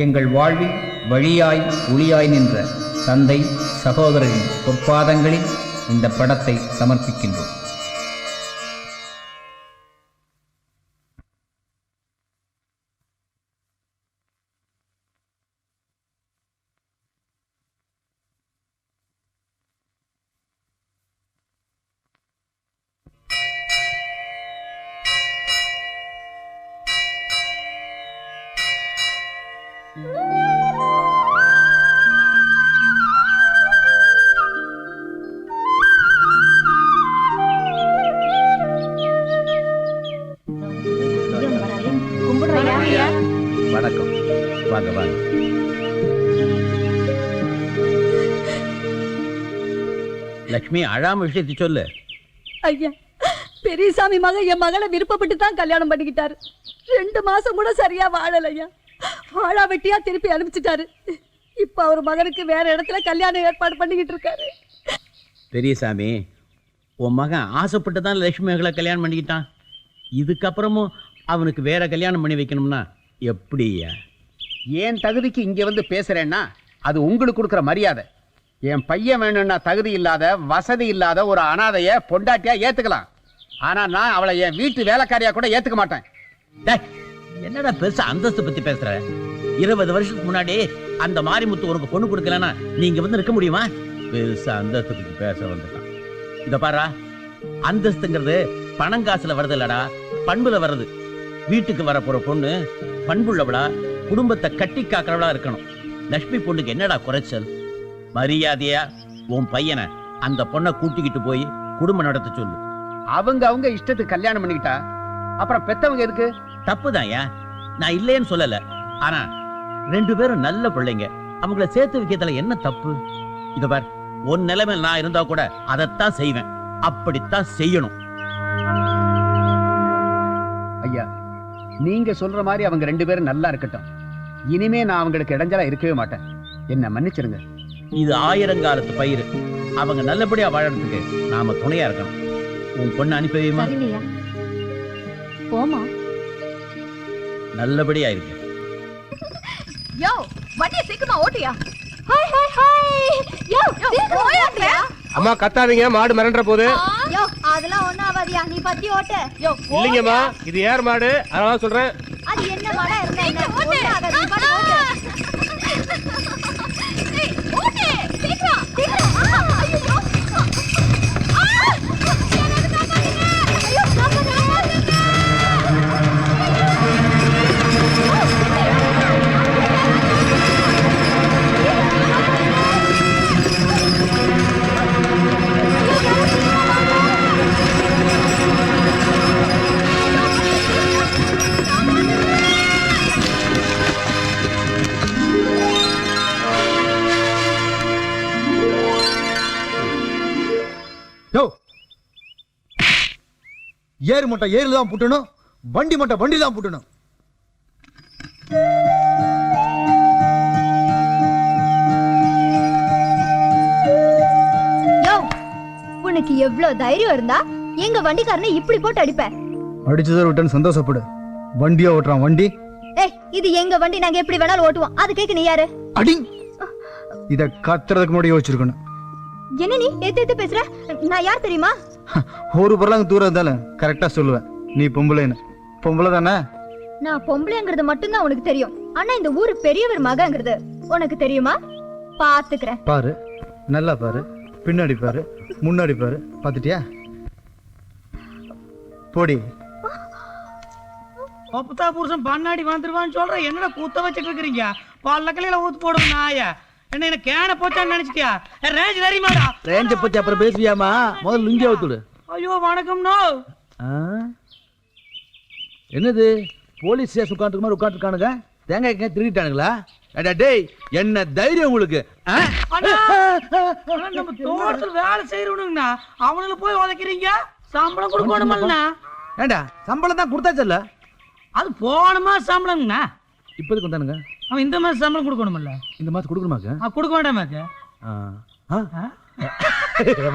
எங்கள் வாழ்வில் வழியாய் ஒளியாய் நின்ற தந்தை சகோதரரின் பொற்பாதங்களில் இந்த படத்தை சமர்ப்பிக்கின்றோம். வணக்கம். வாங்க வாங்க. லட்சுமி, அழாம விஷயத்தை சொல்லு. ஐயா, பெரியசாமி மகன் என் மகளை விருப்பப்பட்டு தான் கல்யாணம் பண்ணிக்கிட்டாரு. 2 மாசம் கூட சரியா வாழலையா, வாழா வெட்டியா திருப்பி அனுப்பிச்சிட்டாரு. இப்ப அவர் மகனுக்கு வேற இடத்துல கல்யாணம் ஏற்பாடு பண்ணிக்கிட்டு இருக்காரு. பெரியசாமி, உன் மகன் ஆசைப்பட்டு தான் லட்சுமி மகளை கல்யாணம் பண்ணிக்கிட்டான். இதுக்கப்புறமும் அவனுக்கு வேற கல்யாணம் பண்ணி வைக்கணும்னா எப்படியா? என் தகுதிக்கு இங்க வந்து பேசுறேன்னா அது உங்களுக்கு கொடுக்குற மரியாதை. என் பையன் வேணும்னா தகுதி இல்லாத வசதி இல்லாத ஒரு அனாதைய பொண்டாட்டியா ஏத்துக்கலாம். ஆனா நான் அவளை என் வீட்டு வேலைக்காரியா கூட ஏத்துக்க மாட்டேன். என்னடா பெருசா அந்தஸ்து பத்தி பேசுற? 20 வருஷத்துக்கு முன்னாடி அந்த மாரிமுத்து உனக்கு பொண்ணு கொடுக்கலன்னா நீங்க வந்து இருக்க முடியுமா? பெருசா அந்தஸ்து பத்தி பேச வந்துட்டான். இத பாரா, அந்தஸ்துங்கிறது பணங்காசுல வருது இல்லடா, பண்புல வருது. வீட்டுக்கு வர போற பொண்ணு பண்புள்ளவளா, குடும்பத்தை கட்டி காக்கிறவளா இருக்கணும். லட்சுமி பொண்ணுக்கு என்னடா குறைச்சல்? மரியாதையா உன் பையனை அந்த பொண்ணை கூட்டிக்கிட்டு போய் குடும்பம் நடத்த சொல்லு. அவங்க இஷ்டத்துக்கு கல்யாணம் பண்ணிக்கிட்டா அப்புறம் பெத்தவங்க எதுக்கு? தப்புதான். நான் இல்லைன்னு சொல்லல, ஆனா 2 பேரும் நல்ல பிள்ளைங்க, அவங்கள சேர்த்து வைக்கிறதுல என்ன தப்பு? இத பார், உன் நிலைமை நான் இருந்தா கூட அதைத்தான் செய்வேன். அப்படித்தான் செய்யணும். ஐயா, நீங்க சொல்ற மாதிரி அவங்க 2 பேரும் நல்லா இருக்கட்டும். இனிமே நான் அவங்களுக்கு இடைஞ்சலா இருக்கவே மாட்டேன். என்ன மன்னிச்சிருங்க. இது 1000 காலத்து பயிர். அவங்க நல்லபடியா வாழறதுக்கு நாம துணையா இருக்கணும். உன் பொண்ணு அனுப்பி வைமா. போமா, நல்லபடியா இருக்கு. யோ, வண்டியை சீக்கிரமா ஓட்டியா. Hi hi hi. யோ, ஓயாங்களே. அம்மா கத்தாதீங்க, மாடு மிரண்டற போகுது. யோ, அதெல்லாம் ஒண்ணு ஆவாதியா, நீ பத்தி ஓட்டு. யோ, இல்லைங்கம்மா, இது ஏர் மாடு, அதனால சொல்றேன். அது என்ன மாடா இருந்தா என்ன? ஓட்டு, நீ பத்தி ஓட்டு. ஏய், ஓட்டு, சீக்கிரம் சீக்கிரம். ஐயோ, ஏறு மட்டும் ஏறுல தான் புட்டணும், வண்டி மட்டும் வண்டி தான் புட்டணும். உனக்கு எவ்வளவு தைரியம் இருந்தா எங்க வண்டிக்காரனை இப்படி போட்டு அடிப்ப? அடிச்சதை விட்டேன்னு சந்தோஷப்படு. வண்டியா ஓட்டுறான் வண்டி. ஏய், இது எங்க வண்டி, நாங்க எப்படி வேணாலும் ஓட்டுவோம். அது கேட்க நீ யாரு? அடி, இத கத்துறதுக்கு முன்னாடி யோசிச்சிருக்கணும். என்ன நீ ஏத்து பேசுற? நான் யார் தெரியுமா? ஒரு பொருளாங்க தூரம் இருந்தாலும் கரெக்டா சொல்லுவேன். நீ பொம்பளைன்னு. பொம்பளை தானே? நான் பொம்பளைங்கிறது மட்டும்தான் உனக்கு தெரியும். ஆனா இந்த ஊரு பெரியவர் மகங்கிறது உனக்கு தெரியுமா? பாத்துக்கிறேன். பாரு, நல்லா பாரு. பின்னாடி பாரு, முன்னாடி பாரு. பாத்துட்டியா? போடி. அப்பதா புருஷன் பண்ணாடி வந்துருவான்னு சொல்ற. என்னடா கூத்த வச்சிட்டு இருக்கீங்க? பல்லக்கலையில ஊத்து போடுங்க நாயா. என்ன கேன போச்சான்னு நினைச்சிட்டியா? ரேஞ்ச் தெரியுமாடா? ரேஞ்ச பத்தி அப்புறம் பேசுவியாமா? முதல்ல லுங்கி அவுத்துடு. ஐயோ வணக்கம். நோ என்னது போலீஸ் ஸ்டேஷன் உட்காந்துருக்க மாதிரி உட்காந்துருக்கானுங்க? தேங்காய் திருடிட்டானுங்களா? டேய், என்ன தைரியம் உங்களுக்கு? நம்ம தோட்டத்துல வேலை செய்யறவனுங்கண்ணா, அவனுல போய் உதைக்கிறீங்க. சம்பளம் கொடுக்கணுமா? ஏண்டா, சம்பளம் தான் கொடுத்தாச்சல்ல. அது போனமா சம்பளம்ண்ணா. இப்போதுக்கு வந்தானுங்க. அவன் இந்த மாதிரி சம்பளம் கொடுக்கணும்ல. இந்த மாசம் கொடுக்கணுமாக்க? கொடுக்க வேண்டாமாக்க.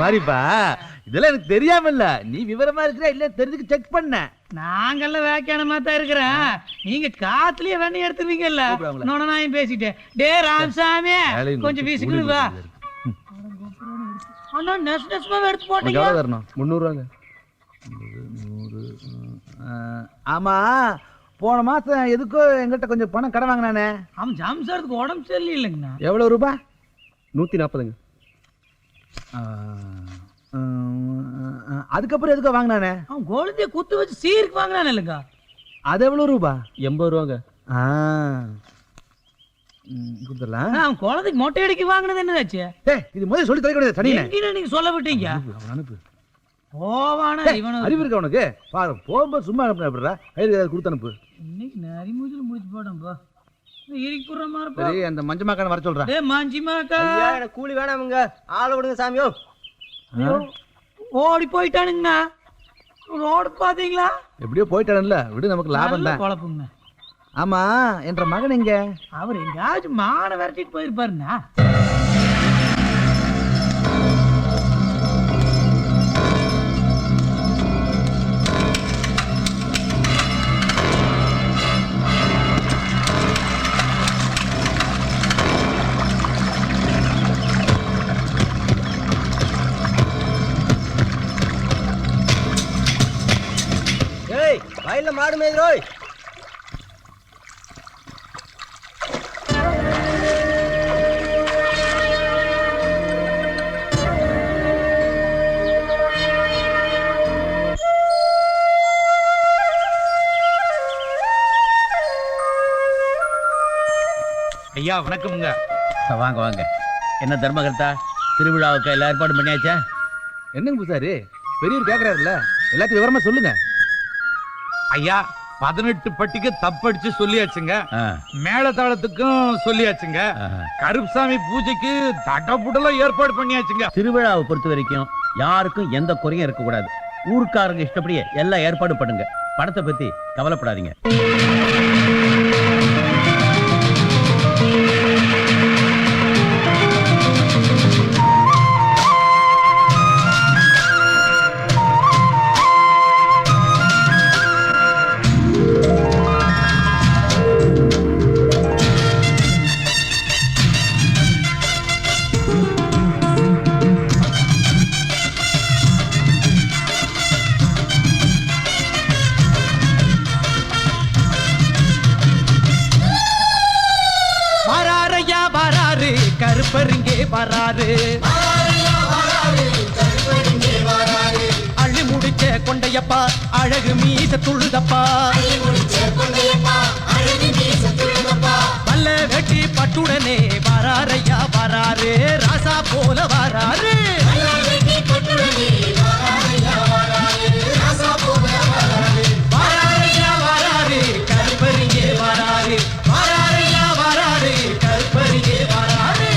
மாதிரிப்பா இதெல்லாம் எனக்கு தெரியாம இல்ல, நீ விவரமா இருக்கிற இல்ல தெரிஞ்சுக்க செக் பண்ண. நாங்கெல்லாம் வேக்கானமா தான் இருக்கிறேன். நீங்க காத்துலயே வெண்ணெய் எடுத்துருவீங்கல்ல. நோனாயும் பேசிட்டேன். டே ராமசாமி கொஞ்சம் வீசிக்கிட்டு வா. அண்ணா நெசமா எடுத்து போட்டீங்க. எவ்வளவு தரணும்? 300 ரூபாங்க. ஆமா, போன மாசம் எதுக்கோ எங்கிட்ட கொஞ்சம் பணம் கடன் வாங்கினானே. அவன் ஜாம்சாருக்கு உடம்பு சரியில்லைங்கண்ணா. எவ்வளவு ரூபாய்? 140ங்க. அதுக்கப்புறம் எதுக்கோ வாங்கினானே. அவன் குழந்தைய குத்து வச்சு சீருக்கு வாங்கினானே இல்லைங்க. அது எவ்வளவு ரூபா? 80 ரூபாங்க. கொடுத்துடலாம். அவன் குழந்தைக்கு மொட்டை அடிக்க வாங்கினது என்னதாச்சு? இது முதல்ல சொல்லி தொலைக்க தனியா நீங்க சொல்ல விட்டீங்க. அனுப்பு. போவானா இவனும் அறிவு இருக்கா உனக்கு? பாரு, போகும்போது சும்மா அனுப்புறா, கையில் ஏதாவது கொடுத்து அனுப்பு. இன்னைக்கு நரி மூஞ்சில முடிச்சு போட்டோம்பா. இருக்கிற மாதிரி சரி, அந்த மஞ்சமாக்கான வர சொல்றேன். டேய் மஞ்சிமாக்கா, எனக்கு கூலி வேணாமுங்க, ஆளை விடுங்க சாமியோ. ஓடி போயிட்டானுங்கண்ணா. ரோடு பாத்தீங்களா? எப்படியோ போயிட்டான்ல, விடு, நமக்கு லாபம் தான். குழப்புங்க. ஆமா, என்ற மகன் எங்க? அவர் எங்கேயாச்சும் மானை விரட்டிட்டு போயிருப்பாருண்ணா. வயல்ல மாடு மேய்ரோய். ஐயா வணக்கமுங்க. வாங்க வாங்க. என்ன தர்மகர்த்தா, திருவிழாவுக்கு எல்லா ஏற்பாடும் பண்ணியாச்சா? என்னங்க பூசாரி, பெரியவர் கேக்குறாருல்ல, எல்லாத்தையும் விவரமா சொல்லுங்க. ஐயா 18 பட்டிக்கு தப்படிச்சு சொல்லியாச்சுங்க. ஆ, மேளதாளத்துக்கும் சொல்லியாச்சுங்க. ஆஹா. கருப்புசாமி பூஜைக்கு தட்டப்புடலாம் ஏற்பாடு பண்ணியாச்சுங்க. திருவிழாவை பொறுத்த வரைக்கும் யாருக்கும் எந்த குறையும் இருக்கக்கூடாது. ஊருக்காரங்க இஷ்டப்படியே எல்லாம் ஏற்பாடு பண்ணுங்க. பணத்தை பத்தி கவலைப்படாதீங்க. கருப்பருங்கே வராரு, அள்ளி முடிச்ச கொண்டையப்பா, அழகு மீச துள்ளுதப்பா, பல்ல வெட்டி பட்டுடனே வராரையா வராரு, ராசா போல வராரு. வராரையா வராரு, கருப்பருங்கே வராரு, வராரையா வராரு, கருப்பருங்கே வராரு.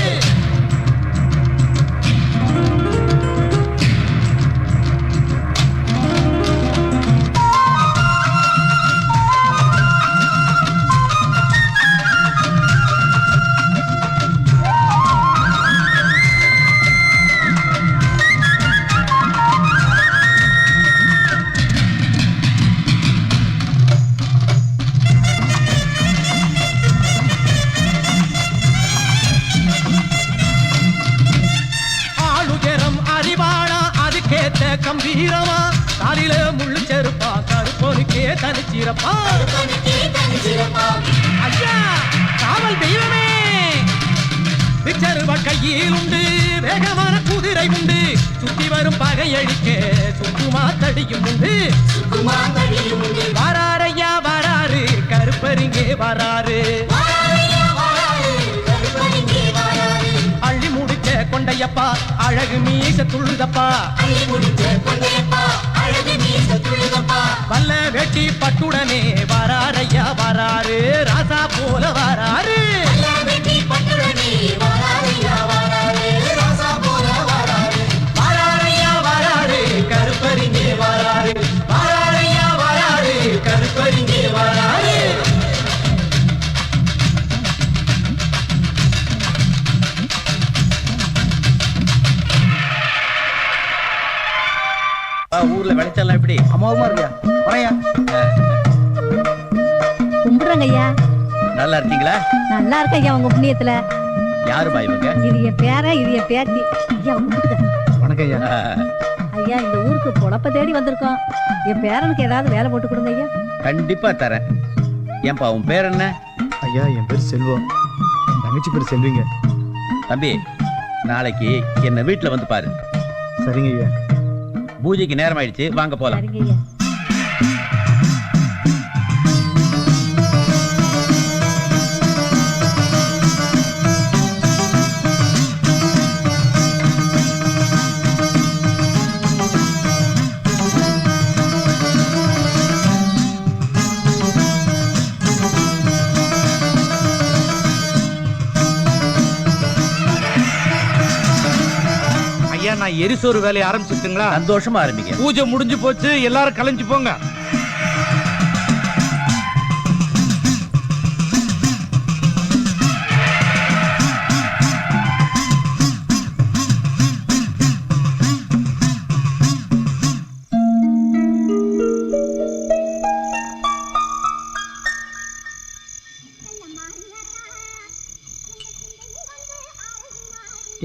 கம்பீரமா காலில முள்ளு செருப்பா, கருப்பொருக்கே தனிச்சிரப்பா. ஐயா காவல் தெய்வமே, பிச்சருவ கையில் உண்டு, வேகமான குதிரை உண்டு, சுத்தி வரும் பகையழிக்க சுக்குமா தடியும் உண்டு. வராரையா வராரு, கருப்பருங்கே வராரு, அள்ளி முடிச்ச கொண்டையப்பா, அழகு மீச துள்ளுதப்பா, வல்ல வெட்டி பட்டுடனே வராரையா வராரு, ராசா போல வராரு. வராரையா வராரு, கருப்பருங்கே வராரு, வராரையா வராரு, கருப்பருங்கே வராரு. ஊர்ல விளைச்சலாம் எப்படி? அம்மாவுமா இருக்கியா வரையா கும்பிடுறேங்க ஐயா. நல்லா இருக்கீங்களா? நல்லா இருக்க ஐயா உங்க புண்ணியத்துல. யாருமா இவங்க? இது என் பேரன், இது என் பேத்தி. ஐயா கும்பிடுங்க. வணக்கம் ஐயா. ஐயா இந்த ஊருக்கு பொழப்ப தேடி வந்திருக்கோம். என் பேரனுக்கு ஏதாவது வேலை போட்டு கொடுங்க ஐயா. கண்டிப்பா தரேன். ஏன்பா உன் பேர் என்ன? ஐயா என் பேர் செல்வம், என் தங்கச்சி பேர் செல்விங்க. தம்பி, நாளைக்கு என்ன வீட்டுல வந்து பாரு. சரிங்க ஐயா. பூஜைக்கு நேரம் ஆயிடுச்சு, வாங்க போலாம். சரிங்க ஐயா. ஐயா நான் எரிசோறு வேலையை ஆரம்பிச்சுட்டுங்களா? சந்தோஷமா ஆரம்பிங்க. பூஜை முடிஞ்சு போச்சு, எல்லாரும் கலைஞ்சு போங்க.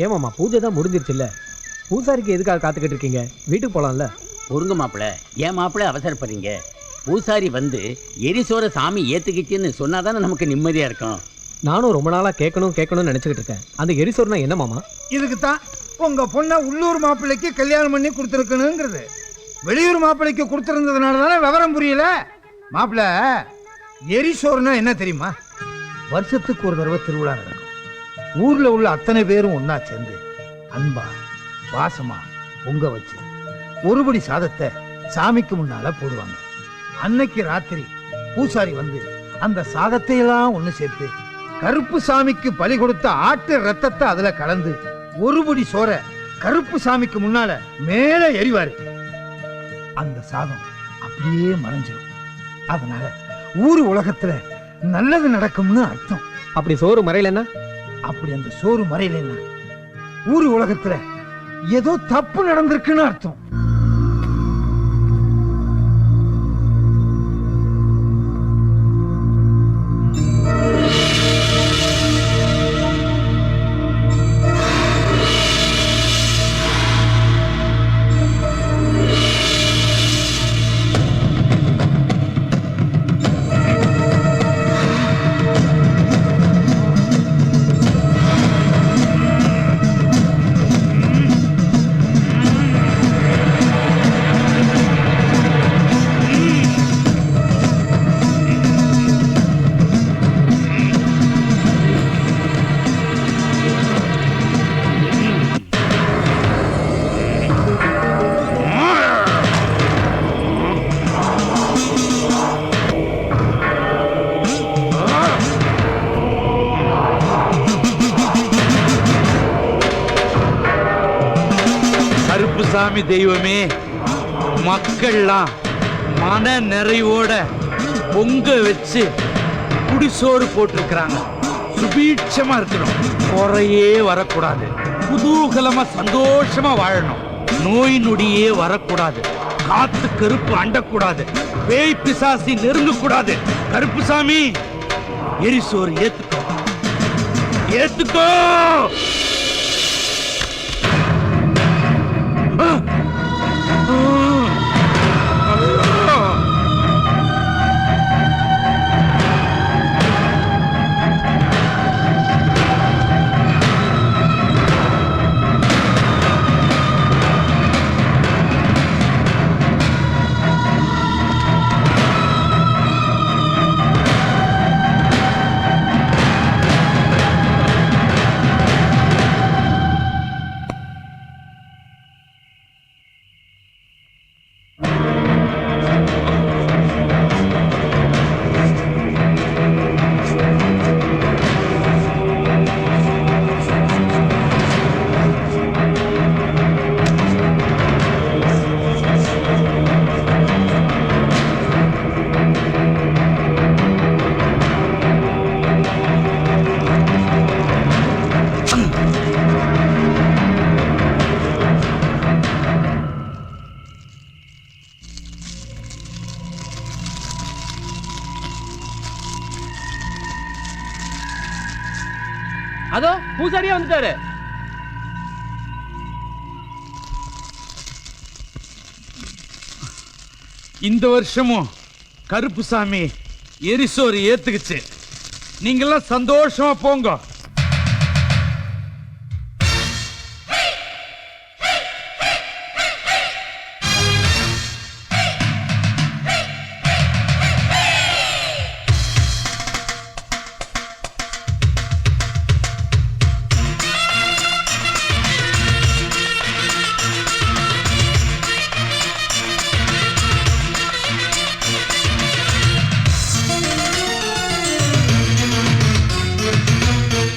ஏமாமா பூஜை தான் முடிஞ்சிருச்சுல்ல, பூசாரிக்கு எதுக்காக காத்துக்கிட்டு இருக்கீங்க? வீட்டுக்கு போலாம்ல. ஒருங்க மாப்பிள, ஏன் மாப்பிள அவசரப்படுறீங்க? பூசாரி வந்து எரிசோர சாமி ஏத்துக்கிச்சுன்னு சொன்னாதானே நமக்கு நிம்மதியா இருக்கும். நானும் ரொம்ப நாளா கேட்கணும்னு நினைச்சுக்கிட்டு இருக்கேன். அந்த எரிசோர்னா என்ன மாமா? இதுக்கு தான் உங்க பொண்ணை உள்ளூர் மாப்பிள்ளைக்கு கல்யாணம் பண்ணி கொடுத்துருக்கணுங்கிறது. வெளியூர் மாப்பிள்ளைக்கு கொடுத்துருந்ததுனால தானே விவரம் புரியல. மாப்பிள்ள, எரிசோறுனா என்ன தெரியுமா? வருஷத்துக்கு ஒரு தடவை திருவிழா நடக்கும். ஊர்ல உள்ள அத்தனை பேரும் ஒன்னா சேர்ந்து அன்பா வாசமா பொங்க வச்சு ஒருபடி சாதத்தை சாமிக்கு முன்னால போடுவாங்க. அன்னைக்கு ராத்திரி பூசாரி வந்து அந்த சாதத்தை எல்லாம் ஒண்ணு சேர்த்து கருப்பு சாமிக்கு பலி கொடுத்த ஆட்டு ரத்தத்தை அதுல கலந்து ஒருபடி சோற கருப்பு சாமிக்கு முன்னால மேல எரிவாரு. அந்த சாதம் அப்படியே மறைஞ்சிடும். அதனால ஊர் உலகத்துல நல்லது நடக்கும்னு அர்த்தம். அப்படி சோறு மறையலன்னா? அப்படி அந்த சோறு மறையலன்னா ஊர் உலகத்துல ஏதோ தப்பு நடந்திருக்குன்னு அர்த்தம். சாமி தெய்வமே, மக்கள்லாம் மன நிறைவோட பொங்க வச்சு குடிசோறு போட்டிருக்கிறாங்க. சுபீட்சமா இருக்கணும், குறையே வரக்கூடாது, குதூகலமா சந்தோஷமா வாழணும், நோய் நொடியே வரக்கூடாது, காத்து கருப்பு அண்டக்கூடாது, பேய் பிசாசி நெருங்கக்கூடாது. கருப்பு சாமி எரிசோறு ஏத்துக்கோ, ஏத்துக்கோ. பூசாரியா வந்துட்டாரு. இந்த வருஷமும் கருப்புசாமி எரிசோறு ஏத்துக்குச்சு. நீங்கெல்லாம் சந்தோஷமா போங்க.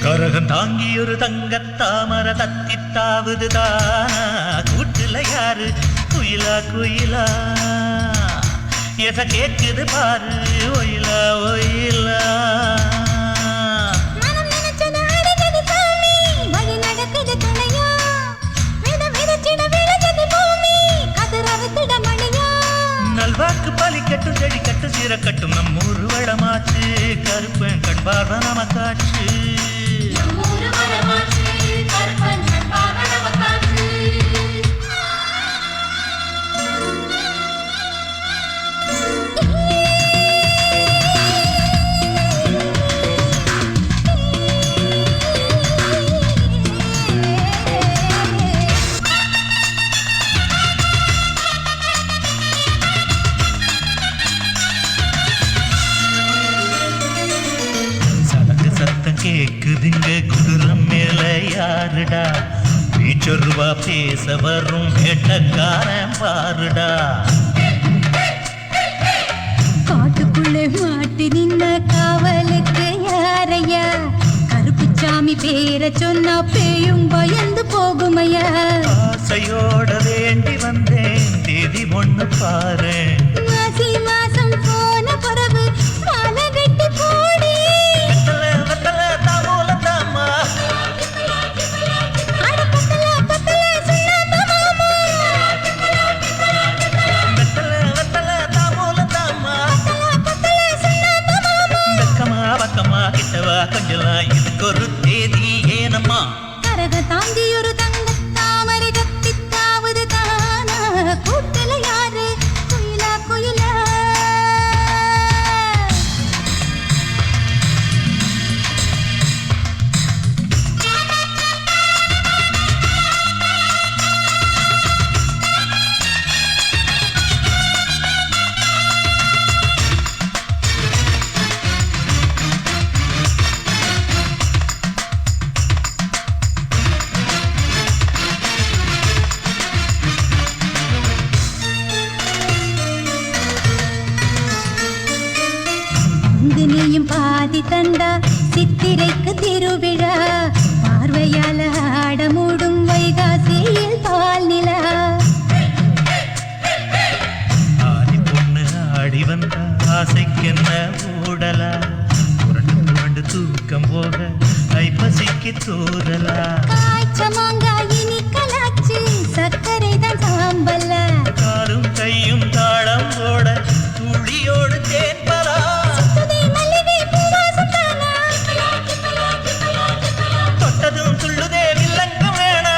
கரகம் தாங்கி ஒரு தங்கத்தாமர தத்தித்தாவது தானா கூட்டுல யாரு குயிலா குயிலா எச கேக்குது பாரு ஒயிலா ஒயிலா நல்வாக்கு பலிக்கட்டும் செடிக்கட்டும் சீரக்கட்டும் நம்மூர் வளமாச்சு கருப்பன் கண்பார்வ நமக்காச்சு கேக்குதுங்க குதிரம் மேல யாருடா வீச்சொருவா பேச வரும் வேட்டக்காரன் பாருடா காட்டுக்குள்ளே மாட்டி நின்ன காவலுக்கு யாரையா கருப்புச்சாமி பேரை சொன்னா பேயும் பயந்து போகுமையா ஆசையோட வேண்டி வந்தேன் தேதி ஒண்ணு பாரு மாசி மாசம் போன பிறகு மாலை கட்டி போடி கொஞ்சலாம் இதுக்கு ஒரு தேதி ஏனம்மா கரக தாங்கி ஒரு தங்க தாமரை கத்தித்தாவது தானா கூட்டல யாரு குயிலா குயிலா நீயும் பாதி தந்தா சித்திரைக்கு திருவிழா பார்வையால ஆட மூடும் வைகாசியில் பால் நிலா ஆடி பொண்ணு ஆடி வந்த ஆசைக்கென்ன ஊடலா புரண்டு புரண்டு தூக்கம் போக ஐப்பசிக்கு தூரலா காய்ச்ச மாங்காய் இனி கலாச்சு சர்க்கரை தான் சாம்பல்ல காலும் கையும் தாளம் போட துளியோடு தேன்பரா தொட்டதும் துள்ளுதே வில்லங்கம் வேணா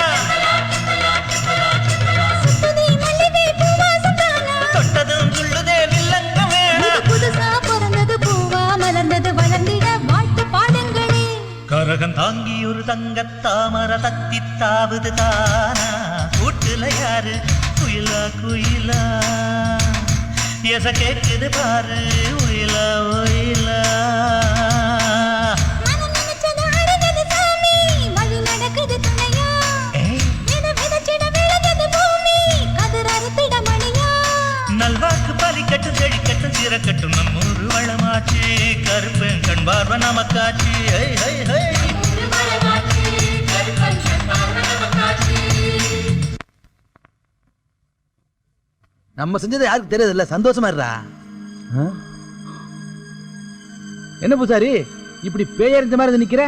தொட்டதும் துள்ளுதே வில்லங்கம் வேணா புதுசா பிறந்தது பூவா மலர்ந்தது வளர்ந்திட வாழ்த்து பாடுங்களே கரகம் தாங்கி ஒரு தங்கத்தாமர தத்தித்தாவது தானா கூட்டுல யாரு குயிலா குயிலா எச கேக்குது பாரு ஒயிலா ஒயிலா நல்வாக்கு பலிக்கட்டும் செடிக்கட்டும் சீரக்கட்டும் நம்மூர் வளமாச்சு கருப்பன் கண்பார்வ நமக்காச்சு ஹை ஹை ஹை நம்ம செஞ்சது யாருக்கு தெரியாது இல்ல, சந்தோஷமா இருடா. என்ன பூசாரி இப்படி பேயறிஞ்ச மாதிரி நிக்கிற?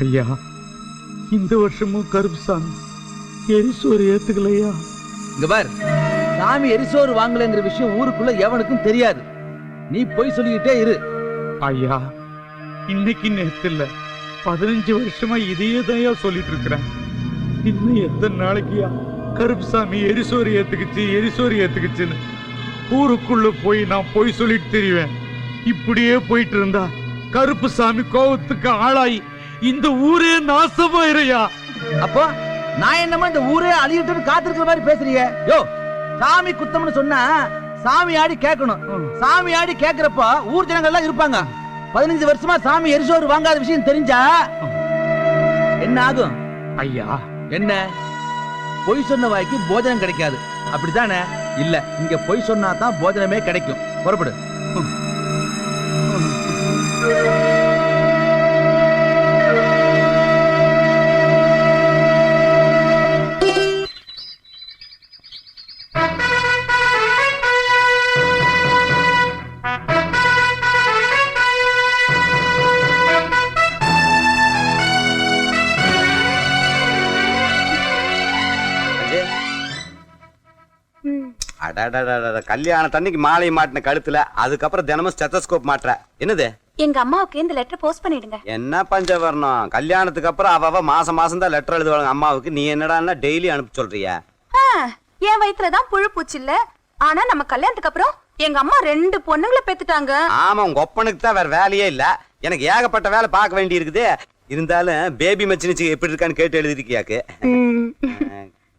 ஐயா, இந்த வருஷமும் கருப்புசாமி எரிசோறு ஏத்துக்கலையா? இங்க பார், சாமி எரிசோறு வாங்கலைங்கிற விஷயம் ஊருக்குள்ள எவனுக்கும் தெரியாது. நீ போய் சொல்லிக்கிட்டே இரு. ஐயா, இன்னைக்கு நேத்து இல்ல, 15 வருஷமா இதையே தான் சொல்லிட்டு இருக்கிறேன். இன்னும் எத்தனை நாளைக்குயா கருப்புசாமி எரிசோறு ஏத்துக்குச்சுன்னு ஊருக்குள்ள போய் நான் போய் சொல்லிட்டு தெரிவேன். இப்படியே போயிட்டு இருந்தா கருப்புசாமி கோவத்துக்கு ஆளாயி இந்த ஊரே நாசமாயிரையா. அப்போ நான் என்னமா இந்த ஊரே அழியிட்டு காத்திருக்கிற மாதிரி பேசுறீங்க? யோ, சாமி குத்தம்னு சொன்னா சாமி ஆடி கேட்கணும். சாமி ஆடி கேட்கிறப்ப ஊர் ஜனங்கள் எல்லாம் இருப்பாங்க. 15 வருஷமா சாமி எரிசோறு வாங்காத விஷயம் தெரிஞ்சா என்ன ஆகும்? ஐயா, என்ன பொய் சொன்ன வாய்க்கு போஜனம் கிடைக்காது, அப்படித்தானே? இல்ல, இங்க பொய் சொன்னா தான் போஜனமே கிடைக்கும். புறப்படு. கல்யாண தண்ணிக்கு மாலை மாட்டின கழுத்துல, அதுக்கப்புறம் தினமும் ஸ்டெத்தஸ்கோப் மாட்டுற. என்னது? எங்க அம்மாவுக்கு இந்த லெட்டர் போஸ்ட் பண்ணிடுங்க. என்ன பஞ்சவர்ணம்? கல்யாணத்துக்கு அப்புறம் அவ மாசம் தான் லெட்டர் எழுதுவாங்க அம்மாவுக்கு. நீ என்னடா டெய்லி அனுப்ப சொல்றியா? என் வயிற்றுலதான் புழு பூச்சி இல்ல. ஆனா நம்ம கல்யாணத்துக்கு அப்புறம் எங்க அம்மா 2 பொண்ணுங்களை பெத்துட்டாங்க. ஆமா, உங்க ஒப்பனுக்கு தான் வேற வேலையே இல்ல. எனக்கு ஏகப்பட்ட வேலை பார்க்க வேண்டி இருக்குது. இருந்தாலும் பேபி மச்சினிச்சு எப்படி இருக்கான்னு கேட்டு எழுதிருக்கியாக்கு.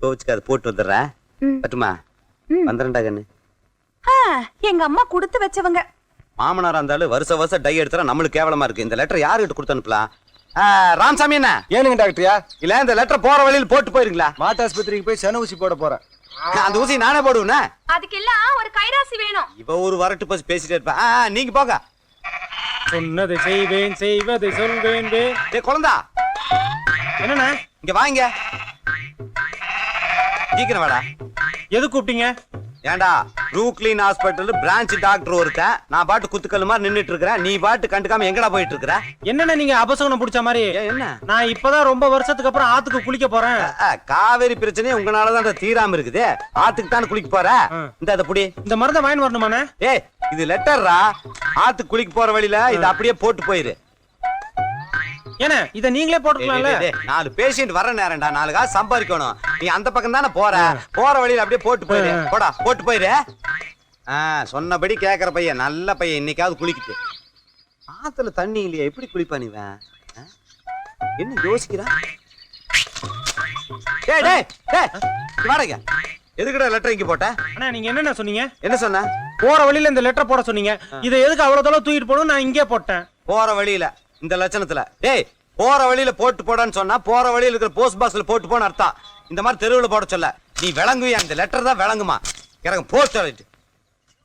கோச்சுக்கு அதை போட்டு வந்துடுறேன். பட்டுமா? வந்துடுறா கண்ணு. எங்க அம்மா கொடுத்து வச்சவங்க. மாமனாரா இருந்தாலும் வருஷம் டை எடுத்துறா நம்மளுக்கு கேவலமா இருக்கு. இந்த லெட்டர் யாருக்கிட்ட கொடுத்து அனுப்பலாம்? ராமசாமி என்ன ஏனுங்க டாக்டரியா? இல்ல இந்த லெட்டர் போற வழியில் போட்டு போயிருங்களா? மாட்டாஸ்பத்திரிக்கு போய் சன ஊசி போட போறேன். அந்த ஊசி நானே போடுவேனே. அதுக்கு எல்லாம் ஒரு கைராசி வேணும். இவ ஒரு வரட்டு பஸ் பேசிட்டே இருப்பா. நீங்க போங்க. சொன்னதை செய்வேன், செய்வதை சொல்வேன். டேய் குழந்தா, என்னண்ணா? இங்க வாங்க. சீக்கிரம் வாடா. எது கூப்பிட்டீங்க? ஏண்டா, ரூக்லீன் ஹாஸ்பிட்டல் பிரான்ச் டாக்டர் ஒருத்தன். நான் பாட்டு குத்துக்கல் மாதிரி நின்னுட்டு இருக்கிறேன். நீ பாட்டு கண்டுக்காம எங்கடா போயிட்டு இருக்கிற? என்னண்ணா நீங்க அபசகுணம் பிடிச்ச மாதிரி? என்ன? நான் இப்பதான் ரொம்ப வருஷத்துக்கு அப்புறம் ஆத்துக்கு குளிக்க போறேன். காவேரி பிரச்சனை உங்களாலதான் தீராம இருக்குது. ஆத்துக்கு தான் குளிக்க போற. இந்த அதை புடி. இந்த மருந்தை வாங்கி வரணுமாண்ணே? ஏய், இது லெட்டர்ரா. ஆத்துக்கு குளிக்க போற வழியில இதை அப்படியே போட்டு போயிரு. ஏன்னா இத நீங்களே போட்டுக்கலாம்ல. 4 பேஷண்ட் வர நேரம்டா, 4 காசு சம்பாதிக்கணும். நீ அந்த பக்கம் தானே போற வழியில அப்படியே போட்டு போயிரு. போடா, போட்டு போயிரு. சொன்னபடி கேக்குற பையன், நல்ல பையன். இன்னைக்காவது குளிக்கிட்டு. ஆத்துல தண்ணி இல்லையா, எப்படி குளிப்பா நீ? என்ன யோசிக்கிறா? டேய் டேய் டேய், வாடங்க. எதுக்குடா லெட்டர் இங்க போட்ட? அண்ணா நீங்க என்னென்ன சொன்னீங்க? என்ன சொன்ன? போற வழியில இந்த லெட்டர் போட சொன்னீங்க. இதை எதுக்கு அவ்வளவு தூரம் தூக்கிட்டு போகணும்? நான் இங்கே போட்டேன். போற வழியில இந்த லட்சணத்துல. டேய், போற வழியில போட்டு போடான்னு சொன்னா போற வழியில இருக்கிற போஸ்ட் பாக்ஸ்ல போட்டு போன்னு அர்த்தம். இந்த மாதிரி தெருவுல போட சொல்ல. நீ விளங்குவியா? இந்த லெட்டர் தான் விளங்குமா? எனக்கு போஸ்ட் சொல்லிட்டு.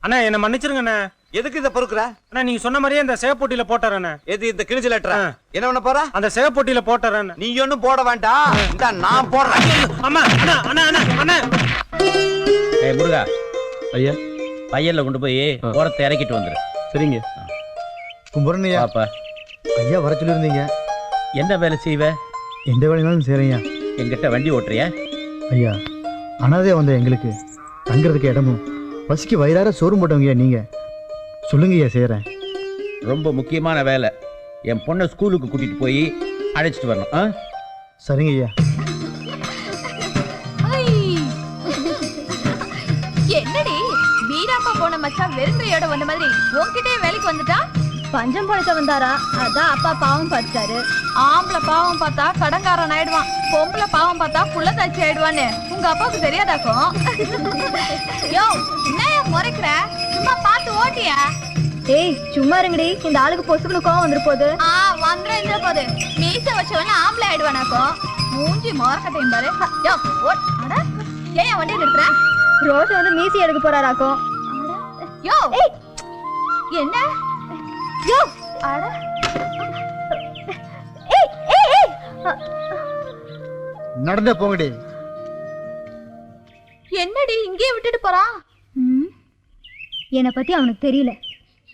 அண்ணா என்ன மன்னிச்சிருங்க அண்ணா. எதுக்கு இதை பொறுக்குற? அண்ணா நீங்க சொன்ன மாதிரியே இந்த சேவப்பொட்டியில போட்டுறேன். எது இந்த கிழிஞ்ச லெட்டர்? என்ன பண்ண போற? அந்த சேவப்பொட்டியில போட்டுறேன். நீ ஒன்னும் போட வேண்டாம். இந்த நான் போடுறேன். அம்மா, அண்ணா அண்ணா அண்ணா அண்ணா. ஏய் முருகா, ஐயா, பையன்ல கொண்டு போய் ஓரத்தை இறக்கிட்டு வந்துரு. சரிங்க. கும்பரண்யா. பாப்பா, ஐயா வர சொல்லியிருந்தீங்க. என்ன வேலை செய்வ? எந்த வேலைனாலும் செய்றேன்யா. என்கிட்ட வண்டி ஓட்டுறியா? ஐயா, அனாதையா வந்த எங்களுக்கு தங்குறதுக்கு இடமும் பசிக்கு வயிறார சோறு போட்டவங்க நீங்க. சொல்லுங்க ஐயா, செய்யறேன். ரொம்ப முக்கியமான வேலை. என் பொண்ணை ஸ்கூலுக்கு கூட்டிட்டு போய் அழைச்சிட்டு வரணும். சரிங்க ஐயா. என்னடி வீராப்பா போன மச்சான் வெறுங்கையோட வந்த மாதிரி உன்கிட்டே வேலைக்கு வந்துட்டா? பஞ்சம் பழக்க வந்தாரா, அதான் அப்பா பாவம் பார்த்தாரு. ஆம்பளை பாவம் பார்த்தா கடங்காரன் ஆயிடுவான், பொம்பளை பாவம் பார்த்தா புள்ளத்தாச்சி ஆயிடுவான்னு உங்க அப்பாவுக்கு தெரியாதாக்கும்? யோ, என்ன முறைக்கிற? சும்மா பார்த்து ஓட்டியா? ஏய் சும்மா இருங்கடி, இந்த ஆளுக்கு பொசுக்குன்னு கோவம் வந்துரு போகுது. வந்துடும் போது மீச வச்சவன ஆம்பளை ஆயிடுவானாக்கும். மூஞ்சி மோரக்கட்டையும் பாரு. யோ ஓட். அட ஏன் வண்டி நிறுத்துற? ரோஸ் வந்து மீசி எடுக்க போறாராக்கும். யோ என்ன? யோ அட ஏய் ஏய் ஏய், நடந்தே போங்கடி. என்னடி இங்கே விட்டுட்டு போறான்? என்னை பத்தி அவனுக்கு தெரியல.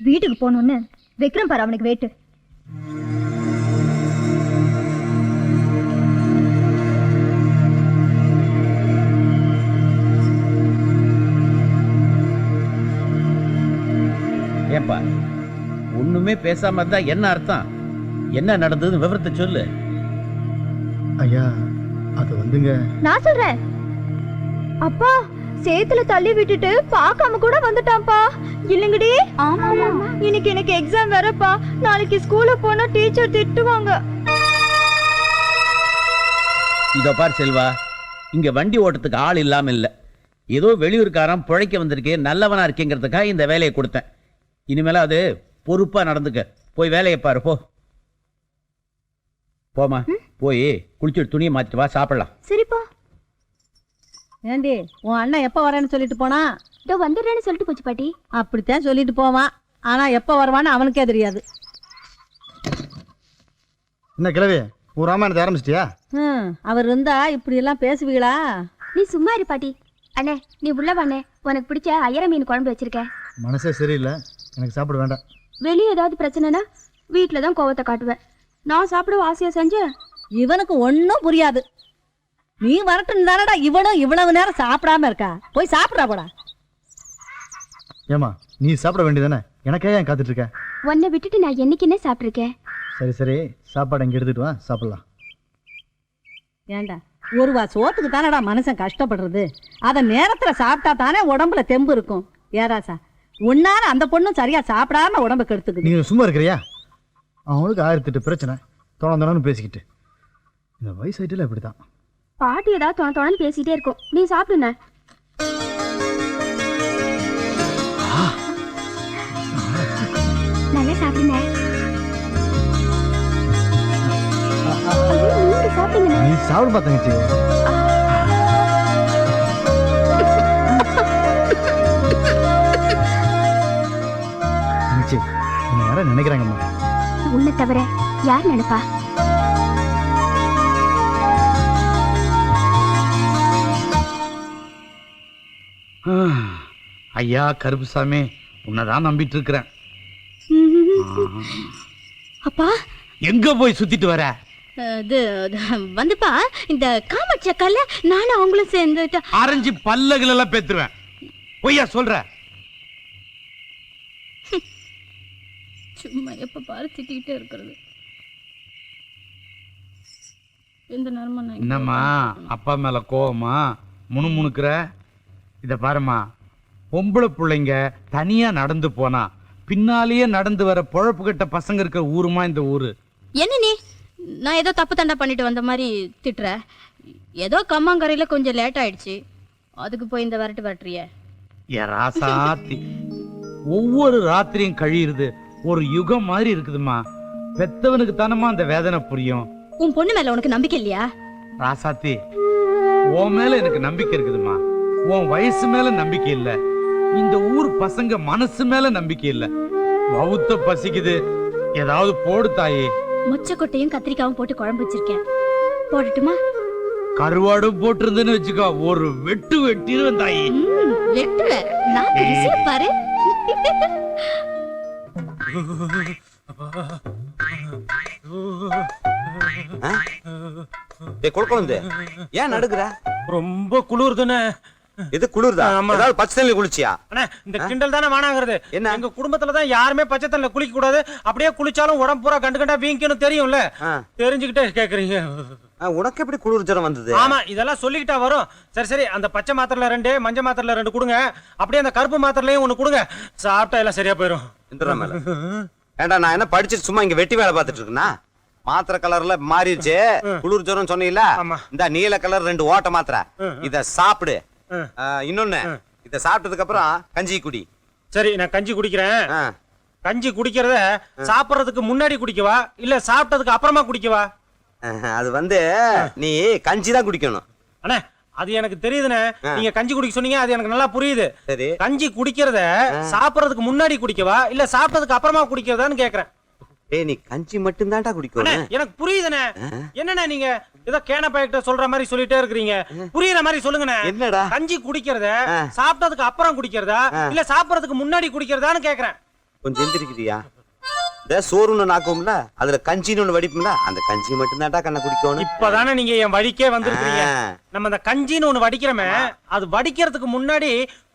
வீட்டுக்கு போனோன்னு விக்ரம் பாரு அவனுக்கு வேட்டு. ஏப்பா, ஒண்ணுமே பேசாம இருந்தா என்ன அர்த்தம்? என்ன நடந்ததுன்னு விவரத்தை சொல்லு. ஐயா அது வந்துங்க. நான் சொல்றேன். அப்பா சேத்துல தள்ளி விட்டுட்டு பார்க்காம கூட வந்துட்டான்ப்பா. இல்லங்கடி. ஆமா இன்னைக்கு எனக்கு எக்ஸாம் வேறப்பா. நாளைக்கு ஸ்கூலுக்கு போனா டீச்சர் திட்டுவாங்க. இதோ பார் செல்வா, இங்க வண்டி ஓட்டத்துக்கு ஆள் இல்லாம இல்ல. ஏதோ வெளியூர்காரன் பிழைக்க வந்திருக்கே, நல்லவனா இருக்கேங்கிறதுக்காக இந்த வேலையை கொடுத்தேன். இனிமேல அது பொறுப்பா நடந்துக்க. போய் வேலையை பாரு போ. போமா, போய் குளிச்சுட்டு துணியை மாத்திட்டு வா, சாப்பிடலாம். சரிப்பா. ஏண்டி உன் அண்ணன் எப்ப வரேன்னு சொல்லிட்டு போனா? இதோ வந்துடுறேன்னு சொல்லிட்டு போச்சு பாட்டி. அப்படித்தான் சொல்லிட்டு போவான். ஆனா எப்ப வருவான்னு அவனுக்கே தெரியாது. என்ன கிழவி, ஒரு ராமாயணத்தை ஆரம்பிச்சிட்டியா? அவர் இருந்தா இப்படி எல்லாம் பேசுவீங்களா? நீ சும்மா இரு பாட்டி. அண்ணே நீ உள்ள வாண்ணே, உனக்கு பிடிச்ச ஐயர மீன் குழம்பு வச்சிருக்கேன். மனசே சரியில்லை, எனக்கு சாப்பிட வேண்டாம். வெளியே ஏதாவது பிரச்சனைனா வீட்டுல தான் கோவத்தை காட்டுவேன். நான் சாப்பிட ஆசையா செஞ்சேன். இவனுக்கு ஒன்னும் புரியாது. நீ வரட்டும் தானடா இவனும் இவ்வளவு நேரம் சாப்பிடாம இருக்கா. போய் சாப்பிடா போடா. ஏமா நீ சாப்பிட வேண்டியதானே, எனக்கே ஏன் காத்துட்டு இருக்க? உன்னை விட்டுட்டு நான் என்னைக்குன்னே சாப்பிட்ருக்கேன். சரி சரி, சாப்பாடு இங்கே எடுத்துட்டு வா, சாப்பிடலாம். ஏண்டா ஒரு வா சோத்துக்கு தானடா மனுஷன் கஷ்டப்படுறது. அதை நேரத்துல சாப்பிட்டா தானே உடம்புல தெம்பு இருக்கும். ஏராசா உன்னால அந்த பொண்ணும் சரியா சாப்பிடாம உடம்பு கெடுத்துக்குது. நீங்க சும்மா இருக்கிறியா? அவனுக்கு 1008 பிரச்சனை, தொணன்னு பேசிக்கிட்டு. இந்த வயசாயிட்டுல இப்படிதான். பாட்டி ஏதாவது தொணன்னு பேசிட்டே இருக்கும். நீ சாப்பிடுன. நல்லா சாப்பிடுன. சாப்பிடுங்க. நீ சாப்பிட பார்த்தங்கச்சி. தங்கச்சி உன்னை யாரும் நினைக்கிறாங்கம்மா. உன்னை தவிர யார் நினைப்பா? ஐயா கருப்புசாமி, உன்னதான் நம்பிட்டு இருக்கிறேன். அப்பா எங்க போய் சுத்திட்டு வர? இது வந்துப்பா, இந்த காமாட்சி அக்கால நானும் அவங்களும் சேர்ந்து ஆரஞ்சு பல்லகள் எல்லாம் பேத்துருவேன். பொய்யா சொல்ற? சும்மா எப்ப பாரு திட்டிக்கிட்டே இருக்கிறது. எந்த நேரமா என்னம்மா அப்பா மேல கோவமா முணுமுணுக்கிற? இத பாருமா, பொம்பளை பிள்ளைங்க தனியா நடந்து போனா பின்னாலேயே நடந்து வர பொழப்பு கட்ட பசங்க இருக்கிற ஊருமா இந்த ஊரு. என்ன நீ நான் ஏதோ தப்பு தண்டா பண்ணிட்டு வந்த மாதிரி திட்டுற? ஏதோ கம்மாங்கரையில கொஞ்சம் லேட் ஆயிடுச்சு, அதுக்கு போய் இந்த விரட்டுறிய? ஏ ராசாத்தி, ஒவ்வொரு ராத்திரியும் கழியுறது ஒரு யுகம் மாதிரி இருக்குதுமா. பெத்தவனுக்கு தானமா அந்த வேதனை புரியும். உன் பொண்ணு மேல உனக்கு நம்பிக்கை இல்லையா? ராசாத்தி, உன் மேல எனக்கு நம்பிக்கை இருக்குதுமா. உன் வயசு மேல நம்பிக்கை இல்ல, இந்த ஊர் பசங்க மனசு மேல நம்பிக்கை இல்ல. வவுத்த பசிக்குது, ஏதாவது போடு தாயே. மொச்சக்கொட்டையும் கத்திரிக்காவும் போட்டு குழம்பு வச்சிருக்கேன், போடட்டுமா? கருவாடும் போட்டிருந்தேன்னு வச்சுக்கோ, ஒரு வெட்டு வெட்டிடுவேன் தாயே. வெட்டுல நான் ருசிய பாரு. குழந்தை ஏன் நடுக்குற? ரொம்ப குளிர்துன்னு. இது குளிர்தா? ஏதாவது பச்சை தண்ணி குளிச்சியா? அண்ணா இந்த கிண்டல் தானே வானாங்கிறது. என்ன எங்க குடும்பத்துல தான் யாருமே பச்சை தண்ணில குளிக்க கூடாது, அப்படியே குளிச்சாலும் உடம்பு பூரா கண்டு கண்டா வீங்கன்னு தெரியும்ல. தெரிஞ்சுக்கிட்டே கேக்குறீங்க. உனக்கு எப்படி குளிர் ஜரம் வந்தது? ஆமா இதெல்லாம் சொல்லிக்கிட்டா வரும். சரி சரி, அந்த பச்சை மாத்திரல 2, மஞ்சள் மாத்திரல 2 கொடுங்க. அப்படியே அந்த கருப்பு மாத்திரலையும் 1 கொடுங்க. சாப்பிட்டா எல்லாம் சரியா போயிடும். ஏண்டா நான் என்ன படிச்சுட்டு சும்மா இங்க வெட்டி வேலை பார்த்துட்டு இருக்கேன்னா? மாத்திரை கலர்ல மாறிடுச்சு, குளிர் ஜரம் சொன்னீங்கள, இந்த நீல கலர் 2 ஓட்ட மாத்திரை, இத சாப்பிடு. இன்னொன்னு, இத சாப்பிட்டதுக்கு அப்புறம் கஞ்சி குடி. சரி நான் கஞ்சி குடிக்கிறேன். கஞ்சி குடிக்கிறத சாப்பிடுறதுக்கு முன்னாடி குடிக்கவா இல்ல சாப்பிட்டதுக்கு அப்புறமா குடிக்கவா? அது வந்து நீ கஞ்சி தான் குடிக்கணும். அண்ணே அது எனக்கு தெரியுதுண்ணே, நீங்க கஞ்சி குடிக்க சொன்னீங்க, அது எனக்கு நல்லா புரியுது. சரி, கஞ்சி குடிக்கிறத சாப்பிடுறதுக்கு முன்னாடி குடிக்கவா இல்ல சாப்பிட்டதுக்கு அப்புறமா குடிக்கிறதான்னு கேக்குறேன். நீ கஞ்சி மட்டும் தான்டா குடிக்கணும். எனக்கு புரியுதுண்ணே. என்னண்ணே நீங்க ஏதோ கேன பாய்கிட்ட சொல்ற மாதிரி சொல்லிட்டே இருக்கீங்க, புரியுற மாதிரி சொல்லுங்கண்ணே. என்னடா? கஞ்சி குடிக்கிறத சாப்பிட்டதுக்கு அப்புறம் குடிக்கிறதா இல்ல சாப்பிடறதுக்கு முன்னாடி குடிக்கிறதான்னு கேக்குறேன். கொஞ்சம் எந்திரிக்கிறியா? இந்த சோறுன்னு நாக்கும்ல, அதுல கஞ்சின்னு ஒண்ணு வடிப்பும்ல, அந்த கஞ்சி மட்டும் தான்டா கண்ண குடிக்கணும். இப்பதானே நீங்க என் வடிக்கே வந்திருக்கீங்க. நம்ம அந்த கஞ்சின்னு ஒண்ணு வடிக்கிறோமே, அது வடிக்கிறதுக்கு முன்னாடி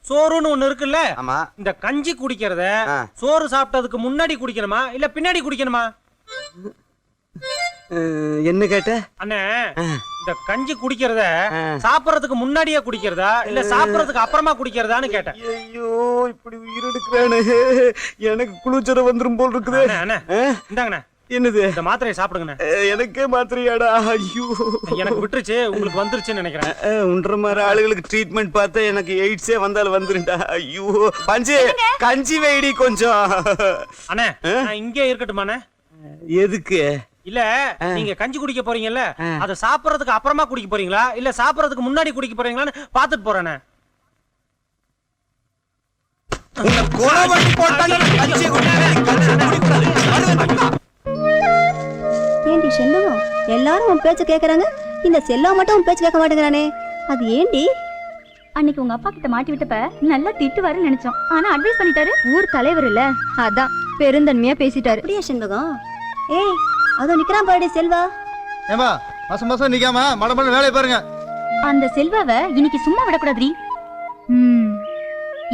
சோறுன்னு ஒண்ணு இருக்குல்ல, இந்த கஞ்சி குடிக்கிறத சோறு சாப்பிட்டதுக்கு முன்னாடி குடிக்கணுமா இல்ல பின்னாடி குடிக்கணுமா? என்ன கேட்ட அண்ணே இந்த கஞ்சி குடிக்கிறத சாப்பிடறதுக்கு முன்னாடியே குடிக்கிறதா இல்ல சாப்பிடறதுக்கு அப்புறமா குடிக்கிறதான்னு கேட்டேன். ஐயோ இப்படி உயிர் எடுக்கிறானே, எனக்கு குளிச்சர வந்துரும் போல் இருக்குது. இந்தாங்கண்ணே. என்னது? இந்த மாத்திரையை சாப்பிடுங்கண்ணே. எனக்கே மாத்திரையாடா? ஐயோ எனக்கு விட்டுருச்சு, உங்களுக்கு வந்துருச்சுன்னு நினைக்கிறேன். உன்ற மாதிரி ஆளுகளுக்கு ட்ரீட்மெண்ட் பார்த்தா எனக்கு எய்ட்ஸே வந்தாலும் வந்துருண்டா. ஐயோ பஞ்சு கஞ்சி வைடி கொஞ்சம். அண்ணே நான் இங்கே இருக்கட்டுமாண்ணே? எதுக்கு? இல்ல நீங்க கஞ்சி குடிக்க போறீங்கல்ல, அத சாப்பிடறதுக்கு அப்புறமா குடிக்க போறீங்களா இல்ல சாப்பிடறதுக்கு முன்னாடி குடிக்க போறீங்களான்னு பாத்துட்டு போறேனே. ஏண்டி செல்லம், எல்லாரும் உன் பேச்சு கேக்குறாங்க, இந்த செல்லம் மட்டும் உன் பேச்சு கேட்க மாட்டேங்கிறானே, அது ஏண்டி? அன்னைக்கு உங்க அப்பா கிட்ட மாட்டி விட்டப்ப நல்லா திட்டுவாருன்னு நினைச்சோம். ஆனா அட்வைஸ் பண்ணிட்டாரு. ஊர் தலைவர் இல்ல, அதான் பெருந்தன்மையா பேசிட்டாரு. அப்படியே செண்பகம்? ஏய் அதோ நிக்கிறான் பாருடி செல்வா. ஏமா மாசம் மாசம் நிக்காம மடமட வேலையை பாருங்க. அந்த செல்வாவை இன்னைக்கு சும்மா விடக்கூடாதுரி.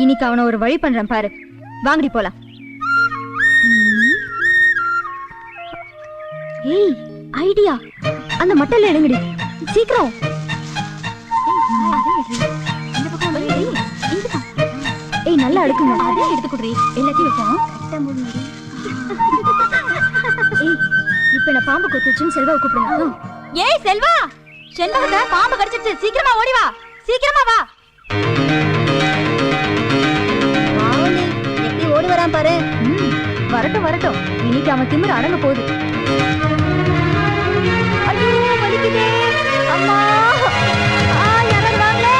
இன்னைக்கு அவனை ஒரு வழி பண்றேன் பாரு. வாங்கடி போலாம். ஏய் ஐடியா, அந்த மட்டல்ல எடுங்கடி சீக்கிரம். ஏய் நல்லா அடுக்குங்க. அதே எடுத்து குடுறி, எல்லாத்தையும் வைப்போம். ஏய் இப்ப நான் பாம்பு கொத்துச்சுன்னு செல்வாவை கூப்பிடுங்க. ஏய் செல்வா, செண்பகத்தை பாம்பு கடிச்சிருச்சு, சீக்கிரமா ஓடி வா, சீக்கிரமா வா. எப்படி ஓடி வரான் பாரு. வரட்டும் வரட்டும், இன்னைக்கு அவன் திமிரு அடங்க போகுது. ஐயோ வலிக்குதே அம்மா, யாராவது வாங்களே.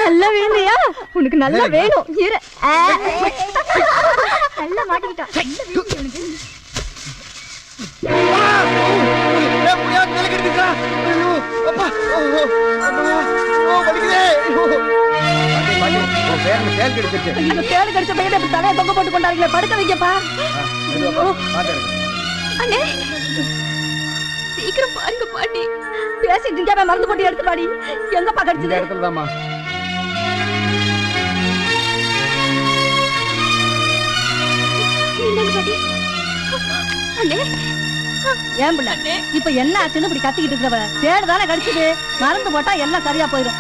நல்லா வேணுயா? உனக்கு நல்லா வேணும். இரு. நல்லா மாட்டிக்கிட்டான். தேடு கடிச்ச பையனை இப்படி தலையை தொங்க போட்டு கொண்டாருங்களே, படுக்க வைக்கப்பா. அண்ணே சீக்கிரம் பாருங்க பாட்டி. பேசிட்டு இருக்காம மருந்து போட்டு எடுத்து பாடி. எங்கப்பா கடிச்சது? இடத்துலதாம்மா. ஏன் பிள்ளை இப்ப என்ன ஆச்சுன்னு இப்படி கத்திக்கிட்டு இருக்கிறவ? தேடு தானே கடிச்சது, மருந்து போட்டா எல்லாம் சரியா போயிடும்.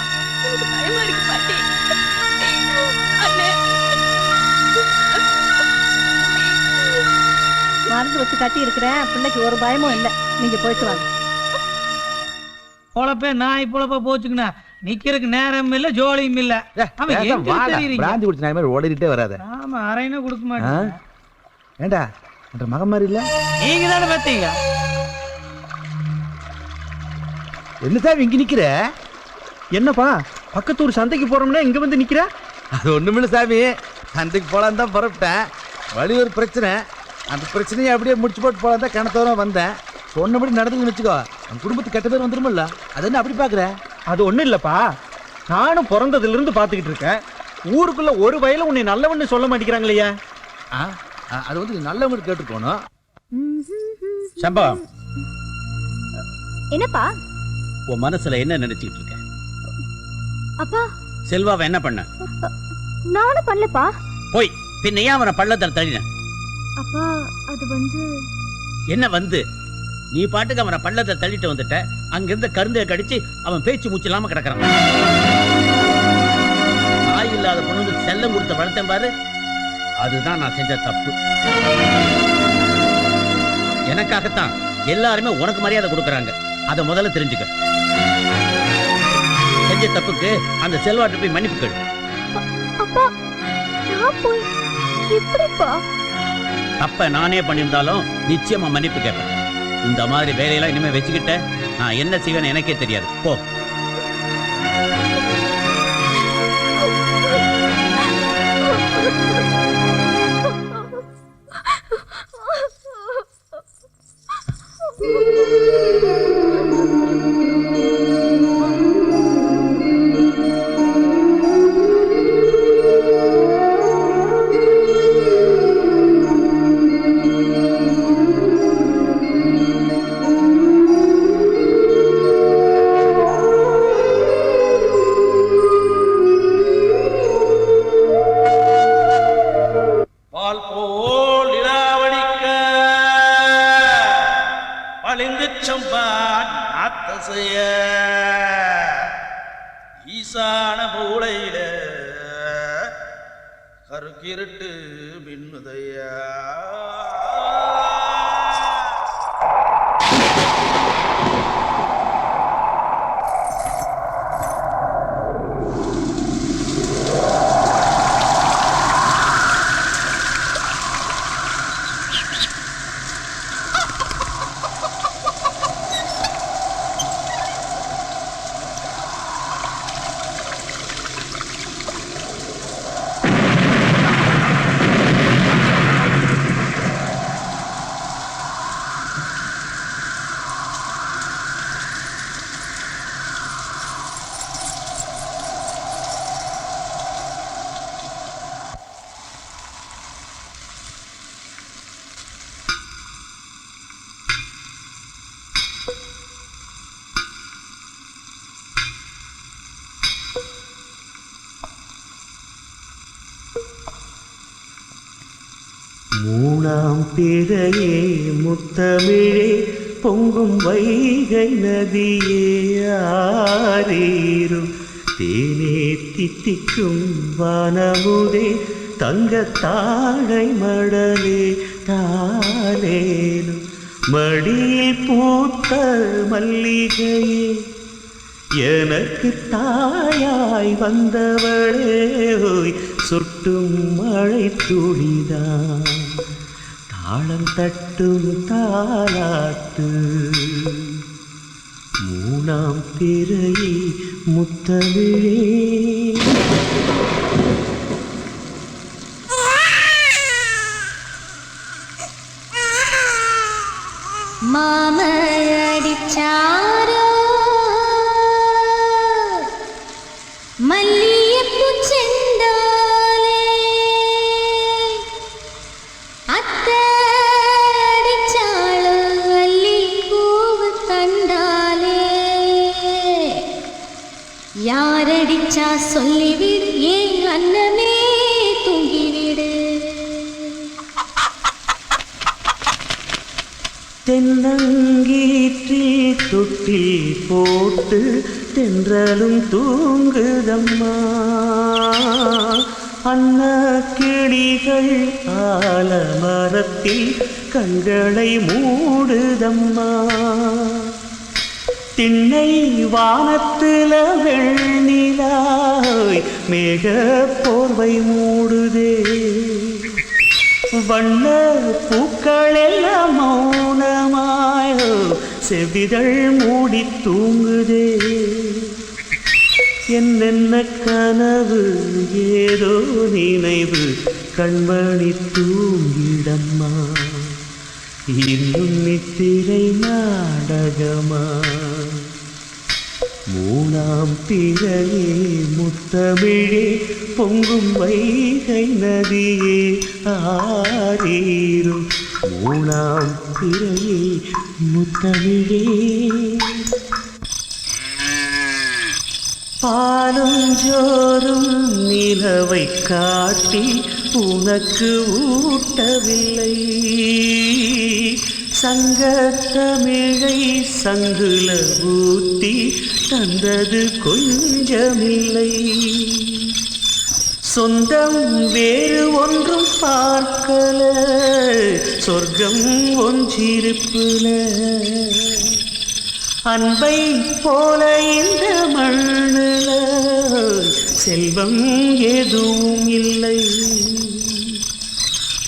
பயமா இருக்கு பாட்டி. மருந்து வச்சு கட்டி இருக்கிறேன், பிள்ளைக்கு ஒரு பயமும் இல்ல. நீங்க போயிட்டு வாங்க. பொழப்பே நாய் பொழப்ப போச்சுங்கண்ணா. நிக்கிறதுக்கு நேரம் இல்ல, ஜோலியும் இல்ல. பிராந்தி குடிச்ச நாய் மாதிரி ஓடிட்டே வராத. ஆமா அரைனா கொடுக்க மாட்டேன். ஏண்டா என்ற மகன் மாதிரி இல்ல? நீங்க தானே பார்த்தீங்க. என்ன சார் இங்க நிக்கிற? என்னப்பா பக்கத்து ஊர் சந்தைக்கு போறோம்னா இங்க வந்து நிக்கிற? அது ஒண்ணுமில்ல சாமி, சந்தைக்கு போலான்னு தான் புறப்பட்டேன். வழி ஒரு பிரச்சனை, அந்த பிரச்சனையை அப்படியே முடிச்சு போட்டு போலாம் தான் கிணத்தோரம் வந்தேன். சொன்னபடி நடந்துன்னு வச்சுக்கோ, அந்த குடும்பத்துக்கு கெட்ட பேர் வந்துருமில்ல. அது என்ன அப்படி பாக்குற? அது ஒண்ணும் இல்லப்பா, நானும் பிறந்ததுல இருந்து பாத்துக்கிட்டு இருக்கேன். ஊருக்குள்ள ஒரு வயல உன்னை நல்லவன்னு சொல்ல மாட்டேங்கிறாங்களே. அது வந்து நல்லவங்களுக்கு கேட்டுக்கோணும். சம்பவம் என்னப்பா உன் மனசுல என்ன நினைச்சிட்டு இருக்க? அப்பா செல்வாவை என்ன பண்ண? நானும் பண்ணலப்பா. போய் பின்ன ஏன் அவனை பள்ளத்தில் தள்ளின? அப்பா அது வந்து என்ன வந்து நீ பாட்டுக்கு அவனை பள்ளத்தை தள்ளிட்டு வந்துட்ட. அங்கிருந்த கருந்தைய கடிச்சு அவன் பேச்சு மூச்சு இல்லாம கிடக்கிறான். தாய் இல்லாத பொண்ணுக்கு செல்லம் கொடுத்த வளர்த்தேன் பாரு, அதுதான் நான் செஞ்ச தப்பு. எனக்காகத்தான் எல்லாருமே உனக்கு மரியாதை கொடுக்கறாங்க, அதை முதல்ல தெரிஞ்சுக்க. செஞ்ச தப்புக்கு அந்த செல்வாட்ட போய் மன்னிப்பு கேளு. அப்பா நான் போய் எப்படிப்பா? தப்ப நானே பண்ணியிருந்தாலும் நிச்சயமா மன்னிப்பு கேட்பேன். இந்த மாதிரி வேலையெல்லாம் இனிமே வச்சுக்கிட்ட நான் என்ன செய்வேன்னு எனக்கே தெரியாது. போ. எலுமிச்சம்பான் அத்தசைய ஈசான மூளையில கருக்கிருட்டு மின்னுதையா மூணாம் பிறையே முத்தமிழே பொங்கும் வைகை நதியே ஆரீரும் தேனே தித்திக்கும் வானமுதே தங்கத்தாழை மடலே தானேனும் மடியில் பூத்த மல்லிகையே எனக்கு தாயாய் வந்தவளே ஓய் சொட்டும் மழை துளிதான் தாளம் தட்டும் தாலாட்டு மூணாம் பிறையே முத்தமிழே மாமடிச்சாரோ மல்லியப்பூ செண்டாலே அத்தடிச்சாளோ அள்ளி பூவு தண்டாலே யாரடிச்சா சொல்லிவிடு ஏன் அன்னமே தூங்கிவிடு தென்னங்கீற்றில் தொட்டில் போட்டு தென்றலும் தூங்குதம்மா அன்ன கிளிகள் ஆலமரத்தில் கண்களை மூடுதம்மா திண்ணை வானத்துல வெண்ணிலாய் மேக போர்வை மூடுதே வண்ண பூக்கள் எல்லாம் மௌனமாயோ செவிதழ் மூடி தூங்குதே என்னென்ன கனவு ஏதோ நினைவு கண்மணி தூங்கிடம்மா இன்னும் நித்திரை நாடகமா மூணாம் பிறையே முத்தமிழே பொங்கும் வைகை நதியே ஆரீரும் மூணாம் பிறையே முத்தமிழே பாலும் ஜோறும் நிலவை காட்டி உனக்கு ஊட்டவில்லை சங்கத்தமிழை சங்குல ஊட்டி தந்தது கொஞ்சமில்லை சொந்தம் வேறு ஒன்றும் பார்க்கல சொர்க்கம் ஒன்றிருப்புல அன்பை போல இந்த மண்ணுல செல்வம் எதுவும் இல்லை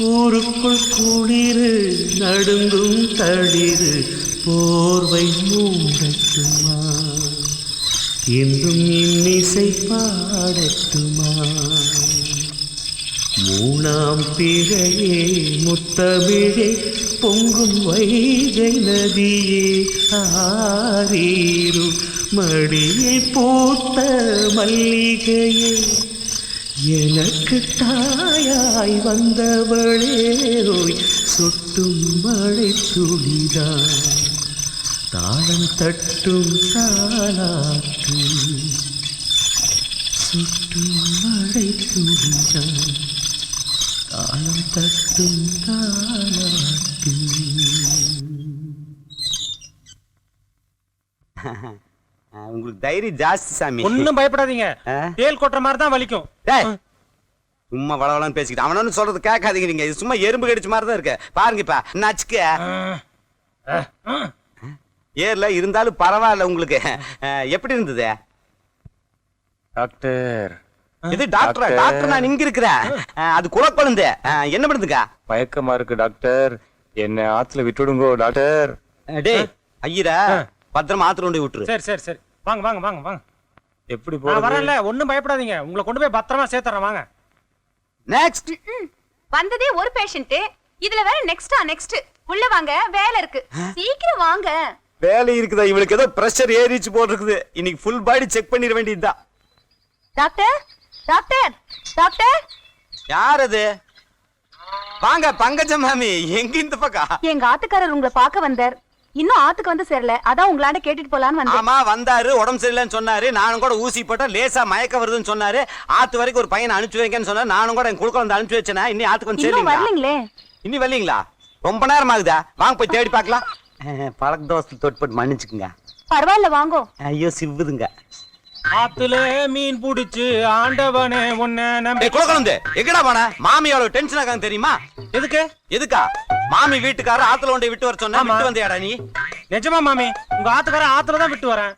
ஊருக்குள் குளிரு நடுங்கும் தளிரு போர்வை மூடட்டுமா என்றும் இன்னிசை பாடட்டுமா மூணாம் பிறையே முத்தமிழே பொங்கும் வைகை நதியே ஆரீரும் மடியில் பூத்த மல்லிகையே எனக்கு தாயாய் வந்தவளே ஓய் சுட்டும் மழை துளிதான் தாளம் தட்டும் தாலாட்டு சுட்டும் மழை துளிதான் தாளம் தட்டும் தாலாட்டு உங்களுக்கு தைரியம் ஜாஸ்தி சாமி. ஒண்ணும் பயப்படாதீங்க, தேல் கொட்டுற மாதிரி தான் வலிக்கும். சும்மா வளவளன்னு பேசிக்கிட்டு அவனு சொல்றது கேட்காதீங்க. நீங்க இது சும்மா எறும்பு கடிச்ச மாதிரி தான் இருக்கு. பாருங்க இப்ப நச்சுக்க ஏர்ல இருந்தாலும் பரவாயில்ல. உங்களுக்கு எப்படி இருந்தது டாக்டர்? இது டாக்டர்? டாக்டர் நான் இங்க இருக்கிறேன். அது குழப்பழுந்து என்ன பண்ணுதுக்கா? மயக்கமா இருக்கு டாக்டர், என்ன ஆத்துல விட்டுடுங்கோ டாக்டர். டேய் ஐயரா, பத்திரமா ஆத்துல கொண்டு விட்டுரு. சரி சரி சரி, வாங்க வாங்க வாங்க வாங்க. எப்படி நான் போறது? வரேன்ல, ஒண்ணும் பயப்படாதீங்க. உங்களை கொண்டு போய் பத்திரமா சேர்த்துறேன், வாங்க. நெக்ஸ்ட். வந்ததே ஒரு பேஷண்ட், இதுல வேற நெக்ஸ்ட். உள்ள வாங்க, வேலை இருக்கு, சீக்கிரம் வாங்க. வேலை இருக்குதா? இவளுக்கு ஏதோ பிரஷர் ஏறிச்சு போல் இருக்குது. இன்னைக்கு ஃபுல் பாடி செக் பண்ணிட வேண்டியதுதான். Doctor doctor doctor. யார் அது? வாங்க பங்கஜ மாமி. எங்க இந்த பக்கம்? எங்க ஆத்துக்காரர் உங்களை பார்க்க வந்தார். இன்னும் ஆத்துக்கு வந்து சேரல, அதான் உங்களாண்ட கேட்டுட்டு போலான்னு வந்தேன். ஆமா வந்தாரு, உடம்பு சரியில்லைன்னு சொன்னாரு. நானும் கூட ஊசி போட்டா லேசா மயக்க வருதுன்னு சொன்னாரு. ஆத்து வரைக்கும் ஒரு பையனை அனுப்பிச்சு வைக்கன்னு சொன்னாரு. நானும் கூட என் குழுக்க வந்து அனுப்பிச்சு வச்சேனா. இன்னும் ஆத்துக்கு வந்து இன்னும் வரலீங்களே? இன்னும் வரலீங்களா? ரொம்ப நேரம் ஆகுதா? வாங்க போய் தேடி பார்க்கலாம். பழக்க தோசை தொட்டு மன்னிச்சுக்குங்க. பரவாயில்ல வாங்கோ. ஐயோ சிவ்வுதுங்க. ஆத்துல மீன் புடிச்சு ஆண்டவனே உன்னை நம்பி. குழந்தை எங்கடா போன? மாமி எவ்வளவு டென்ஷன் ஆகாங்க தெரியுமா? எதுக்கு? எதுக்கா? மாமி வீட்டுக்காரர் ஆத்துல கொண்டு விட்டு வர சொன்னா விட்டு வந்தியாடா நீ? நிஜமா மாமி, உங்க ஆத்துக்காரன் ஆத்துல தான் விட்டு வரேன்.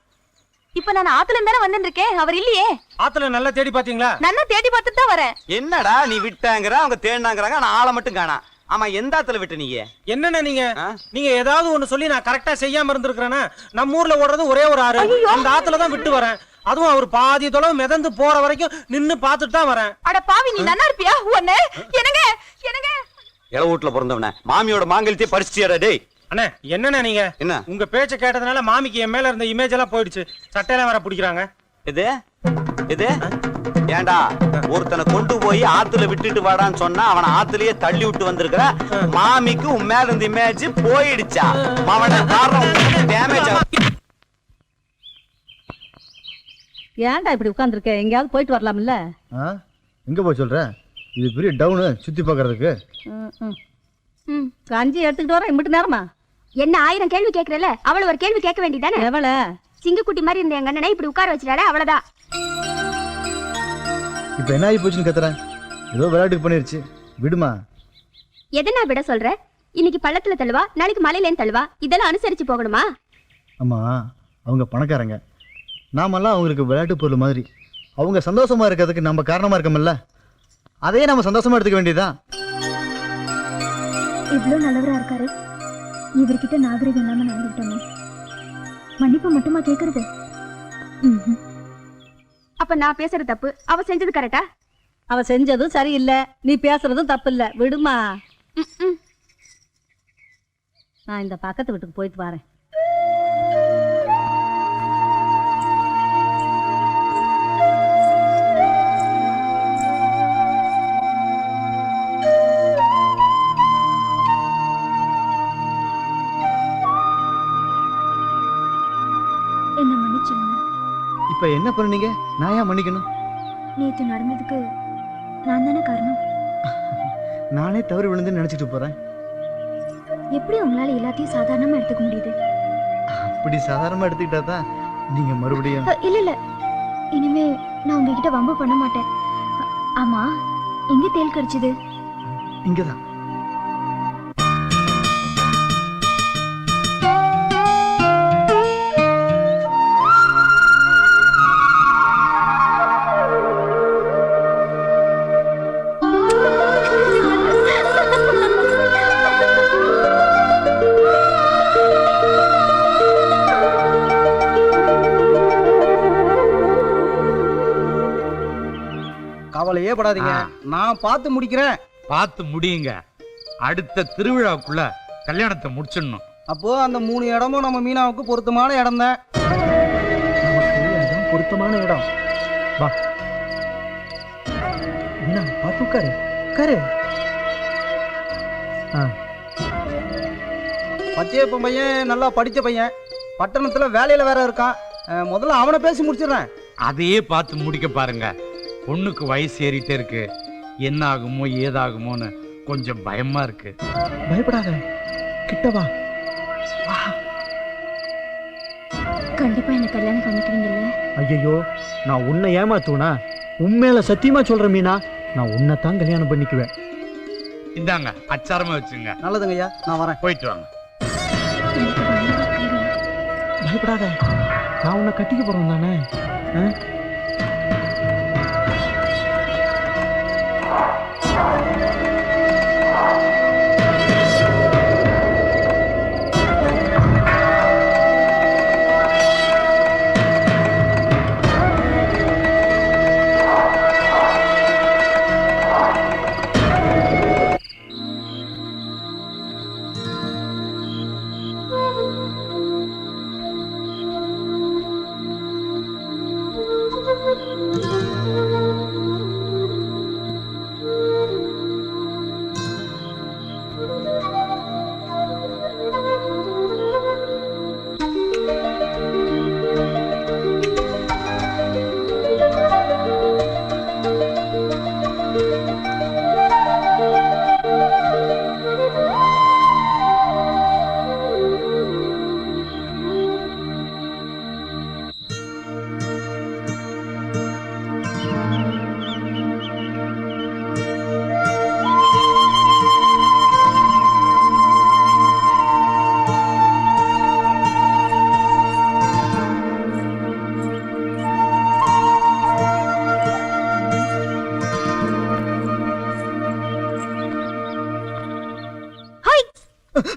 இப்ப நான் ஆத்துல இருந்தானே வந்துட்டு இருக்கேன், அவர் இல்லையே. ஆத்துல நல்லா தேடி பாத்தீங்களா? நல்லா தேடி பார்த்துட்டு தான் வரேன். என்னடா நீ விட்டாங்கற, அவங்க தேடினாங்கறாங்க, ஆனா ஆளை மட்டும் காணா. ஆமா எந்த ஆத்துல விட்டு நீங்க? என்னன்னா நீங்க ஏதாவது ஒண்ணு சொல்லி நான் கரெக்டா செய்யாம இருந்திருக்கிறேன்னா, நம்ம ஊர்ல ஓடுறது ஒரே ஒரு ஆறு, அந்த ஆத்துல தான் விட்டு வரேன். அதுவும் அவர் பாதி தொலைவு மிதந்து போற வரைக்கும் நின்னு பாத்துட்டு தான் வரேன். அட பாவி, நீ நல்லா இருப்பியா? உன்னை என்னங்க என்னங்க எல வீட்டுல பிறந்தவன மாமியோட மாங்கல்யத்தை பறிச்சிட்டியாடா டேய்? அண்ணே என்னண்ணே நீங்க? என்ன உங்க பேச்ச கேட்டதுனால மாமிக்கு என் மேல இருந்த இமேஜ் எல்லாம் போயிடுச்சு. சட்டையெல்லாம் வேற பிடிக்கிறாங்க. இது இது ஏண்டா ஒருத்தனை கொண்டு போய் ஆத்துல விட்டுட்டு வாடான்னு சொன்னா அவனை ஆத்துலயே தள்ளி விட்டு வந்திருக்கிற. மாமிக்கு உன் மேல இருந்த இமேஜ் போயிடுச்சா? அவன காரணம் டேமேஜ் ஆகும். ஏன்டா இப்படி உட்காந்துருக்க? எங்கேயாவது போயிட்டு வரலாம்ல? எங்க போய் சொல்ற? இது பெரிய டவுனு சுத்தி பார்க்கறதுக்கு. கஞ்சி எடுத்துக்கிட்டு வரேன். இம்பிட்டு நேரமா என்ன 1000 கேள்வி கேட்கறல? அவள ஒரு கேள்வி கேட்க வேண்டியதானே? எவள? சிங்கக்குட்டி மாதிரி இருந்த எங்க அண்ணனை இப்படி உட்கார வச்சிட்டாலே அவ்வளவுதான். இப்போ என்ன ஆகி போச்சுன்னு கத்துறேன். ஏதோ விளையாட்டுக்கு பண்ணிருச்சு, விடுமா. எதனா விட சொல்ற? இன்னைக்கு பள்ளத்துல தள்ளுவா, நாளைக்கு மலையிலேன்னு தள்ளுவா. இதெல்லாம் அனுசரிச்சு போகணுமா? ஆமா, அவங்க பணக்காரங்க, நாமெல்லாம் அவங்களுக்கு விளையாட்டு பொருள் மாதிரி. அவங்க சந்தோஷமா இருக்கிறதுக்கு நம்ம காரணமா இருக்கோம்ல, அதையே நம்ம சந்தோஷமா எடுத்துக்க வேண்டியதுதான். இவ்வளவு நல்லவரா இருக்காரு, இவர்கிட்ட நாகரிகம் இல்லாம நடந்துட்டோமே. மன்னிப்பு மட்டுமா கேக்குறது? அப்ப நான் பேசுறது தப்பு, அவ செஞ்சது கரெக்டா? அவ செஞ்சதும் சரியில்லை, நீ பேசுறதும் தப்பு இல்ல, விடுமா. நான் இந்த பக்கத்து வீட்டுக்கு போயிட்டு வரேன். என்ன மன்னிச்சிருங்க. இப்ப என்ன பண்ணீங்க? நான் ஏன் மன்னிக்கணும்? நேத்து நடந்ததுக்கு நான் தானே காரணம். நானே தவறு விழுந்துன்னு நினைச்சிட்டு போறேன். எப்படி உங்களால எல்லாத்தையும் சாதாரணமா எடுத்துக்க முடியுது? அப்படி சாதாரணமா எடுத்துக்கிட்டா தான் நீங்க மறுபடியும். இல்ல இல்ல, இனிமே நான் உங்ககிட்ட வம்பு பண்ண மாட்டேன். ஆமா, எங்க தேல் கடிச்சது? இங்கதான். கவலையே படாதீங்க, நான் பார்த்து முடிக்கிறேன். பார்த்து முடியுங்க. அடுத்த திருவிழாவுக்குள்ள கல்யாணத்தை முடிச்சிடணும். அப்போ அந்த 3 இடமும் நம்ம மீனாவுக்கு பொருத்தமான இடம் தான். பொருத்தமான இடம். வா மீனா, பார்த்து உட்காரு உட்காரு. பச்சையப்பன் பையன் நல்லா படிச்ச பையன், பட்டணத்துல வேலையில வேற இருக்கான். முதல்ல அவனை பேசி முடிச்சிடுறேன். அதையே பார்த்து முடிக்க பாருங்க. பொண்ணுக்கு வயசு ஏறிட்டே இருக்கு, என்ன ஆகுமோ ஏதாகுமோன்னு கொஞ்சம் பயமா இருக்கு. பயப்படாத, கிட்ட வா. கண்டிப்பா என்ன கல்யாணம் பண்ணிக்கிறீங்கல்ல? ஐயோ, நான் உன்னை ஏமாத்துவனா? உண்மையில சத்தியமா சொல்றேன் மீனா, நான் உன்னைத்தான் கல்யாணம் பண்ணிக்குவேன். இந்தாங்க அச்சாரமா வச்சுங்க. நல்லதுங்க ஐயா, நான் வரேன். போயிட்டு வாங்க. பயப்படாத, நான் உன்னை கட்டிக்க போறேன் தானே.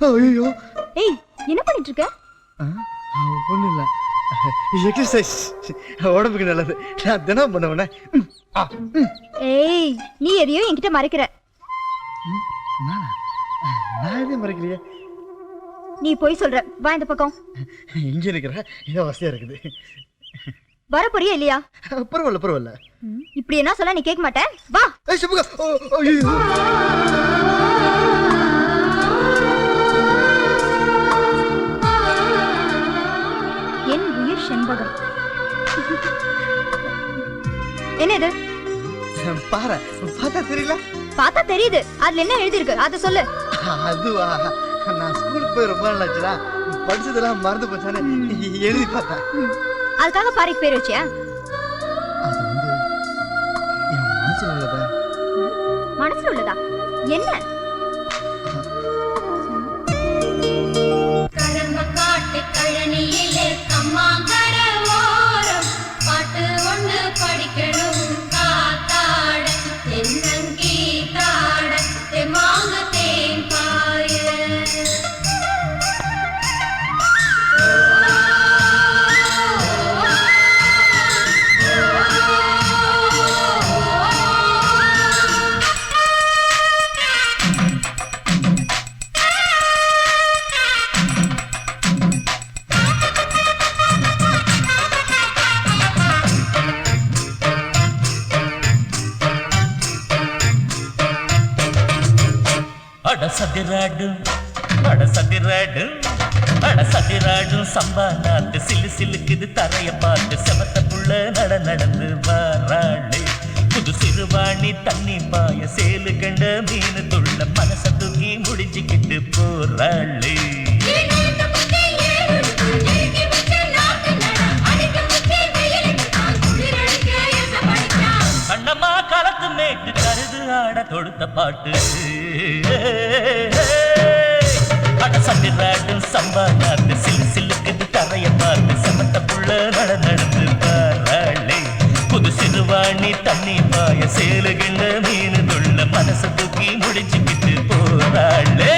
ஐயோ, ஏய், என்ன பண்ணிட்டு இருக்க? ஒண்ணும் இல்ல, எக்ஸசைஸ் உடம்புக்கு நல்லது. நான் தினம் பண்ணுவேனே. ஏய், நீ எதையோ என்கிட்ட மறைக்கிற. நான் எதையும் மறைக்கலையே. நீ போய் சொல்ற. வா இந்த பக்கம். இங்க இருக்கிற ஏதோ வசதியா இருக்குது. வர போறியா இல்லையா? பரவாயில்ல பரவாயில்ல. இப்படி என்ன சொல்ல நீ கேட்க மாட்டேன். வா. என் உயிர் செண்பகம். என்ன இது? பாரு, பார்த்தா தெரியல? பார்த்தா தெரியுது. அதுல என்ன எழுதி இருக்கு அத சொல்லு. அதுவா, நான் ஸ்கூலுக்கு போய் ரொம்ப நாள் ஆச்சுடா, படிச்சதெல்லாம் மறந்து போச்சானே எழுதி பார்த்தேன். அதுக்காக பாரிக்கு பேர் வச்சியா? அது வந்து என் மனசுல உள்ளதா. மனசுல உள்ளதா? என்ன? காட்டு கழனியிலே கம்மாங்கர ஓரம் பாட்டு ஒண்ணு படிக்கணும். காத்தாட தென்னங்கீத்தாட தெம்மாங்க தேன் பாய. அடசதிராடும் சம்பா நாட்டு சிலு சிலுக்குது தரைய பார்த்து செவத்த புள்ள நடந்து வாராளே. புது சிறுவாணி தண்ணி பாய சேலு கண்ட மீன் துள்ள மனச தூக்கி முடிஞ்சுக்கிட்டு போறாளே. அண்ணம்மா களத்து மேட்டு கருது ஆட தொடுத்த பாட்டு. அடசதிராடும் சம்பா நாட்டு சிலு சிலுக்குது தரைய பார்த்து செவத்த புள்ள நடந்து வாராளே. புது சிறுவாணி தண்ணி பாய சேலு கண்ட மீன் துள்ள மனச தூக்கி முடிச்சுக்கிட்டு போறாளே.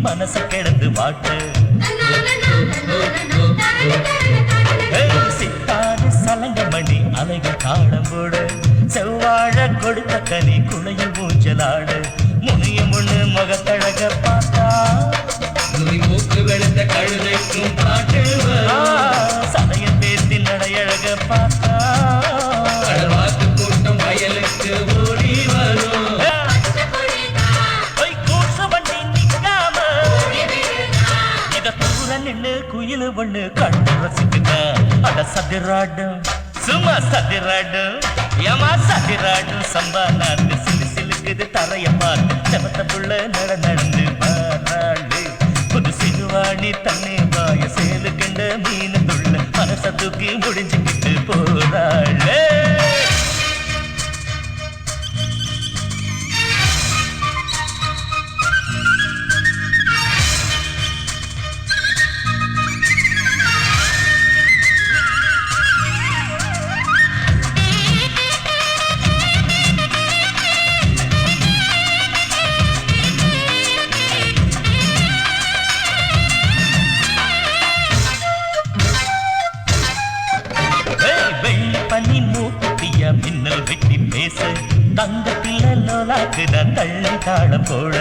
மனச கிடந்து வாட்டு சித்தாறு சலங்க மணி அலைகள் காலம் போட கனி குளையில் ஊஞ்சலாட முனியும் ஒண்ணு முகத்தழக பார்த்தா மூக்கு வெளுத்த கழுதைக்கும் பாட்டு சடைய பேசி நடையழக பார்த்தா கடவாத்து கூட்டம் வயலுக்கு ஓடி வரும் கூசு வண்டி நிக்காம இத தூர நின்னு குயிலு ஒண்ணு கண்டு ரசிக்குங்க அட சதிராடும் சும்மா சதிராடும் ஏமா சதிராடும் சம்பா நாட்டு சிலு சிலுக்குது தரைய பார்த்து செவத்த புள்ள நடந்து வாராளு புது சிறுவாணி தண்ணி வாய சேலு கண்ட மீன் துள்ள மனச தூக்கி முடிஞ்சுக்கிட்டு போறாளே மின்னல் வெட்டி பேச தங்க பிள்ளை லோலாக்குதான் தள்ளி தாளம் போட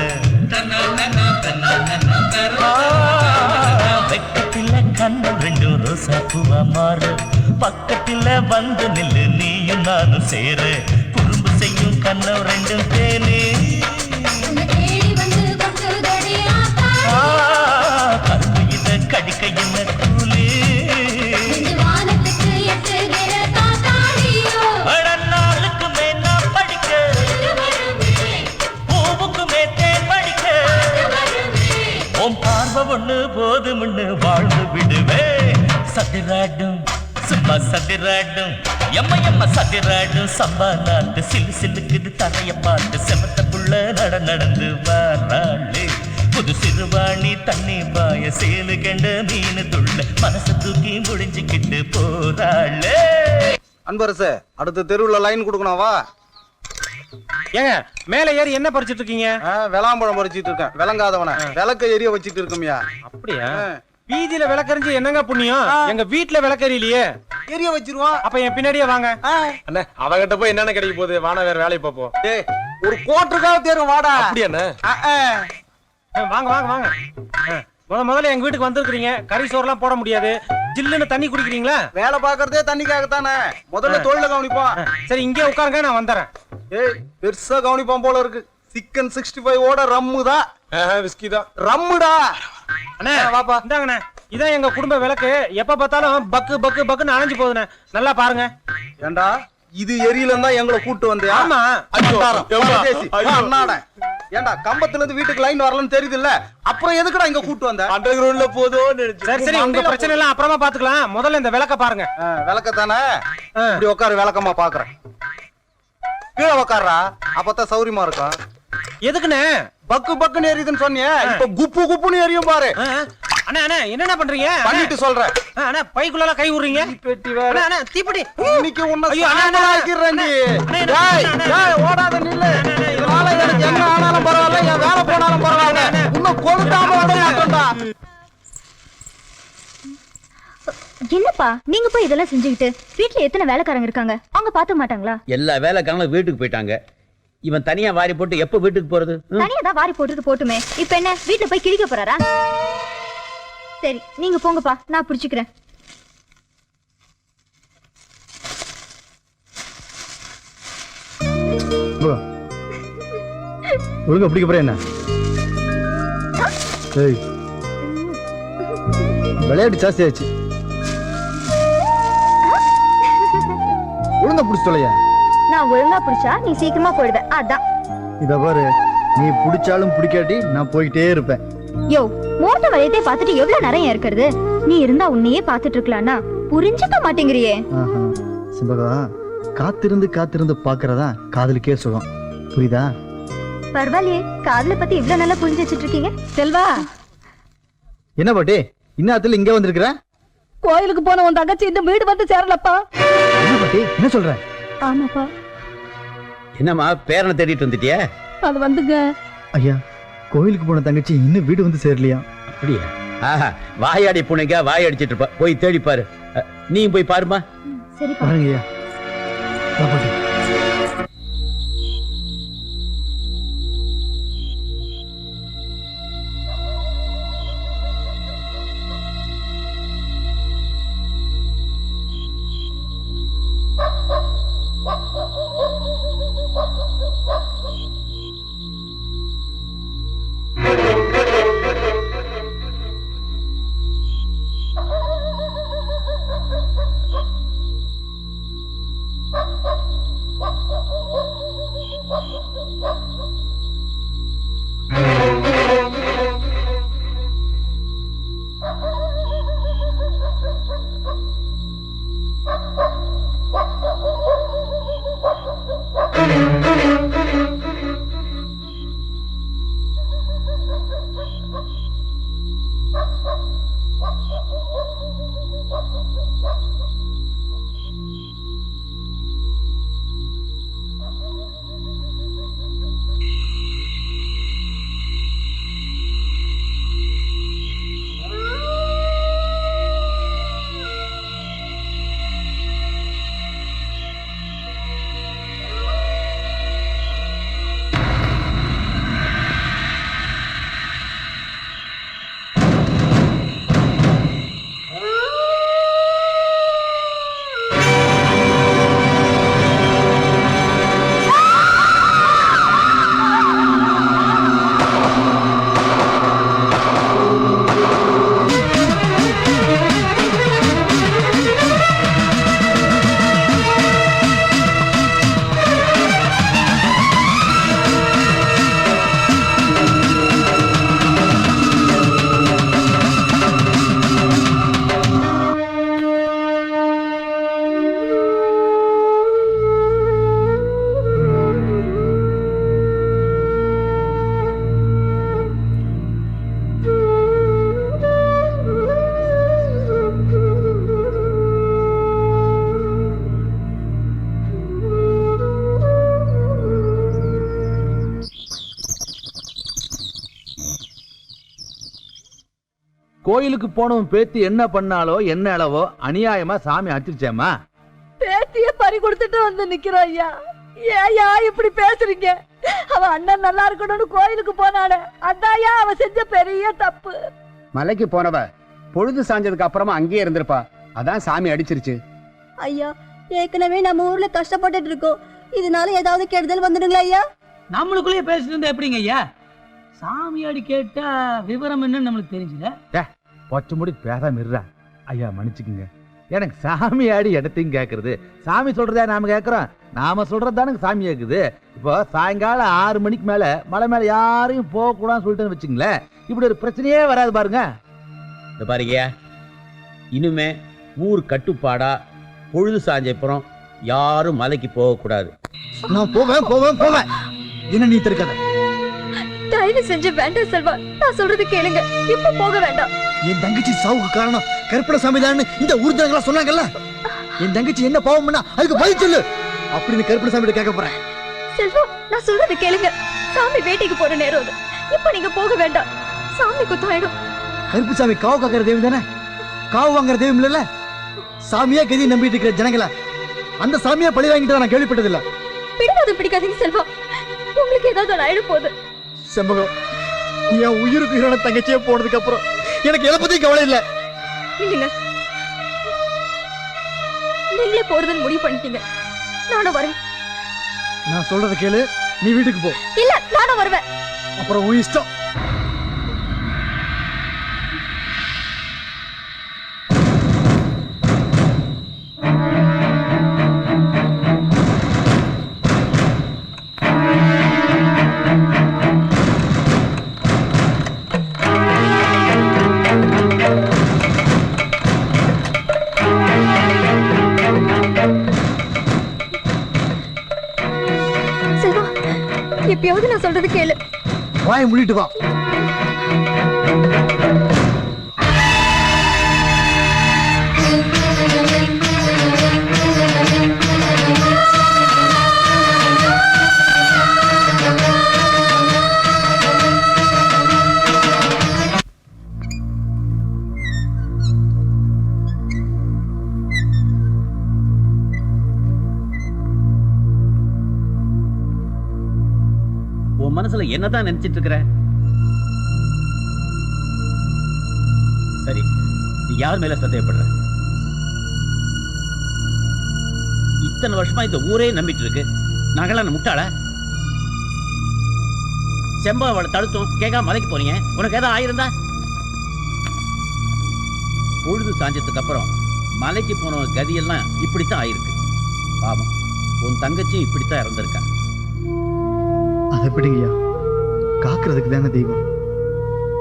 வெக்கத்தில கண்ணு ரெண்டும் ரோசா பூவா மாற பக்கத்தில வந்து நில்லு நீயும் நானும் சேர குறும்பு செய்யும் கண்ணம் ரெண்டும் தேனே கரும்பு இத கடிக்க என்ன கூலே ஒண்ணு போதும்னு வாழ்ந்து விடுவே சதிராடும் சும்மா சதிராடும் எம்மா சதிராடும் சம்பா நாட்டு சிலு சிலுக்குது தரைய பார்த்து செவத்த புள்ள நடந்து வாராளே புது சிறுவாணி தண்ணி பாய சேலு கண்ட மீன் துள்ள மனசு தூக்கி முடிஞ்சுக்கிட்டு போறாளே அன்பரசு அடுத்த தெருவுல லைன் கொடுக்கணும் வா ஏங்க மேல ஏறி என்ன பறிச்சிட்டு இருக்கீங்க விளாம்பழம் பறிச்சிட்டு இருக்கேன் விளங்காதவன விளக்க எரிய வச்சிட்டு இருக்கோம்யா அப்படியா வீதியில விளக்கறிஞ்சு என்னங்க புண்ணியம் எங்க வீட்டுல விளக்கறியிலையே எரிய வச்சிருவோம் அப்ப என் பின்னாடியே வாங்க அண்ணே அவகிட்ட போய் என்னென்ன கிடைக்க போகுது வான வேற வேலையை பார்ப்போம் டேய் ஒரு கோட்டுக்காக தேரும் வாடா அப்படியாண்ணே வாங்க வாங்க வாங்க முதல்ல எங்க வீட்டுக்கு வந்திருக்கீங்க கறி சோறுலாம் போட முடியாது ஜில்லுன்னு தண்ணி குடிக்கிறீங்களா வேலை பாக்குறதே தண்ணிக்காகத்தானே முதல்ல தொழில கவனிப்போம் சரி இங்கே உட்காருங்க நான் வந்துறேன் ஏய் பெருசா கவனிப்போம் போல இருக்கு சிக்கன் 65 ஓட ரம்மு தான் விஸ்கி தான் ரம்முடா அண்ணே வாப்பா இந்தாங்கண்ணே இதான் எங்க குடும்ப விளக்கு எப்ப பார்த்தாலும் பக்கு பக்கு பக்குன்னு அணைஞ்சு போகுதுண்ணே நல்லா பாருங்க ஏண்டா இது எரியலன்னு தான் எங்களை கூட்டு வந்தியா ஆமா அண்ணாட ஏண்டா கம்பத்துல இருந்து வீட்டுக்கு லைன் வரலன்னு தெரியுது இல்ல அப்புறம் எதுக்குடா இங்க கூட்டு வந்த அண்டர் கிரவுண்ட்ல போதும் சரி சரி உங்க பிரச்சனை எல்லாம் அப்புறமா பாத்துக்கலாம் முதல்ல இந்த விளக்க பாருங்க விளக்க தானே இப்படி உட்காரு விளக்கமா பாக்குறேன் கீழே உட்கார்றா அப்பதான் சௌரியமா இருக்கும் எதுக்குண்ணே பக்கு பக்குன்னு எரியுதுன்னு சொன்னியே இப்ப குப்பு குப்புன்னு எரியும் பாரு அண்ணா அண்ணா என்னென்ன பண்றீங்க பண்ணிட்டு சொல்றேன் அண்ணா பைக்குள்ள கை விடுறீங்க பெட்டி வேற அண்ணா தீப்பெட்டி இன்னைக்கு உன்னை சாம்பலா ஆக்கிடுறேன் டேய் டேய் ஓடாத நில்லு இதனால எனக்கு என்ன ஆனாலும் பரவாயில்ல என் வேலை போனாலும் பரவாயில்ல இன்னும் கொளுத்தாம விட மாட்டேன்டா என்னப்பா நீங்க போய் இதெல்லாம் செஞ்சுக்கிட்டு வீட்டுல எத்தனை வேலைக்காரங்க இருக்காங்க அவங்க பாத்துக்க மாட்டாங்களா எல்லா வேலைக்காரங்களும் வீட்டுக்கு போயிட்டாங்க இவன் தனியா வாரி போட்டு எப்ப வீட்டுக்கு போறது தனியா தான் வாரி போட்டுட்டு போட்டுமே இப்ப என்ன வீட்டுல போய் கிழிக்க போறாரா சரி நீங்க போங்கப்பா நான் பிடிச்சுக்கிறேன் ஒழுங்கா பிடிக்க போறேன் என்ன விளையாட்டு ஜாஸ்தி ஆச்சு ஒழுங்கா பிடிச்சு தொலையா நான் ஒழுங்கா பிடிச்சா நீ சீக்கிரமா போயிடுவ அதான் இத பாரு நீ பிடிச்சாலும் பிடிக்காட்டி நான் போயிட்டே இருப்பேன் யோ மோட்ட வளையத்தை பார்த்துட்டு எவ்வளவு நிறைய இருக்கிறது நீ இருந்தா உன்னையே பார்த்துட்டு இருக்கலாம்னா புரிஞ்சுக்க மாட்டேங்கிறியே சிம்பகா காத்திருந்து காத்திருந்து பாக்குறதா காதலுக்கே சுகம் புரியுதா பரவாயில்லையே காதலை பத்தி இவ்வளவு நல்லா புரிஞ்சு வச்சிட்டு இருக்கீங்க செல்வா என்ன பாட்டி இன்னத்துல இங்க வந்திருக்கிற கோயிலுக்கு போன உன் தங்கச்சி இந்த வீடு வந்து சேரலப்பா என்ன பாட்டி என்ன சொல்ற ஆமாப்பா என்னம்மா பேரனை தேடிட்டு வந்துட்டியா அது வந்துங்க ஐயா கோயிலுக்கு போன தங்கச்சி இன்னும் வீடு வந்து சேரலையா அப்படியா ஆஹா வாயாடி பூனைக்கா வாய் அடிச்சிட்டு இருப்பா போய் தேடி பாரு நீ போய் பாருமா சரி பாருங்க ஐயா கோயிலுக்கு போனவன் பேத்தி என்ன பண்ணாலோ என்ன அளவோ அநியாயமா சாமி அடிச்சிருச்சேம்மா. பேத்திய பறி கொடுத்துட்டு வந்து நிக்கிறோம் ஐயா. ஏயா இப்படி பேசுறீங்க? அவ அண்ணன் நல்லா இருக்கணும்னு கோயிலுக்கு போனானே, அதாயா அவ செஞ்ச பெரிய தப்பு. மலைக்கு போனவ பொழுது சாஞ்சதுக்கு அப்புறமா அங்கேயே இருந்திருப்பா. அதான் சாமி அடிச்சிருச்சு. ஐயா ஏற்கனவே நம்ம ஊர்ல கஷ்டப்பட்டுட்டு இருக்கோம். இதனால ஏதாவது கெடுதல் வந்துடுங்களா ஐயா? நம்மளுக்குள்ளேயே பேசிட்டு இருந்தா எப்படிங்க ஐயா? சாமியாடி கேட்டா விவரம் என்னன்னு நம்மளுக்கு தெரிஞ்சுல. பொச்சு முடி பேசாம இருடா. ஐயா மன்னிச்சுக்குங்க, எனக்கு சாமியாடி இடத்தையும் கேட்கறது. சாமி சொல்றதா நாம கேட்கறோம், நாம சொல்றதுதானுங்க சாமி கேட்குது. இப்போ சாயங்காலம் 6 மணிக்கு மேல மலை மேல யாரையும் போக கூடாதுன்னு சொல்லிட்டு வச்சுங்களேன், இப்படி ஒரு பிரச்சனையே வராது பாருங்க. இந்த பாருங்கய்யா, இனிமே ஊர் கட்டுப்பாடா பொழுது சாஞ்சப்புறம் யாரும் மலைக்கு போகக்கூடாது. நான் போவேன் போவேன் போவேன். என்ன நீ தெரிக்காத. தயவு செஞ்சு வேண்டாம் செல்வா, நான் சொல்றது கேளுங்க. இப்ப போக வேண்டாம். என் தங்கச்சி சாவுக்கு காரணம் கருப்பணசாமி தான் இந்த ஊர் ஜனங்களா சொன்னாங்கல்ல. என் தங்கச்சி என்ன பாவம் பண்ணா அதுக்கு பதில் சொல்லு அப்படின்னு கருப்பணசாமி கேட்க போறேன். செல்வா, நான் சொல்றது கேளுங்க. சாமி வேட்டைக்கு போற நேரம் அது. இப்ப நீங்க போக வேண்டாம். சாமி குத்தாயிடும். கருப்பசாமி காவு காக்கிற தெய்வம் தானே, காவு வாங்குற தெய்வம் இல்ல. சாமியா கதி நம்பிட்டு இருக்கிற ஜனங்கள அந்த சாமியா பழி வாங்கிட்டு நான் கேள்விப்பட்டதில்ல. பிடிக்காது பிடிக்காதீங்க செல்வா, உங்களுக்கு ஏதாவது ஒரு ஆயிடு போகுது. செம்பகம், என் உயிருக்கு உயிரான தங்கச்சியே போனதுக்கு அப்புறம் எனக்கு எதை பத்தி கவலை இல்ல. இல்லைங்க, நீங்களே போறதுன்னு முடிவு பண்ணிட்டீங்க. நானும் வரேன். நான் சொல்றத கேளு, நீ வீட்டுக்கு போ. இல்ல, நானும் வருவேன். அப்புறம் உன் இஷ்டம். செல்வா, எப்பயாவது நான் சொல்றது கேளு. வாயை மூடிட்டு வா. உன் மனசுல என்னதான் நினைச்சிட்டு இருக்கிற? சரி, நீ யார் மேல சந்தேகப்படுற? இத்தனை வருஷமா இந்த ஊரே நம்பிட்டு இருக்கு. நாங்களாம் முட்டாள? செம்பாவோட தடுத்தும் கேட்காம மலைக்கு போறீங்க. உனக்கு ஏதாவது ஆயிருந்தா? பொழுது சாஞ்சதுக்கு அப்புறம் மலைக்கு போன கதியெல்லாம் இப்படித்தான் ஆயிருக்கு. பாவம், உன் தங்கச்சி இப்படித்தான் இறந்திருக்கா. அது எப்படிங்கய்யா? காக்கிறதுக்கு தானே தெய்வம்,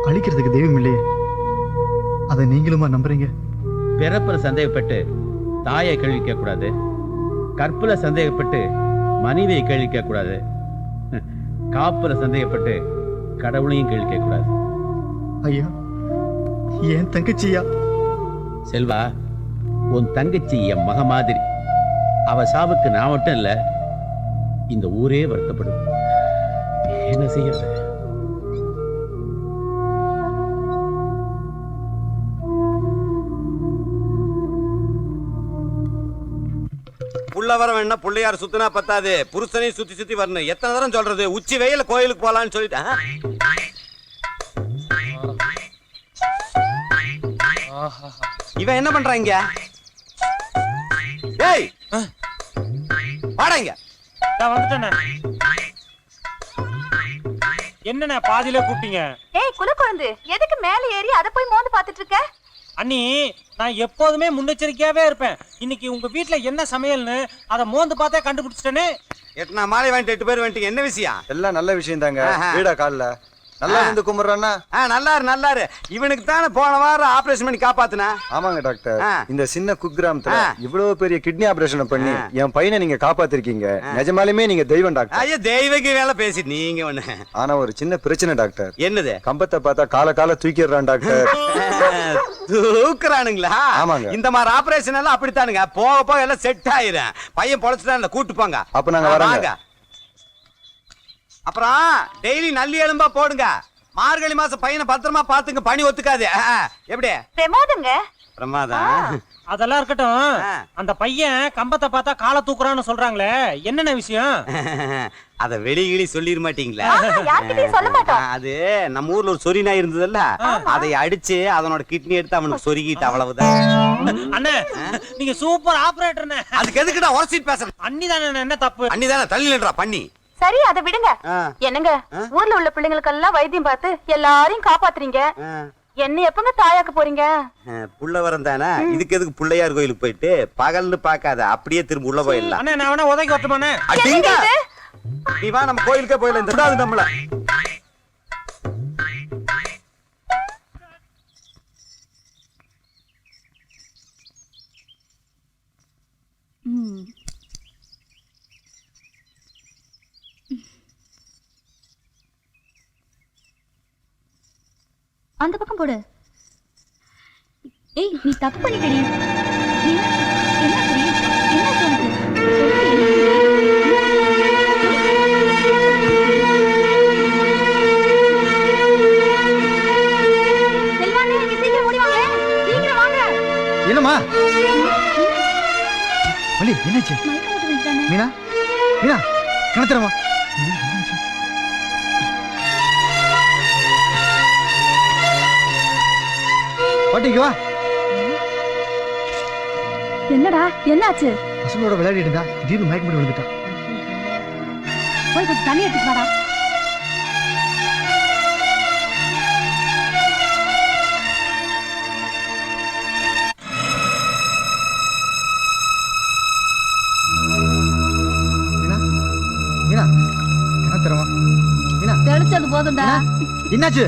அழிக்கிறதுக்கு தெய்வம் இல்லையே. அதை நீங்களுமா நம்புறீங்க? பிறப்புல சந்தேகப்பட்டு தாயை கேள்வி கேட்க கூடாது, கற்புல சந்தேகப்பட்டு மனைவியை கேள்வி கேட்க கூடாது, காப்புல சந்தேகப்பட்டு கடவுளையும் கேள்வி கேட்க கூடாது. ஐயா, என் தங்கச்சியா? செல்வா, உன் தங்கச்சி என் மக மாதிரி. அவ சாவுக்கு நான் மட்டும் இல்ல, இந்த ஊரே வருத்தப்படும். என்ன செய்யறது? புள்ள வர வேணா பிள்ளையார் சுத்தினா பத்தாது, புருஷனையும் சுத்தி சுத்தி வரணும். எத்தனை தரம் சொல்றது? உச்சி வெயில கோயிலுக்கு போலான்னு சொல்லிட்டேன். இவன் என்ன பண்றாங்க? ஏய், வாடாங்க. நான் வந்துட்டேனே. என்னண்ணே பாதியிலே கூப்பிட்டீங்க? ஏய் குலக்குழந்து, எதுக்கு மேல ஏறி அதை போய் மோந்து பாத்துட்டு இருக்க? அண்ணி, நான் எப்போதுமே முன்னெச்சரிக்கையாவே இருப்பேன். இன்னைக்கு உங்க வீட்டுல என்ன சமையல்னு அதை மோந்து பார்த்தே கண்டுபிடிச்சிட்டேனே. எட்டு நான் மாலை வாங்கிட்டு 8 பேர் வந்துட்டீங்க. என்ன விஷயம்? எல்லாம் நல்ல விஷயம் தாங்க. வீடா காலில் நல்லா இருந்து கும்பிடுறான்னா? நல்லாரு நல்லாரு. இவனுக்கு தானே போன வாரம் ஆபரேஷன் பண்ணி காப்பாத்துனா. ஆமாங்க டாக்டர், இந்த சின்ன குக்கிராமத்துல இவ்வளவு பெரிய கிட்னி ஆபரேஷன் பண்ணி என் பையனை நீங்க காப்பாத்திருக்கீங்க. நிஜமாலுமே நீங்க தெய்வம் டாக்டர். ஐயா, தெய்வக்கு வேலை பேசி நீங்க ஒண்ணு. ஆனா ஒரு சின்ன பிரச்சனை டாக்டர். என்னது? கம்பத்தை பார்த்தா கால தூக்கிடுறான் டாக்டர். தூக்குறானுங்களா? ஆமாங்க. இந்த மாதிரி ஆபரேஷன் எல்லாம் அப்படித்தானுங்க. போக போக எல்லாம் செட் ஆயிரும். பையன் பொழைச்சுதான் கூட்டு போங்க. அப்ப நாங்க வராங்க. அப்புறம் டெய்லி நல்லி எலும்பா போடுங்க. மார்கழி மாசம் பையனை பத்திரமா பாத்துங்க, பணி ஒத்துக்காது. எப்படி பிரமாதங்க. பிரமாதம். அதெல்லாம் இருக்கட்டும். அந்த பையன் கம்பத்தை பார்த்தா காலை தூக்குறான்னு சொல்றாங்களே, என்னென்ன விஷயம்? அத வெளியில சொல்லிட மாட்டீங்களா? யார்கிட்டயும் சொல்ல மாட்டோம். அது நம்ம ஊர்ல ஒரு சொறி நாய் இருந்ததுல்ல, அதை அடிச்சு அதனோட கிட்னி எடுத்து அவனுக்கு சொருகிட்டு, அவ்வளவுதான். அண்ணே நீங்க சூப்பர் ஆபரேட்டர்னே. அதுக்கு எதுக்குடா உரசிட்டு பேசுற? அண்ணி தானே, என்ன தப்பு? அண்ணி தானே தள்ளி நின்றா பண்ணி. சரி அதை விடுங்க. என்னங்க ஊர்ல உள்ள பிள்ளைங்களுக்கெல்லாம் வைத்தியம் பார்த்து எல்லாரையும் காப்பாத்துறீங்க, என்ன எப்பங்க தாயாக்க போறீங்க? புள்ள வரம் தானே, இதுக்கு எதுக்கு பிள்ளையார் கோயிலுக்கு போயிட்டு பகல்னு பாக்காத, அப்படியே திரும்ப உள்ள போயிடலாம். அண்ணே நான் வேணா உதவி வரட்டுமாண்ணே? நீ வா, நம்ம கோயிலுக்கே போயிடலாம். இந்த விடாது நம்மள. அந்த பக்கம் போடு. ஏய் நீ தப்பு பண்ணிட்டடி. என்ன சரி என்ன சொல்லுது? செல்வானே நீ சீக்கிரம் ஓடி வாங்க. சீக்கிரம் வாங்க. என்னம்மா வலி என்னாச்சு? மீனா மீனா கணத்தரமா பாட்டிக்கு வா. என்னடா என்னாச்சு? பசங்களோட விளையாடிட்டு இருந்தா திடீர்னு மயக்கம் போட்டு விழுந்துட்டான். போய் கொஞ்சம் தண்ணி எடுத்துட்டு வாடா. மீனா கணத்தரமா மீனா தெளிச்சது போதும்டா. என்னாச்சு?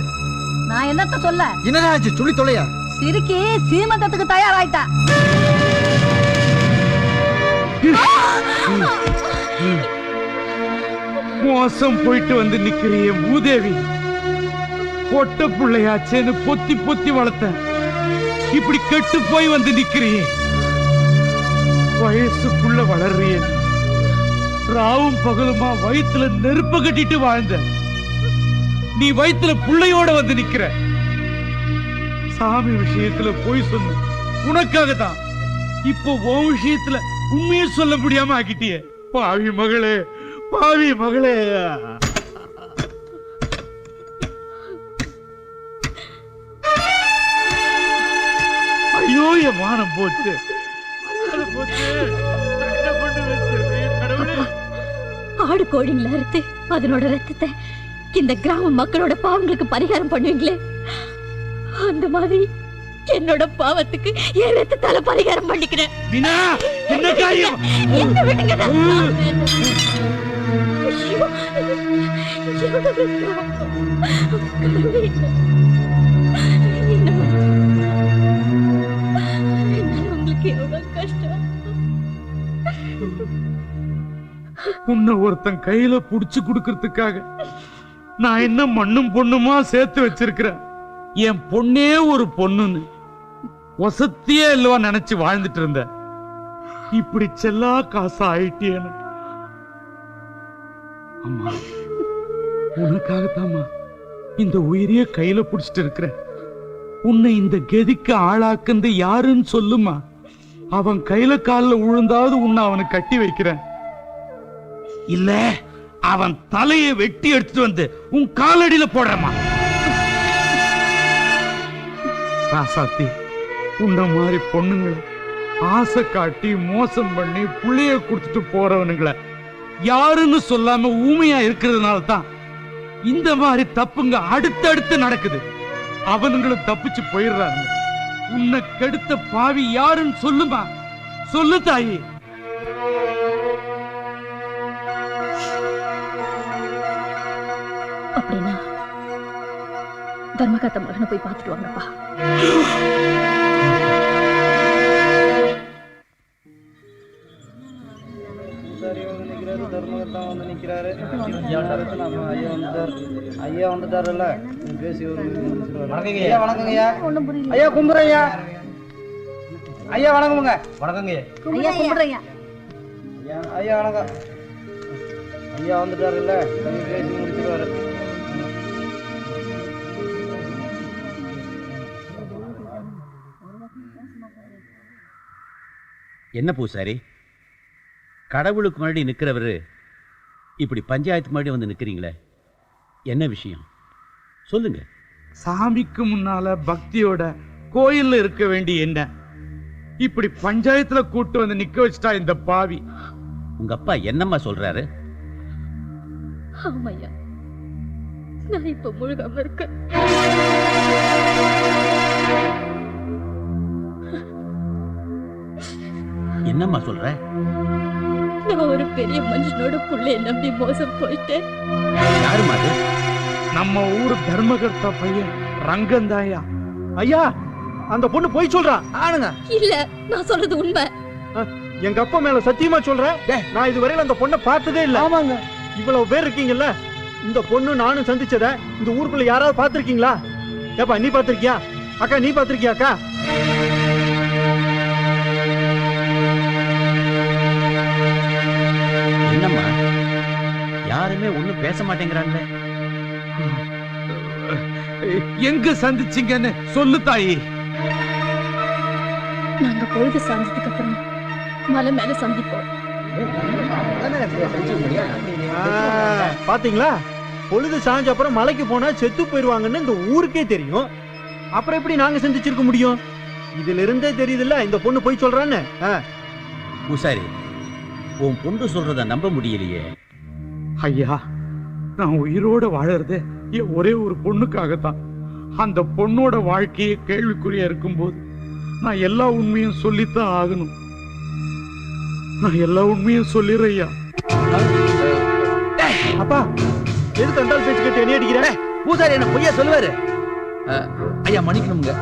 நான் என்னத்த சொல்ல? என்னடா ஆச்சு சொல்லி தொலையா? சிரிக்கி சீமந்தத்துக்கு தயாராயிட்டா. மோசம் போயிட்டு வந்து நிக்கிறிய மூதேவி, பொட்ட பிள்ளையாச்சேன்னு பொத்தி பொத்தி வளர்த்த, இப்படி கெட்டு போய் வந்து நிக்கிறிய. வயசுக்குள்ள வளர்றிய, ராவும் பகலுமா வயித்துல நெருப்ப கட்டிட்டு வாழ்ந்த நீ வயித்துல புள்ளையோட வந்து நிக்கிற. சாமி விஷயத்துல போய் சொன்ன உனக்காகத்தான். இப்போ உன் விஷயத்துல உண்மையை சொல்ல முடியாம ஆக்கிட்டிய. பாவி மகளே, பாவி மகளே. ஐயோ என் மானம் போச்சு. ஆடு கோழிங்கள அறுத்து அதனோட ரத்தத்தை இந்த கிராம மக்களோட பாவங்களுக்கு பரிகாரம் பண்ணுவீங்களே, அந்த மாதிரி என்னோட பாவத்துக்கு என் ரத்தத்தால பரிகாரம் பண்ணிக்கிறேன். மீனா என்ன காரியம்? என்ன விடுங்க. உங்களுக்கு எவ்வளவு கஷ்டம். உன்னை ஒருத்தன் கையில புடிச்சு குடுக்கறதுக்காக நான் என்ன மண்ணும் பொண்ணுமா சேர்த்து வச்சிருக்கிறேன். என் பொண்ணே ஒரு பொண்ணுன்னு வசத்தியே இல்லவா நினைச்சு வாழ்ந்துட்டு இருந்த. இப்படி செல்லா காசா ஆயிட்டேன்னு. அம்மா உனக்காகத்தாம்மா இந்த உயிரையே கையில புடிச்சிட்டு இருக்கிறேன். உன்னை இந்த கதிக்கு ஆளாக்குந்து யாருன்னு சொல்லுமா. அவன் கையில காலில் விழுந்தாவது உன்னை அவனுக்கு கட்டி வைக்கிறேன். இல்ல அவன் தலையை வெட்டி எடுத்துட்டு வந்து உன் காலடியில போடுறமா. ராசாத்தி, உன்ன மாதிரி பொண்ணுங்களை ஆசை காட்டி மோசம் பண்ணி புள்ளைய கொடுத்துட்டு போறவனுங்களை யாருன்னு சொல்லாம ஊமையா இருக்கிறதுனால தான் இந்த மாதிரி தப்புங்க அடுத்தடுத்து நடக்குது. அவனுங்களும் தப்பிச்சு போயிடுறாங்க. உன்னை கெடுத்த பாவி யாருன்னு சொல்லுமா, சொல்லு தாயி. அப்படின்னா தர்மகாத்த மகனை போய் பார்த்துட்டு வாங்கப்பா. ஐயா வந்துட்டாருல்ல, பேசி வணக்கங்க ஐயா. ஐயா கும்பிடுறேன் ஐயா. ஐயா வணக்கமுங்க. வணக்கங்க ஐயா கும்பிடுறேன். ஐயா வணக்கம். ஐயா வந்துட்டாருல்ல, பேசி முடிச்சிருவாரு. என்ன பூசாரி, கடவுளுக்கு முன்னாடி நிற்கிறவரு இப்படி பஞ்சாயத்து முன்னாடி வந்து நிற்கிறீங்களே, என்ன விஷயம் சொல்லுங்க. சாமிக்கு முன்னால பக்தியோட கோயில்ல இருக்க வேண்டிய என்ன இப்படி பஞ்சாயத்துல கூட்டு வந்து நிக்க வச்சுட்டா இந்த பாவி. உங்க அப்பா என்னம்மா சொல்றாரு? ஆமையா, நான் இப்ப முழுகாம இருக்கேன். என்னம்மா சொல்ற? நான் ஒரு பெரிய மனுஷனோட புள்ளைய நம்பி மோசம் போயிட்டேன். யாருமா அது? நம்ம ஊர் தர்மகர்த்தா பையன் ரங்கந்தாயா. ஐயா, அந்த பொண்ணு போய் சொல்றான். ஆனுங்க. இல்ல, நான் சொல்றது உண்மை. எங்க அப்பா மேல சத்தியமா சொல்றேன். நான் இதுவரையில அந்த பொண்ணை பார்த்ததே இல்ல. ஆமாங்க. இவ்வளவு பேர் இருக்கீங்கல்ல, இந்த பொண்ணு நானும் சந்திச்சத இந்த ஊருக்குள்ள யாராவது பாத்திருக்கீங்களா? ஏப்பா, நீ பாத்திருக்கியா? அக்கா, நீ பாத்திருக்கியா? அக்கா, என்னம்மா யாருமே ஒண்ணும் பேச மாட்டேங்கிறாங்களே? எங்க சந்திச்சீங்கன்னு சொல்லு தாயி. நாங்க பொழுது சாஞ்சதுக்கு அப்புறம் மலை மேல சந்திப்போம். பாத்தீங்களா? பொழுது சாஞ்ச அப்புறம் மலைக்கு போனா செத்து போயிருவாங்கன்னு இந்த ஊருக்கே தெரியும். அப்புறம் எப்படி நாங்க சந்திச்சிருக்க முடியும்? இதுல இருந்தே தெரியுதுல்ல இந்த பொண்ணு போய் சொல்றான்னு. பூசாரி, உன் பொண்ணு சொல்றத நம்ப முடியலையே. ஐயா, நான் உயிரோட வாழறது என் ஒரே ஒரு பொண்ணுக்காகத்தான். அந்த பொண்ணோட வாழ்க்கையே கேள்விக்குறியா இருக்கும்போது நான் எல்லா உண்மையும் சொல்லித்தான் ஆகணும். நான் எல்லா உண்மையும் சொல்லிடுறேன் ஐயா. அப்பா, எது தண்டால் பேச்சு கேட்டு என்ன அடிக்கிறேன்? பூசாரி என்ன பொய்யா சொல்லுவாரு? ஐயா மன்னிக்கணுங்க,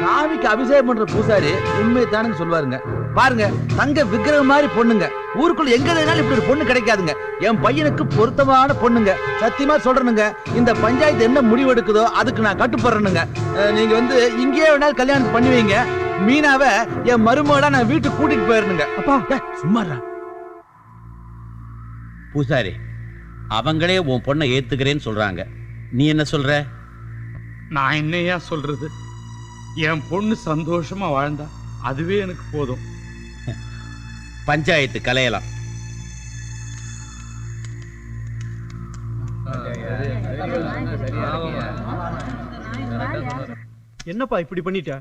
சாமிக்கு அபிஷேகம் பண்ற பூசாரி உண்மையை தானுங்க சொல்லுவாருங்க. பாருங்க, தங்க விக்கிரகம் மாதிரி பொண்ணுங்க ஊருக்குள்ள எங்க இருந்தாலும் இப்படி ஒரு பொண்ணு கிடைக்காதுங்க. என் பையனுக்கு பொருத்தமான பொண்ணுங்க. சத்தியமா சொல்றேனுங்க, இந்த பஞ்சாயத்து என்ன முடிவு எடுக்குதோ அதுக்கு நான் கட்டுப்படுறேனுங்க. நீங்க வந்து இங்கேயே வேணாலும் கல்யாணம் பண்ணி வைங்க. மீனாவை என் மருமகளா நான் வீட்டுக்கு கூட்டிட்டு போயிருந்துங்க. அப்பா சும்மாடா. பூசாரி, அவங்களே உன் பொண்ணை ஏத்துக்கிறேன்னு சொல்றாங்க, நீ என்ன சொல்ற? நான் என்னையா சொல்றது? என் பொண்ணு சந்தோஷமா வாழ்ந்தா அதுவே எனக்கு போதும். பஞ்சாயத்து கலையலாம். என்னப்பா இப்படி பண்ணிட்ட?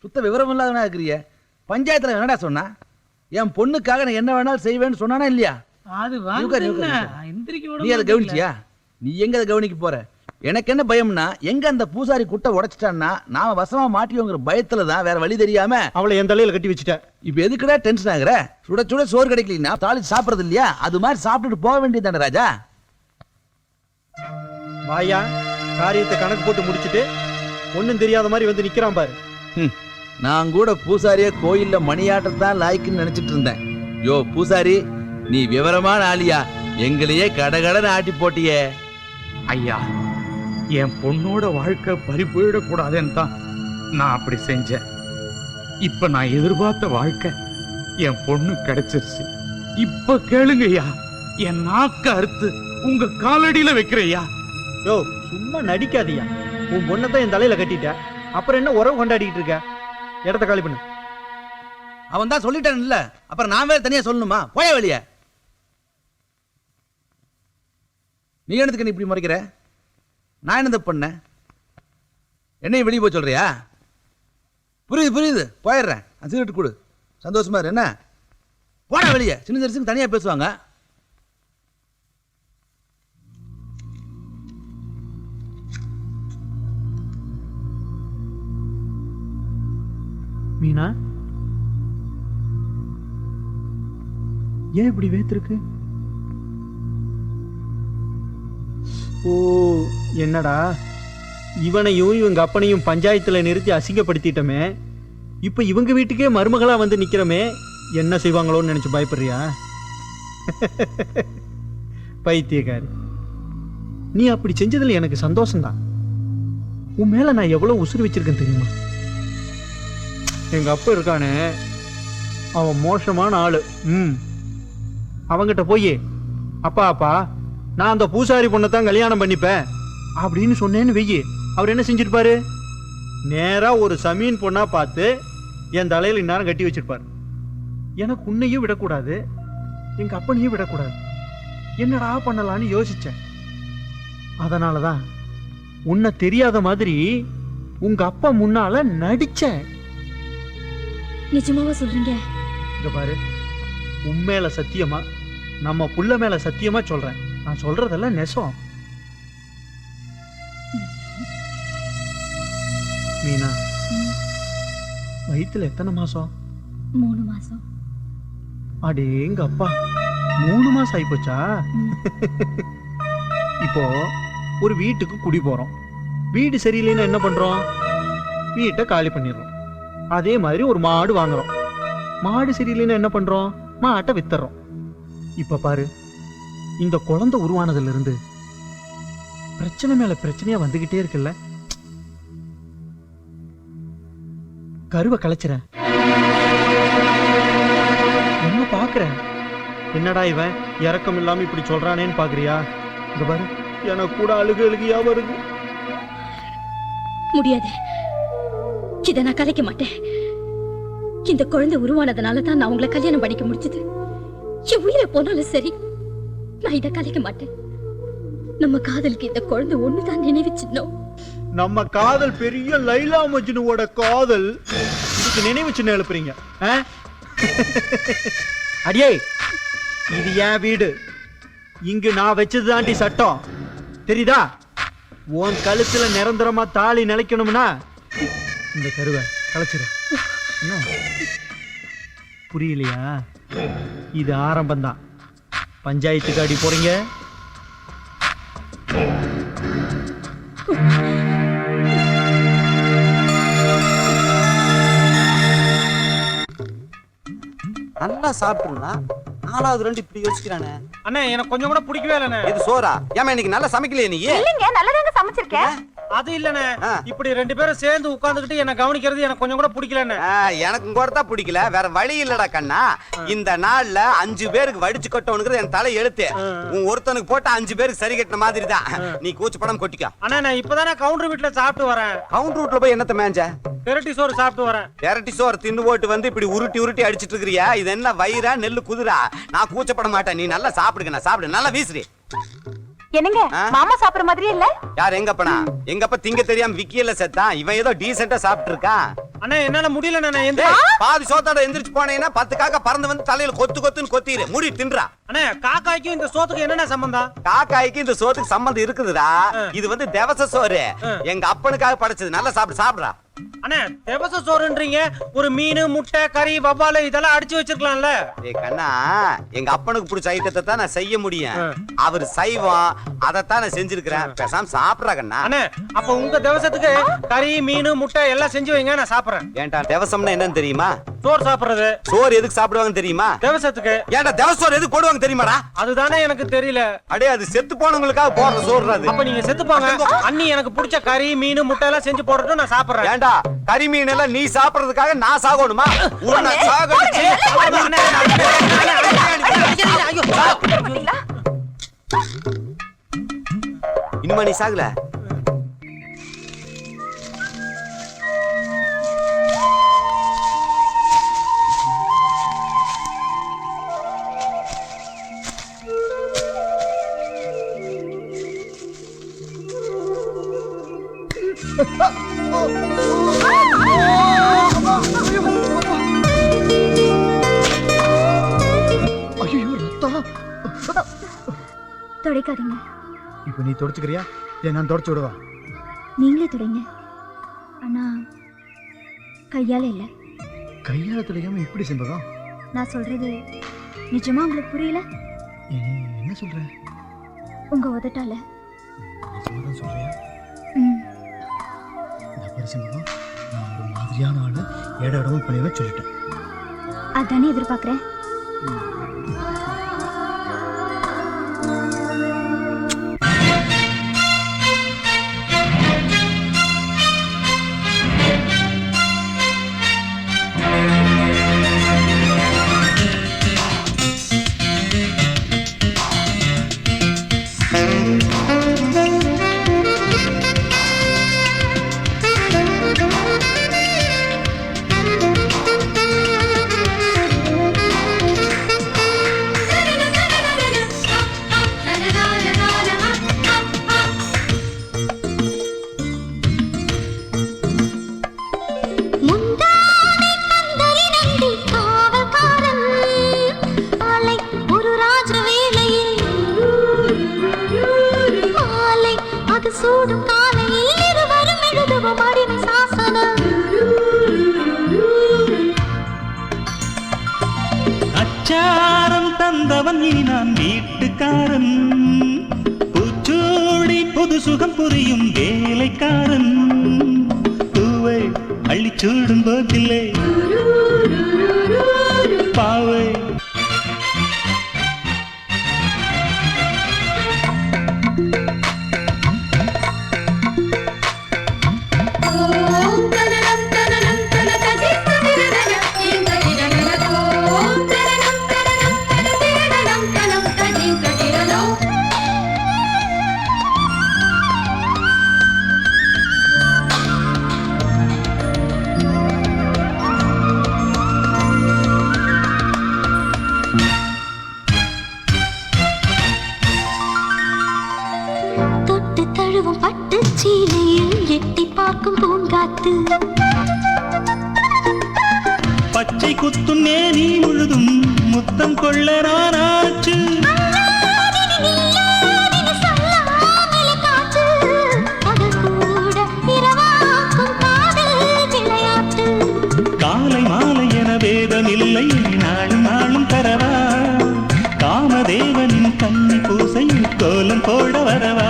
சுத்த விவரம் இல்லாதவனா இருக்கிறீங்க. பஞ்சாயத்துல என்னடா சொன்னா? என் பொண்ணுக்காக நான் என்ன வேணாலும் செய்வேன்னு சொன்னானா இல்லையா? அது நீ அதை கவனிச்சியா? நீ எங்க அதை கவனிக்க போற? எனக்கு என்ன பயம்னா, எங்க அந்த பூசாரி குட்டை உடைச்சிட்டான்னா நாம வசமா மாட்டியோங்கிற பயத்துல தான், வேற வழி தெரியாம அவளை என் தலையில கட்டி வச்சுட்ட. இப்ப எதுக்குடா டென்ஷன் ஆகுற? சுட சுட சோறு கிடைக்கலன்னா தாளி சாப்பிடுறது இல்லையா? அது மாதிரி சாப்பிட்டுட்டு போக வேண்டியதானே ராஜா. வாயா, காரியத்தை கணக்கு போட்டு முடிச்சிட்டு ஒண்ணும் தெரியாத மாதிரி வந்து நிக்கிறான் பாரு. நான் கூட பூசாரிய கோயில்ல மணியாட்டத்தான் லாய்க்குன்னு நினைச்சிட்டு இருந்தேன். யோ பூசாரி, நீ விவரமான ஆளியா, எங்களையே கடகடன்னு ஆட்டி போட்டியே. ஐயா, என் பொண்ணோட வாழ்க்கை பறி போயிடக்கூடாதுன்னு தான் நான் அப்படி செஞ்சேன். இப்ப நான் எதிர்பார்த்த வாழ்க்கை என் பொண்ணு கிடைச்சிருச்சு. இப்ப கேளுங்க ஐயா, என் நாக்க அறுத்து உங்க காலடியில வைக்கிறையா. யோ, சும்மா நடிக்காதியா. உன் பொண்ணை தான் என் தலையில கட்டிட்ட, அப்புறம் என்ன உறவு கொண்டாடிட்டு இருக்க? இடத்த காலி பண்ணு. அவன் தான் சொல்லிட்டான் இல்ல, அப்புறம் நான் வேற தனியா சொல்லணுமா? போய வெளிய. நீ என்னதுக்கு நீ இப்படி முறைக்கிற? நான் என்ன தப்பு பண்ண? என்னையும் வெளியே போய் சொல்றியா? புரியுது புரியுது, போயிடுறேன். சிகரெட் கொடு, சந்தோஷமா இரு. என்ன போடா வெளியே. சின்ன தரிசனம் தனியா பேசுவாங்க. மீனா, ஏன் இப்படி வேத்திருக்கு? ஓ, என்னடா இவனையும் இவங்க அப்பனையும் பஞ்சாயத்துல நிறுத்தி அசிங்கப்படுத்திட்டமே, இப்ப இவங்க வீட்டுக்கே மருமகளா வந்து நிக்கிறமே, என்ன செய்வாங்களோன்னு நினைச்சு பயப்படுறியா? பைத்தியக்காரி, நீ அப்படி செஞ்சதுல எனக்கு சந்தோஷம்தான். உன் மேல நான் எவ்வளவு உசுறு வச்சிருக்கேன் தெரியுமா? எங்க அப்பா இருக்கானே, அவன் மோசமான ஆளு. அவங்கிட்ட போய் அப்பா அப்பா நான் அந்த பூசாரி பொண்ணை தான் கல்யாணம் பண்ணிப்பேன் அப்படின்னு சொன்னேன்னு வெய்யி, அவர் என்ன செஞ்சிருப்பாரு? நேரா ஒரு சமீன் பொண்ணா பார்த்து என் தலையில இந்நேரம் கட்டி வச்சிருப்பாரு. எனக்கு உன்னையும் விடக்கூடாது, எங்க அப்பனையும் விடக்கூடாது. என்னடா பண்ணலான்னு யோசிச்சேன். அதனாலதான் உன்னை தெரியாத மாதிரி உங்க அப்பா முன்னால நடிச்சேன். நிஜமாவா சொல்றீங்க? இங்க பாரு, உண்மையில சத்தியமா, நம்ம புள்ள மேல சத்தியமா சொல்றேன். நான் சொல்றதெல்லாம் நெசம். மீனா, வயித்துல எத்தனை மாசம்? 3 மாசம். அடேங்க அப்பா, 3 மாசம் ஆயிப்போச்சா? இப்போ ஒரு வீட்டுக்கு குடி போறோம். வீடு சரியில்லைன்னா என்ன பண்றோம்? வீட்டை காலி பண்ணிடுறோம். அதே மாதிரி ஒரு மாடு வாங்குறோம். மாடு சரியில்லைன்னா என்ன பண்றோம்? மாட்டை வித்துறோம். இப்ப பாரு, இந்த குழந்தை உருவானதுல இருந்து பிரச்சனை மேல பிரச்சனையா வந்துகிட்டே இருக்குல்ல. கருவை கலைச்சிறேன். என்ன பாக்குறேன்? என்னடா இவன் இறக்கம் இல்லாம இப்படி சொல்றானேன்னு பாக்குறியா? இங்க பாரு, எனக்கு கூட அழுகையா வருது. முடியாது, இதை நான் கலைக்க மாட்டேன். இந்த குழந்தை உருவானதுனால தான் நான் உங்களை கல்யாணம் பண்ணிக்க முடிச்சது. என் உயிரை போனாலும் சரி, நான் இதை கலைக்க மாட்டேன். நம்ம காதலுக்கு இந்த குழந்தை ஒண்ணுதான் நினைவு சின்னம். நம்ம காதல் பெரிய லைலா மஜ்னுவோட காதல். இதுக்கு நினைவு சின்னம் எழுப்புறீங்க? அடியே, இது என் வீடு. இங்கு நான் வச்சதுதாண்டி சட்டம், தெரியுதா? உன் கழுத்துல நிரந்தரமா தாலி நிலைக்கணும்னா இந்த கருவை கலைச்சிரு. என்ன புரியலையா? இது ஆரம்பம்தான். பஞ்சாயத்துக்கு அடி போறீங்க. நல்லா சாப்பிட்டுருந்தா 4வது 2 இப்படி யோசிக்கிறானே. அண்ணே, எனக்கு கொஞ்சம் கூட பிடிக்கவே இல்லண்ணே. இது சோறா? ஏமா இன்னைக்கு நல்லா சமைக்கலையே நீ? இல்லைங்க, நல்லதாங்க சமைச்சிருக்கேன். அது இல்லண்ணே, இப்படி 2 பேரும் சேர்ந்து உட்கார்ந்துகிட்டு என்ன கவனிக்கிறது எனக்கு கொஞ்சம் கூட பிடிக்கலண்ணே. எனக்கும் கூட தான் பிடிக்கல. வேற வழி இல்லடா கண்ணா. இந்த நாள்ல 5 பேருக்கு வடிச்சு கொட்டவனுங்கிறது என் தலை எழுத்து. உன் ஒருத்தனுக்கு போட்டு 5 பேருக்கு சரி கட்டின மாதிரி தான். நீ கூச்சு படம் கொட்டிக்கா. அண்ணா, நான் இப்பதானே கவுண்டர் வீட்டுல சாப்பிட்டு வரேன். கவுண்டர் வீட்டுல போய் என்னத்த மேஞ்ச? பெரட்டி சோறு சாப்பிட்டு வரேன். பெரட்டி சோறு தின்னு போட்டு வந்து இப்படி உருட்டி உருட்டி அடிச்சிட்டு இருக்கிறியா? இது என்ன வயிறா நெல்லு குதிரா? நான் கூச்சப்பட மாட்டேன். நீ நல்லா சாப்பிடுங்க. நான் சாப்பிடு, நல்லா வீசுறி. என்னங்க, மாமா சாப்பிடுற மாதிரியே இல்ல? யார்? எங்க அப்பனா? எங்க அப்பா திங்க தெரியாம விக்கியல செத்தான். இவன் ஏதோ டீசென்ட்டா சாப்பிட்டு இருக்கான். அண்ணா, என்னால முடியல. நான் பாதி சோத்தோட எந்திரிச்சு போனேன்னா 10 காக்கா பறந்து வந்து தலையில கொத்து கொத்துன்னு கொத்திரு. முடி தின்றா. அண்ணா, காக்காய்க்கும் இந்த சோத்துக்கு என்னென்ன சம்பந்தம்? காக்காய்க்கு இந்த சோத்துக்கு சம்பந்தம் இருக்குதுடா. இது வந்து தேவச சோறு, எங்க அப்பனுக்காக படைச்சது. நல்லா சாப்பிடு. சாப்பிடுறா. அண்ணா, தேவச சோறுன்றீங்க, ஒரு மீன், முட்டை, கறி, வவ்வாலு இதெல்லாம் அடிச்சு வச்சிருக்கலாம்ல. ஏய் கண்ணா, எங்க அப்பனுக்கு பிடிச்ச ஐட்டத்தை தான் நான் செய்ய முடியும். அவர் சைவம், அதைத்தான் நான் செஞ்சிருக்கிறேன். பேசாம சாப்பிடுறா கண்ணா. அண்ணா, அப்ப உங்க தேவசத்துக்கு கறி, மீன், முட்டை எல்லாம் செஞ்சு வைங்க, நான் சாப்பிடுறேன். ஏன்டா தேவசம்னா என்னன்னு தெரியுமா? சோறு சாப்பிடுறது. சோறு எதுக்கு சாப்பிடுவாங்க தெரியுமா? தேவசத்துக்கு. ஏன்டா தேவசோறு எதுக்கு போடுவாங்க தெரியுமாடா? அதுதானே எனக்கு தெரியல. அடே, அது செத்து போனவங்களுக்காக போடுற சோறு அது. அப்ப நீங்க செத்து போங்க. அண்ணி எனக்கு பிடிச்ச கறி, மீன், முட்டை எல்லாம் செஞ்சு போடட்டும், நான் சாப்பிடுறேன். ஏன்டா கறி மீன் எல்லாம் நீ சாப்பிடுறதுக்காக நான் சாகணுமா? உன்னை சாகடிச்சு இனிமா நீ சாகல. ஐயோ, ரத்தம். தொடைக்காதீங்க. இப்ப நீ தொடச்சுக்கிறியா? நான் தொடச்சு விடுவா? நீங்களே தொடைங்க. ஆனா கையால இல்ல. கையால தொடைக்காம எப்படி செம்பகம்? நான் சொல்றது நிஜமா உங்களுக்கு புரியல? என்ன சொல்ற? உங்க உதட்டால. நிஜமாதான் சொல்றியா? செம்பகம், நான் ஒரு மாதிரியான ஆளு, இடமும் பண்ணிடுவேன் சொல்லிட்டேன். அதானே எதிர்பார்க்கிறேன். அச்சாரம் தந்தவன் இனி நான் வீட்டுக்காரன், பூச்சூடி புது சுகம் புரியும் வேலைக்காரன், பூவை அள்ளிச்சூடும் போதில்லை பாவை. தொட்டு தழுவும் பட்டு சீலையில் எட்டி பார்க்கும் பூங்காத்து, பச்சை குத்தும் நேனி முழுதும் முத்தம் கொள்ள நானாச்சு, காலை மாலை என வேதமில்லை நாளும் நாளும் தரவா, காமதேவனின் கண்ணி பூசையில் கோலம் போட வரவா.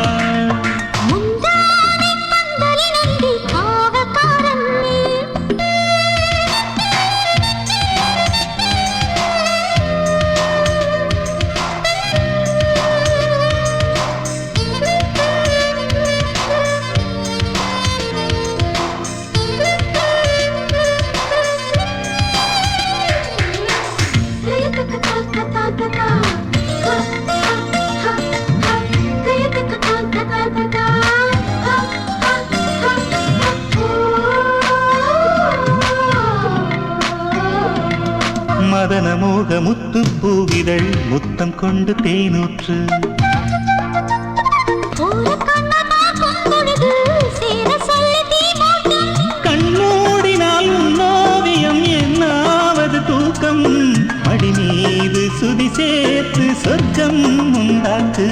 மதன மோக முத்து பூவிதழ் முத்தம் கொண்டு தேனூற்று, கண்ணூடினால் உன்னோவியம் என்னாவது தூக்கம், மடி மீது சுதி சேர்த்து சொர்க்கம் உண்டாக்கு.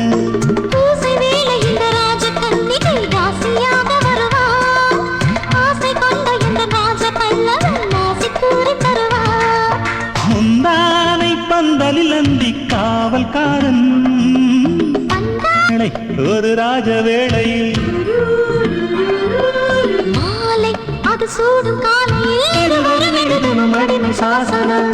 முந்தானை பந்தலில் அந்தி காவல்காரன், ஒரு ராஜ வேளையில் மாலை அது சூடும் காலையில் அடிமை சாசனம்.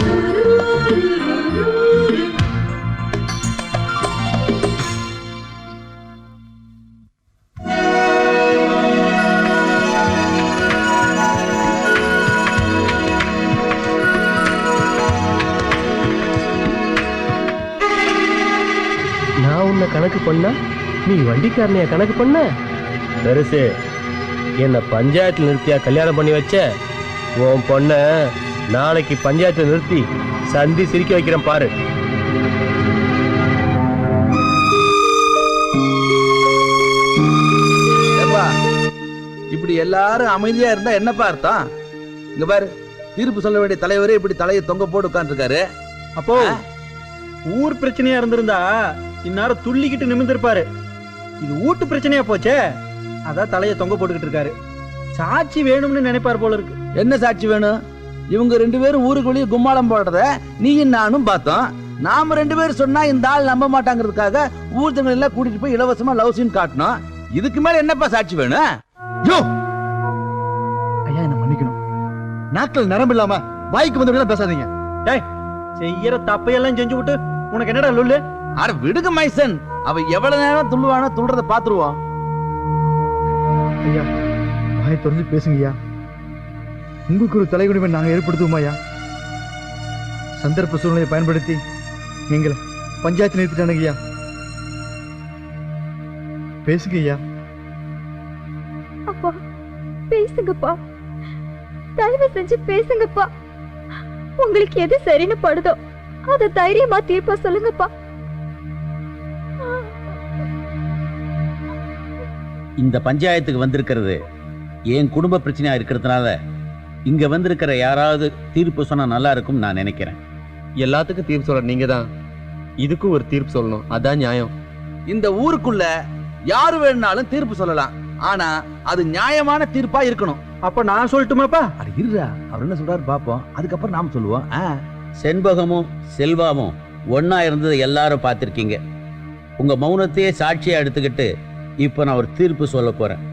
நான் உன்னை கணக்கு பண்ணா நீ வண்டிக்காரனைய கணக்கு பண்ண? பெருசு, என்ன பஞ்சாயத்துல நிறுத்தியா கல்யாணம் பண்ணி வச்ச? உன் பொண்ண நாளைக்கு பஞ்சாயத்துல நிறுத்தி சந்தி சிரிக்க வைக்கிறேன் பாரு. இப்படி எல்லாரும் அமைதியா இருந்தா என்னப்பா அர்த்தம்? இங்க பாரு, தீர்ப்பு சொல்ல வேண்டிய தலைவரே இப்படி தலையை தொங்க போட்டு உட்கார்ந்துருக்காரு. அப்போ ஊர் பிரச்சனையா இருந்திருந்தா இந்நேரம் துள்ளிக்கிட்டு நிமிர்ந்திருப்பாரு. இது வீட்டு பிரச்சனையா போச்சே, அதான் தலையை தொங்க போட்டுக்கிட்டு இருக்காரு. சாட்சி வேணும்னு நினைப்பார் போல இருக்கு. என்ன சாட்சி வேணும்? இவங்க 2 பேரும் ஊருக்கு வெளியே கும்மாளம் போடுறத நீயும் நானும் பார்த்தோம். நாம 2 பேரும் சொன்னா இந்த ஆள் நம்ப மாட்டாங்கிறதுக்காக ஊர் ஜனங்கள் எல்லாம் கூட்டிட்டு போய் இலவசமா லவ் சீன் காட்டணும். இதுக்கு மேல என்னப்பா சாட்சி வேணும்? ஐயா, என்ன மன்னிக்கணும். நாட்கள் நரம்பு இல்லாம வாய்க்கு வந்து பேசாதீங்க. செய்யற தப்பையெல்லாம் செஞ்சு விட்டு உனக்கு என்னடா லொல்லு? அட விடுங்க மைசன், அவ எவ்வளவு நேரம் துள்ளுவானோ துள்றத பாத்துருவோம். ஐயா, வாயை திறந்து பேசுங்கய்யா. உங்களுக்கு ஒரு தலைகுனிவை நாங்க ஏற்படுத்துவோம் ஐயா. சந்தர்ப்ப சூழ்நிலையை பயன்படுத்தி எங்களை பஞ்சாயத்து நிறுத்திட்டானுங்க ஐயா. பேசுங்க ஐயா. அப்பா பேசுங்கப்பா, தயவு செஞ்சு பேசுங்கப்பா. உங்களுக்கு எது சரின்னு படுதோ அத தைரியமா தீர்ப்பா சொல்லுங்கப்பா. இந்த பஞ்சாயத்துக்கு வந்திருக்கிறது என் குடும்ப பிரச்சனையா இருக்கிறதுனால இங்க வந்திருக்கிற யாராவது தீர்ப்பு சொன்னா நல்லா இருக்கும் நான் நினைக்கிறேன். எல்லாத்துக்கும் தீர்ப்பு சொல்ற நீங்க தான், இதுக்கும் ஒரு தீர்ப்பு சொல்லணும், அதான் நியாயம். இந்த ஊருக்குள்ள யாரு வேணும்னாலும் தீர்ப்பு சொல்லலாம், ஆனா அது நியாயமான தீர்ப்பா இருக்கணும். அப்ப நான் சொல்லட்டுமாப்பா? அது இருடா, அவர் என்ன சொல்றாரு பாப்போம், அதுக்கப்புறம் நாம சொல்லுவோம். செண்பகமும் செல்வாவும் ஒண்ணா இருந்தது எல்லாரும் பார்த்திருக்கீங்க. உங்க மௌனத்தையே சாட்சியா எடுத்துக்கிட்டு இப்போ நான் ஒரு தீர்ப்பு சொல்ல போறேன்.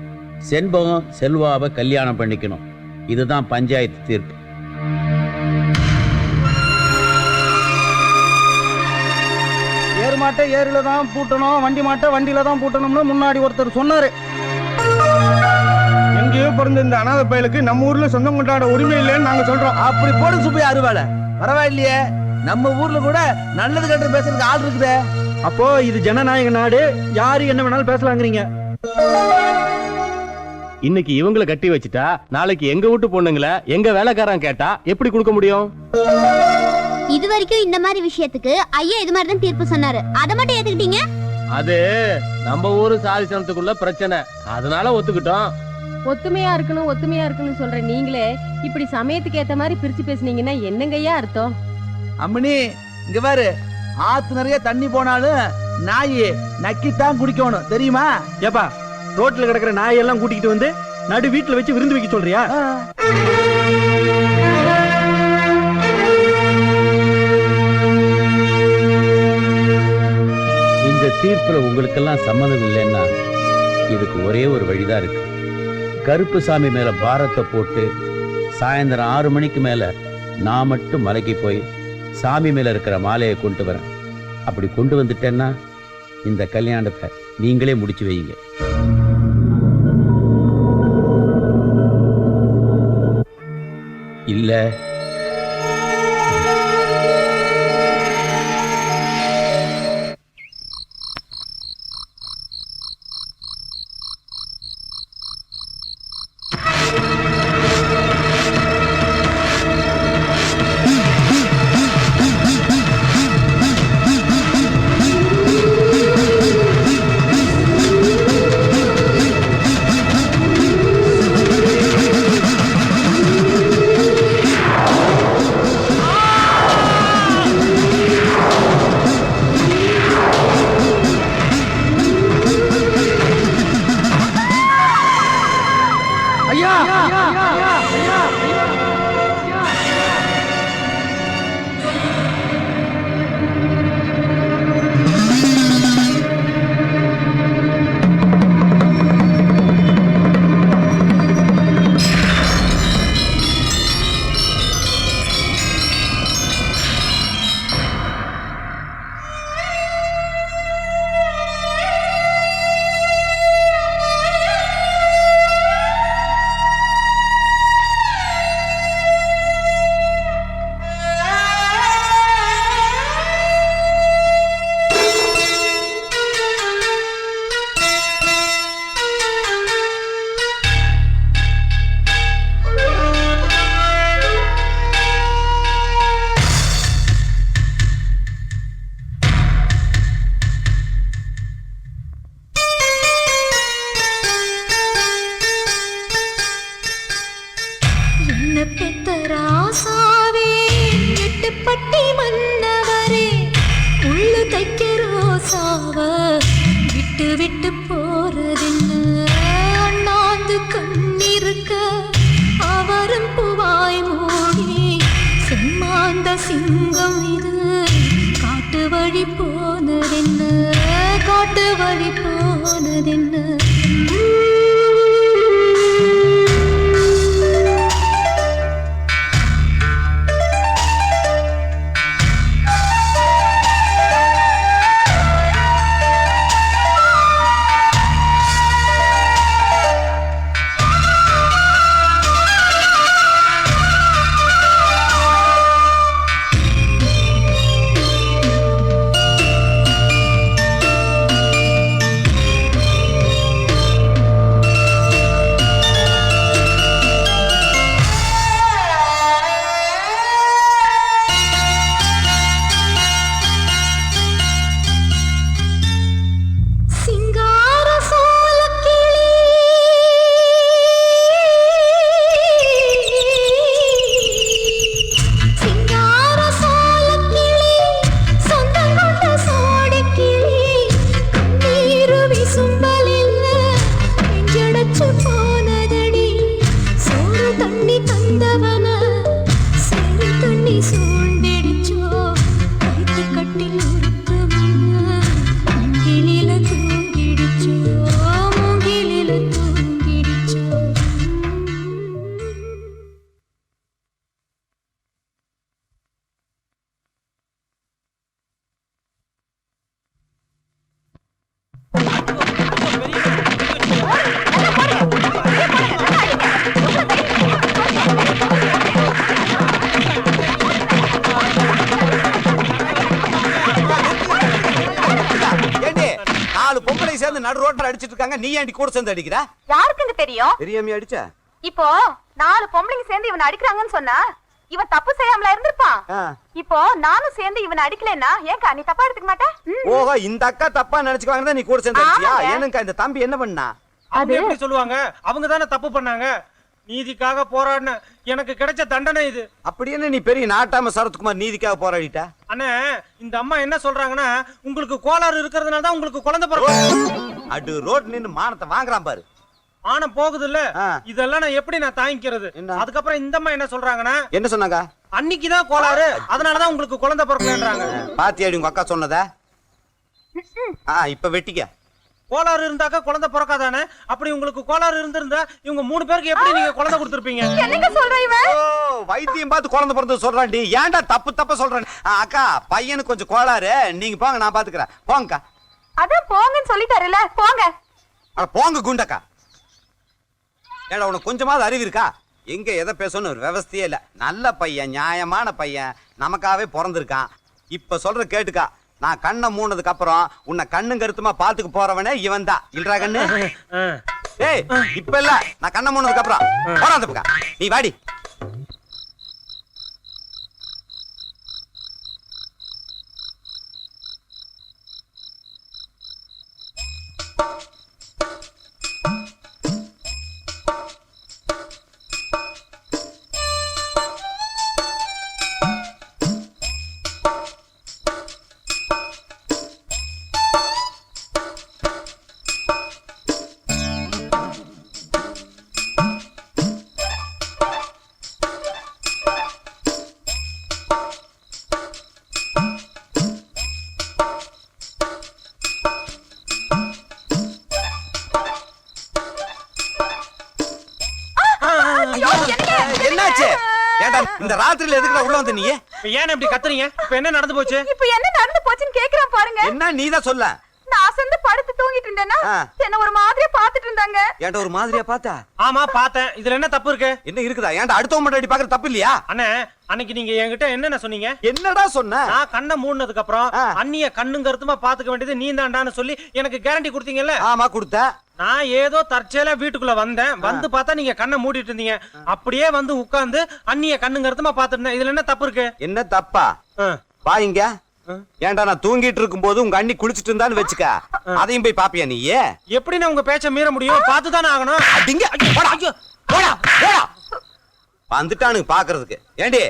செண்பகம் செல்வாவை கல்யாணம் பண்ணிக்கணும். இதுதான் பஞ்சாயத்து தீர்ப்பு. ஏறு மாட்டை ஏறுல தான் பூட்டணும், வண்டி மாட்டை வண்டியில தான் பூட்டணும்னு முன்னாடி ஒருத்தர் சொன்னாரு. எங்கேயோ பிறந்த இந்த அனாதை பயலுக்கு நம்ம ஊர்ல சொந்தம் கொண்டாட உரிமை இல்லைன்னு நாங்க சொல்றோம். அப்படி போடு சுப்பையா அறுவாலை. பரவாயில்லையே, நம்ம ஊர்ல கூட நல்லது கெட்ட பேசுறதுக்கு ஆள் இருக்குதே. அப்போ இது ஜனநாயக நாடு, யாரு என்ன வேணாலும் பேசலாங்கிறீங்க. இன்னைக்கு இவங்களை கட்டி வச்சுட்டா நாளைக்கு எங்க வீட்டு பொண்ணுங்களை எங்க வேலைக்காரன் கேட்டா எப்படி கொடுக்க முடியும்? இது வரைக்கும் இந்த மாதிரி விஷயத்துக்கு ஐயா இது மாதிரி தான் தீர்ப்பு சொன்னாரு. அதை மட்டும் ஏத்துக்கிட்டீங்க? அது நம்ம ஊரு சாதி சனத்துக்குள்ள பிரச்சனை, அதனால ஒத்துக்கிட்டோம். ஒத்துமையா இருக்கணும் சொல்ற நீங்களே இப்படி சமயத்துக்கு ஏத்த மாதிரி பிரிச்சு பேசுனீங்கன்னா என்னங்கய்யா அர்த்தம்? அம்மனி இங்க பாரு, ஆத்து நிறைய தண்ணி போனாலும் நாய் நக்கித்தான் குடிக்கணும், தெரியுமா? ஏப்பா, ரோட்ல கிடக்குற நாயெல்லாம் கூட்டிக்கிட்டு வந்து நடு வீட்டுல வச்சு விருந்து வைக்க சொல்றியா? இந்த தீர்ப்புல உங்களுக்கெல்லாம் சம்மதம் இல்லைன்னா இதுக்கு ஒரே ஒரு வழிதான் இருக்கு. கருப்புசாமி மேல பாரத்தை போட்டு சாயந்தரம் 6 மணிக்கு மேல நான் மட்டும் மலைக்கு போய் சாமி மேல இருக்கிற மாலையை கொண்டு வரேன். அப்படி கொண்டு வந்துட்டேன்னா இந்த கல்யாணத்தை நீங்களே முடிச்சு வைங்க. இல்ல நடு ரோட்ல அடிச்சிட்டு இருக்காங்க, நீ ஏன்டி கூட சேர்ந்து அடிக்கிற? யாருக்குங்க தெரியும்? தெரியாம அடிச்ச? இப்போ 4 பொம்பளைங்க சேர்ந்து இவனை அடிக்கிறாங்கன்னு சொன்னா இவன் தப்பு செய்யாமல இருந்திருப்பான். இப்போ நானும் சேர்ந்து இவனை அடிக்கலன்னா ஏன்க்கா நீ தப்பா எடுத்துக்க மாட்டே? ஓஹோ, இந்த அக்கா தப்பா நினைச்சுக்குவாங்க நீ கூட சேர்ந்து அடிச்சியா? ஏனக்கா இந்த தம்பி என்ன பண்ணா? அது எப்படி சொல்லுவாங்க? அவங்க தானே தப்பு பண்ணாங்க. நீதிக்காக போராடின எனக்கு கிடைச்ச தண்டனை இது. அப்படி என்ன நீ பெரிய நாட்டாம சரத்குமார் நீதிக்காக போராடிட்ட? அண்ணே, இந்த அம்மா என்ன சொல்றாங்கன்னா உங்களுக்கு கோளாறு இருக்கிறதுனால தான் உங்களுக்கு குழந்தை பிறக்கும். அடு ரோட் நின்னு மானத்தை வாங்குறான் பாரு. மானம் போகுது இல்ல, இதெல்லாம் நான் எப்படி தாங்கிக்கிறது? அதுக்கப்புறம் இந்த அம்மா என்ன சொல்றாங்கன்னா, என்ன சொன்னாங்க? அன்னைக்குதான் கோளாறு, அதனாலதான் உங்களுக்கு குழந்தை பிறக்கலன்றாங்க. பாத்தியாடி உங்க அக்கா சொன்னத? இப்ப வெட்டிக்க. கோளாறு இருந்தாக்கா குழந்தை பிறக்காதானே? அப்படி உங்களுக்கு கோளாறு இருந்திருந்தா இவங்க 3 பேருக்கு எப்படி நீங்க குழந்தை கொடுத்திருப்பீங்க? என்னங்க சொல்ற இவன்? வைத்தியம் பார்த்து குழந்தை பிறந்து சொல்றான்டி. ஏன்டா தப்பு சொல்றேன்? அக்கா பையனுக்கு கொஞ்சம் கோளாறு, நீங்க போங்க, நான் பாத்துக்கிறேன். போங்கக்கா. அதான் போங்கன்னு சொல்லிட்டாருல, போங்க. போங்க குண்டக்கா. ஏடா உனக்கு கொஞ்சமாவது அறிவு இருக்கா? எங்க எதை பேசணும் ஒரு விவஸ்தையே இல்ல. நல்ல பையன், நியாயமான பையன், நமக்காவே பிறந்திருக்கான். இப்ப சொல்ற கேட்டுக்கா. நான் கண்ணை மூணதுக்கு அப்புறம் உன்னை கண்ணும் கருத்துமா பாத்துக்கு போறவனே இவன் தான். இல்லடா கண்ணு? ஏய், இப்ப இல்ல, நான் கண்ணை மூணதுக்கு அப்புறம் போறான் தப்புக்கா. நீ வாடி. என்னாச்சு? ஏண்டா இந்த ராத்திரில எதுக்குடா உள்ள வந்த நீ? ஏன் இப்படி கத்துறீங்க? இப்ப என்ன நடந்து போச்சு? இப்போ என்ன நடந்து போச்சுன்னு கேக்குறான் பாருங்க. என்ன நீதான் சொல்ல? நான் அசந்து படுத்து தூங்கிட்டு இருந்தேனா என்ன ஒரு மாதிரியா பாத்துட்டு இருந்தாங்க. ஏன்டா ஒரு மாதிரியா பார்த்தா? ஆமா பார்த்தேன். இதுல என்ன தப்பு இருக்கு? என்ன இருக்குதா? ஏன்டா அடுத்தவங்க மட்டும் அடி பாக்குற தப்பு இல்லையா? அண்ணே, அன்னைக்கு நீங்க என்கிட்ட என்னென்ன சொன்னீங்க? என்னடா சொன்ன? நான் கண்ணை மூடினதுக்கு அப்புறம் அண்ணிய கண்ணும் கருத்துமா பாத்துக்க வேண்டியது நீ தான்டான்னு சொல்லி எனக்கு கேரண்டி கொடுத்தீங்கல்ல? ஆமா கொடுத்தேன். நான் ஏதோ தற்செயலா வீட்டுக்குள்ள வந்தேன். வந்து பார்த்தா நீங்க கண்ணை மூடிட்டு இருந்தீங்க. அப்படியே வந்து உட்கார்ந்து அண்ணிய கண்ணும் கருத்துமா பாத்துட்டு இருந்தேன். இதுல என்ன தப்பு இருக்கு? என்ன தப்பா? பாயிங்க. ஏன்டா நான் தூங்கிட்டு இருக்கும் போது உங்க அண்ணி குளிச்சிட்டு இருந்தான்னு வெச்சுக்க, அதையும் போய் பாப்பியா நீ? எப்படி நான் உங்க பேச்ச மீற முடியும்? பார்த்துதானே ஆகணும். அடிங்க. போடா. வந்துட்டானுங்க பாக்குறதுக்கு. ஏண்டி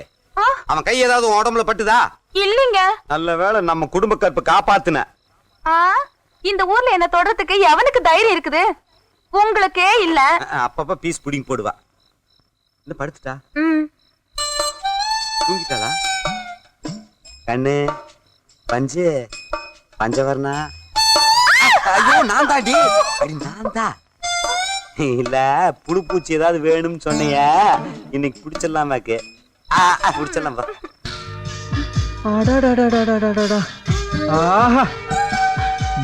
அவன் கை ஏதாவது உடம்புல பட்டுதா? இல்லீங்க. நல்ல வேளை நம்ம குடும்ப கற்பை காப்பாத்துன. இந்த ஊர்ல என்ன தொடறதுக்கு எவனுக்கு தைரியம் இருக்குது? உங்களுக்கே இல்ல. அப்பப்ப பீஸ் புடிங் போடுவா. இந்த படுத்துட்டா? தூங்கிட்டாளா? கண்ணு பஞ்சு பஞ்சவர்ணா. ஐயோ நான் தாண்டி. அடி நான் தான். இல்ல புழுப்பூச்சி ஏதாவது வேணும்னு சொன்னீங்க. இன்னைக்கு பிடிச்சிடலாமாக்கு. பிடிச்சிடலாம். ஆஹா,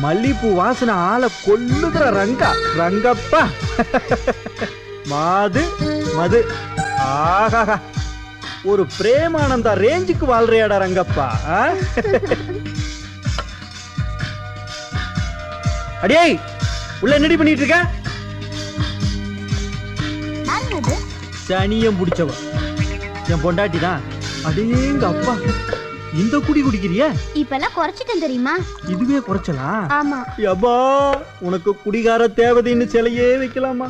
மல்லிப்பூ வாசனை ஆளை கொல்லுகிற ரங்கப்பா. மது ஆஹா, ஒரு பிரேமானந்தா ரேஞ்சுக்கு வாழ்றியாடா ரங்கப்பா. அடியே உள்ள என்னடி பண்ணிட்டு இருக்க? சனியம் பிடிச்சவ என் பொண்டாட்டி தான். அடேங்க அப்பா, இந்த குடி குடிக்கிறிய? இப்பெல்லாம் குறைச்சிட்டேன் தெரியுமா? இதுவே குறைச்சலாம். ஆமா. யப்பா, உனக்கு குடிகார தேவதைன்னு சிலையே வைக்கலாமா?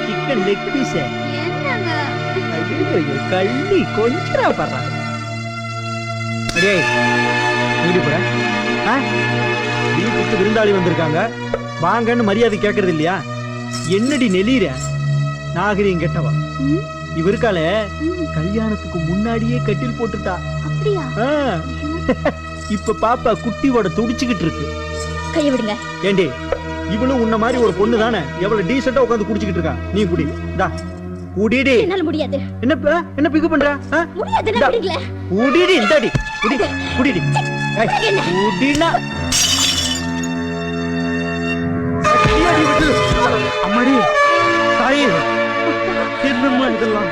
சிக்கன் லெக் பீஸ் கள்ளி கொஞ்சம் பாரு. வீட்டுக்கு விருந்தாளி வந்திருக்காங்க, வாங்கன்னு மரியாதை கேட்கறது இல்லையா? என்னடி நெளிற நாகரிகம் கெட்டவா? இவருக்கால கல்யாணத்துக்கு முன்னாடியே கட்டில் போட்டுட்டா. இப்ப பாப்பா குட்டியோட துடிச்சுக்கிட்டு இருக்கு. கைய விடுங்க. ஏண்டி, இவளும் உன்ன மாதிரி ஒரு பொண்ணு தானே, எவ்வளவு டீசெண்டா உட்கார்ந்து குடிச்சுக்கிட்டு இருக்கா. நீ குடி. டா குடிடி. என்னால முடியாது. என்ன பிக்கு பண்ற? முடியாது, நான் குடிக்கல. குடிடி. இந்தாடி குடிடி. குடினா அம்மாடி தாயே, என்னம்மா இதெல்லாம்?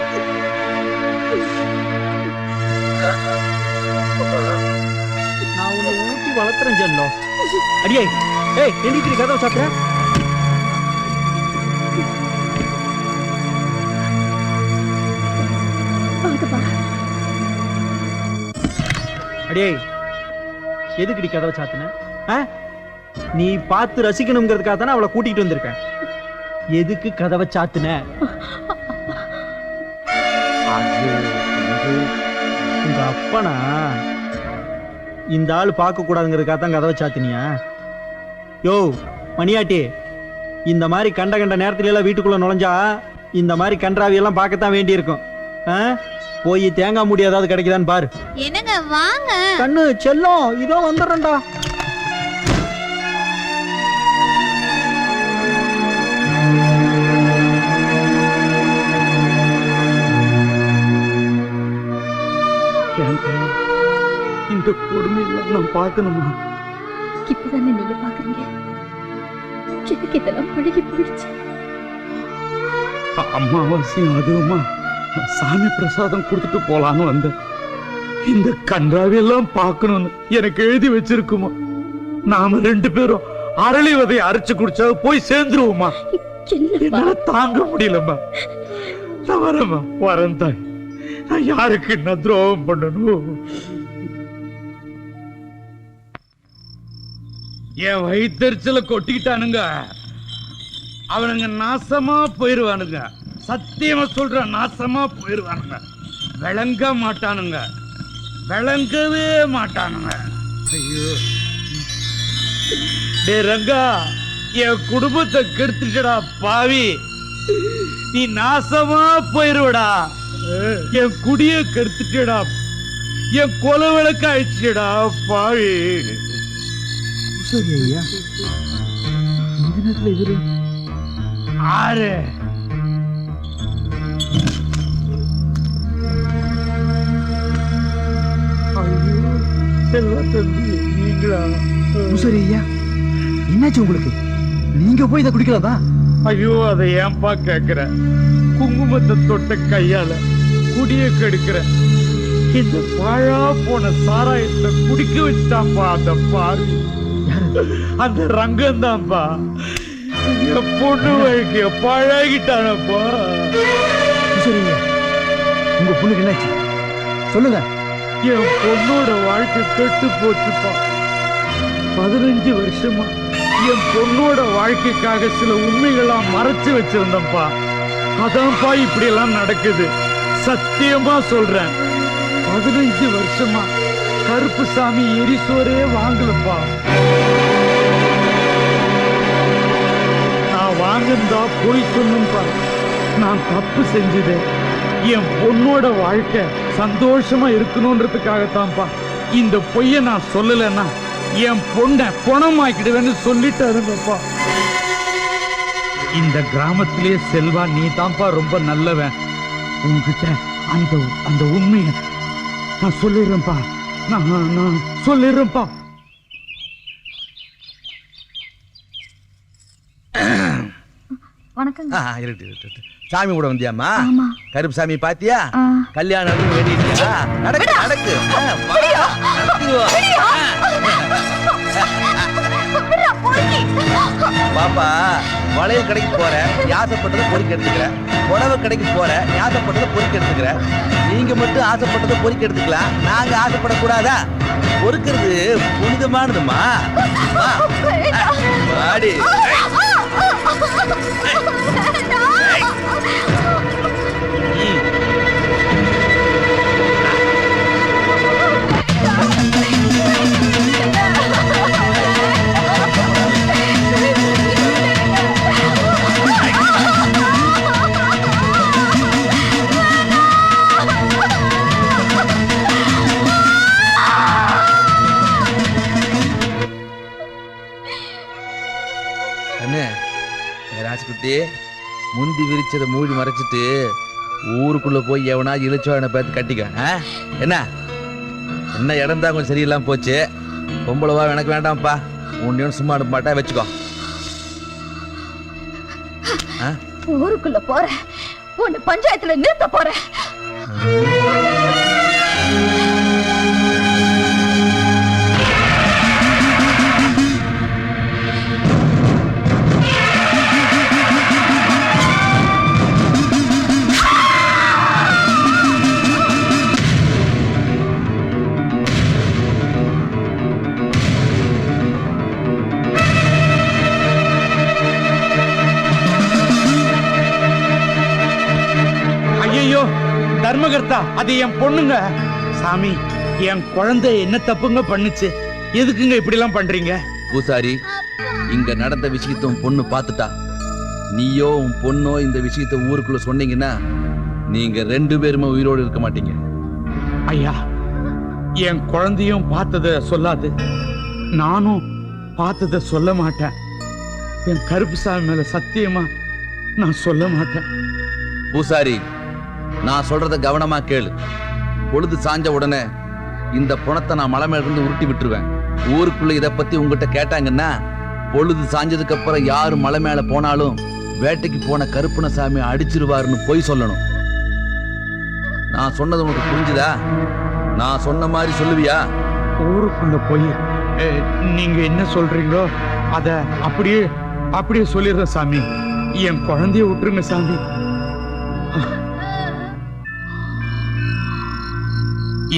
வளர்த்துறேன் செல்லம். அடியே ஏய் எந்திரி கதவை சாப்பிட்ட. அடியே எதுக்குடி கதவை சாத்தின? நீ பார்த்து ரசிக்கணுங்கிறதுக்காக தானே அவளை கூட்டிகிட்டு வந்திருக்கேன். எதுக்கு கதவை சாத்தின? உங்க அப்பனா இந்த ஆள் பார்க்க கூடாதுங்கிறதுக்காக தான் கதவை சாத்தினியா? யோ மணியாட்டி, இந்த மாதிரி கண்ட கண்ட நேரத்துல எல்லாம் வீட்டுக்குள்ள நுழைஞ்சா இந்த மாதிரி கன்றாவியெல்லாம் பார்க்கத்தான் வேண்டி இருக்கும். போய் தேங்காய் மூடி ஏதாவது கிடைக்குதான்னு பாரு. என்னங்க வாங்க. கண்ணு செல்லம், இதோ வந்துடுறேன்டா. இந்த கொடுமையெல்லாம் நான் பார்க்கணுமா? இப்பதானே நீங்க பாக்குறீங்க. எனக்கு இதெல்லாம் பழகி போயிடுச்சு. அம்மாவாசையும் அதுவுமா சாமி பிரசாதம் கொடுத்துட்டு போலான்னு வந்தேன். இந்த கன்றாவியெல்லாம் பார்க்கணும்னு எனக்கு எழுதி வச்சிருக்குமா? நாம 2 பேரும் அரளி விதையை அரைச்சு குடிச்சா போய் சேர்ந்துருவோமா? என்னால தாங்க முடியலம்மா. நான் வரேம்மா, வரேன் தாய். நான் யாருக்கு என்ன துரோகம் பண்ணணும்? என் வயிற்றுல கொட்டிக்கிட்டானுங்க. அவனுங்க நாசமா போயிருவானுங்க. சத்தியமா சொல்ற, நாசமா போயிருவானுங்க. விளங்க மாட்டானுங்க, விளங்கவே மாட்டானுங்க. ஐயோ டே ரங்கா, என் குடும்பத்தை கெடுத்துட்டடா பாவி. நீ நாசமா போயிருவடா. என் குடிய கெடுத்துட்டடா. என் கொலை விளக்க ஆயிடுச்சுடா பாவி. சரி ஐயா, இந்த நேரத்துல இவரு ஆறு நீங்களா? சரி ஐயா, என்னாச்சு உங்களுக்கு? நீங்க போய் இதை குடிக்கலாதா? ஐயோ, அதை ஏன்பா கேக்குற? குங்குமத்தை தொட்ட கையால குடிய கெடுக்கிற. இந்த பாழா போன சாராயத்தை குடிக்க வச்சுட்டான்பா அந்த பாவி. அந்த ரங்கம் தான்ப்பா. என் பொண்ணு வாழ்க்கைய பழகிட்டானப்பா. சரிங்க, உங்க பொண்ணுக்கு என்னாச்சு சொல்லுங்க. என் பொண்ணோட வாழ்க்கை கெட்டு போச்சுப்பா. 15 வருஷமா என் பொண்ணோட வாழ்க்கைக்காக சில உண்மைகள்லாம் மறைச்சு வச்சிருந்தப்பா. அதான்ப்பா இப்படி எல்லாம் நடக்குது. சத்தியமா சொல்றேன், 15 வருஷமா கருப்பு சாமி எரிசோரே வாங்கலப்பா. நான் வாங்கிருந்தா போய் சொன்னப்பா. நான் தப்பு செஞ்சதேன். என் பொண்ணோட வாழ்க்கை சந்தோஷமா இருக்கணும்ன்றதுக்காகத்தான்ப்பா. இந்த பொய்ய நான் சொல்லலைன்னா என் பொண்ணை பணமாக்கிடுவேன்னு சொல்லிட்டாருங்கப்பா. இந்த கிராமத்திலே செல்வா, நீ தான்ப்பா ரொம்ப நல்லவன். உங்ககிட்ட அந்த உண்மையை நான் சொல்லிடுறேன்ப்பா. நான் சொல்லிடுறேன்ப்பா. வணக்கங்க. சாமி கூட வந்தியாமா? கருப்பு சாமி பாத்தியா? கல்யாணம் வேண்டியா? நடக்கு நடக்கு. பாப்பா, வளையல் கடைக்கு போற, ஆசைப்பட்டதை பொறுக்கி எடுத்துக்கிற. புடவை கடைக்கு போற, ஆசைப்பட்டதை பொறுக்கி எடுத்துக்கிற. நீங்க மட்டும் ஆசைப்பட்டதை பொறுக்கி எடுத்துக்கலாம், நாங்க ஆசைப்படக்கூடாதா? பொறுக்கிறது புனிதமானதுமா. வாடி. ராஜ்குட்டி, முந்தி விரிச்சதை மூடி மறைச்சிட்டு ஊருக்குள்ள போய் எவனா இழுச்சோனை பார்த்து கட்டிக்க. என்ன என்ன இடம் தான் கொஞ்சம் சரியில்லாம போச்சு. பொம்பளவா எனக்கு வேண்டாம்ப்பா. உன்னையும் சும்மா அனுப்ப மாட்டா, வச்சுக்கோ. ஊருக்குள்ள போறேன், உன்னை பஞ்சாயத்துல நிறுத்த போறேன். தர்மகர்த்தா அது என் பொண்ணுங்க. சாமி, என் குழந்தை என்ன தப்புங்க பண்ணுச்சு? எதுக்குங்க இப்படி எல்லாம் பண்றீங்க? பூசாரி, இங்க நடந்த விஷயத்தை உன் பொண்ணு பார்த்துட்டா. நீயோ உன் பொண்ணோ இந்த விஷயத்தை ஊருக்குள்ள சொன்னீங்கன்னா நீங்க 2 பேருமே உயிரோடு இருக்க மாட்டீங்க. ஐயா, என் குழந்தையும் பார்த்தத சொல்லாது, நானும் பார்த்தத சொல்ல மாட்டேன். என் கருப்புசாமி மேல சத்தியமா நான் சொல்ல மாட்டேன். பூசாரி, நான் சொல்றத கவனமா கேளு. பொழுது சாஞ்ச உடனே இந்த பணத்தை நான் மலை மேல இருந்து உருட்டி விட்டுருவேன். ஊருக்குள்ள இதை பத்தி உங்ககிட்ட கேட்டாங்கன்னா பொழுது சாஞ்சதுக்கு அப்புறம் யாரு மலை மேல போனாலும் வேட்டைக்கு போன கருப்பணசாமி அடிச்சிருவாருன்னு போய் சொல்லணும். நான் சொன்னது உனக்கு புரிஞ்சுதா? நான் சொன்ன மாதிரி சொல்லுவியா? ஊருக்குள்ள போய் நீங்க என்ன சொல்றீங்களோ அத அப்படியே சொல்லிடுறேன் சாமி. என் குழந்தைய விட்டுருங்க சாமி.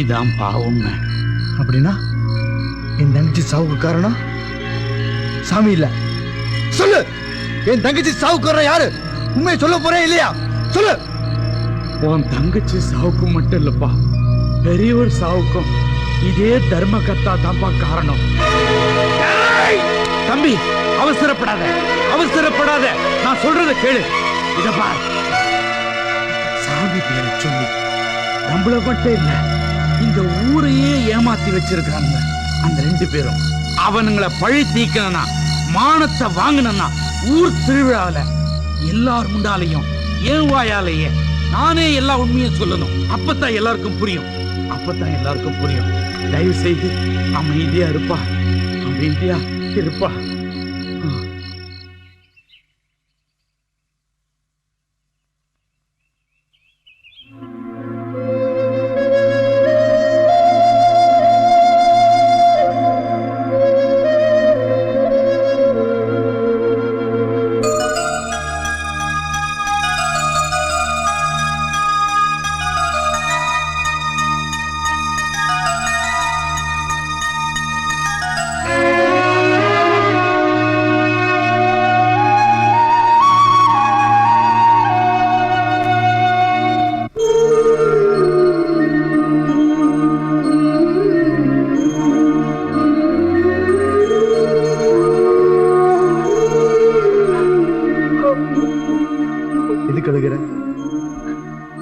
இதான் பாவம். அப்படின்னா என் தங்கச்சி சாவுக்கு காரணம் சாமி இல்ல. சொல்லு, என் தங்கச்சி சாவுக்கு காரணம் யாரு? உண்மையை சொல்ல போறேன் இல்லையா? சொல்லு. உன் தங்கச்சி சாவுக்கு மட்டும் இல்லப்பா, பெரியவர் சாவுக்கும் இதே தர்மகர்த்தா தான்ப்பா காரணம். தம்பி, அவசரப்படாத, நான் சொல்றத கேளு. இத பார், சாமி பேரை சொல்லி நம்மள மட்டும் இல்ல இந்த ஊரையே ஏமாத்தி வச்சிருக்காங்க அந்த 2 பேரும். அவனுங்களை பழி தீக்கணும்னா, மானத்தை வாங்கணும்னா ஊர் திருவிழாவில எல்லார் முன்னாலையும் ஏன் வாயாலேயே நானே எல்லா உண்மையும் சொல்லணும். அப்பதான் எல்லாருக்கும் புரியும். தயவு செய்து அமைதியா இருப்பா.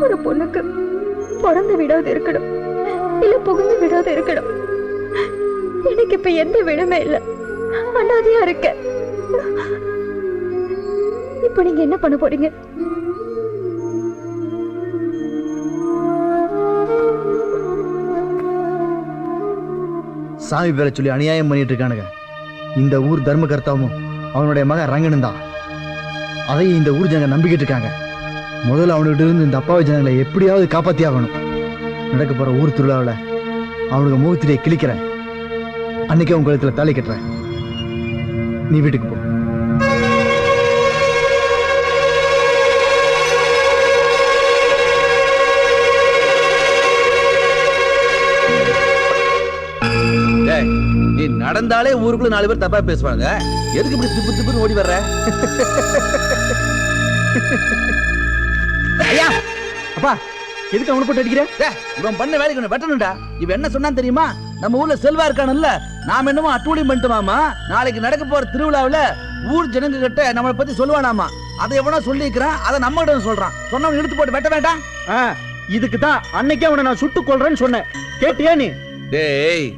ஒரு பொண்ணுக்கு பிறந்த விடாது இருக்கணும், இல்ல புகுந்து விடாது இருக்கணும். எனக்கு இப்ப எந்த விடமே இல்ல, அனாதையா இருக்க. இப்ப நீங்க என்ன பண்ண போறீங்க? சாமி பேரை சொல்லி அநியாயம் பண்ணிட்டு இருக்கானுங்க. இந்த ஊர் தர்மகர்த்தாவும் அவனுடைய மகன் ரங்கனும் தான். அதையும் இந்த ஊர் ஜனங்க நம்பிக்கிட்டு இருக்காங்க. முதல்ல அவனுக்கிட்ட இருந்து இந்த அப்பாவி ஜனங்களை எப்படியாவது காப்பாத்தி ஆகணும். நடக்க போற ஊர் திருவிழாவில் அவனுக்கு முகத்திலே கிழிக்கிறேன். அன்னைக்கே உன் கழுத்துல தாலி கட்டுறேன். நீ வீட்டுக்கு போ. நீ நடந்தாலே ஊருக்குள்ள 4 பேர் தப்பா பேசுவாங்க. எதுக்கு இப்படி திப்பு திப்புன்னு ஓடி வர்ற? ஐயா, அப்பா, எதுக்கு அவனை போட்டு அடிக்கிற? இவன் பண்ண வேலைக்கு வெட்டணும்டா. இவன் என்ன சொன்னான்னு தெரியுமா? நம்ம ஊர்ல செல்வா இருக்கானுல்ல, நாம என்னமோ அட்டூழியம் பண்ணிட்டோமாமா. நாளைக்கு நடக்க போற திருவிழாவில் ஊர் ஜனங்க கிட்ட நம்மளை பத்தி சொல்லுவானாமா. அதை எவனோ சொல்லிக்கிறான், அதை நம்ம கிட்ட சொல்றான். சொன்னவன் எடுத்து போட்டு வெட்ட வேண்டாம். இதுக்கு தான் அன்னைக்கே அவனை நான் சுட்டு கொள்றேன்னு சொன்னேன். கேட்டியா நீ? டேய்,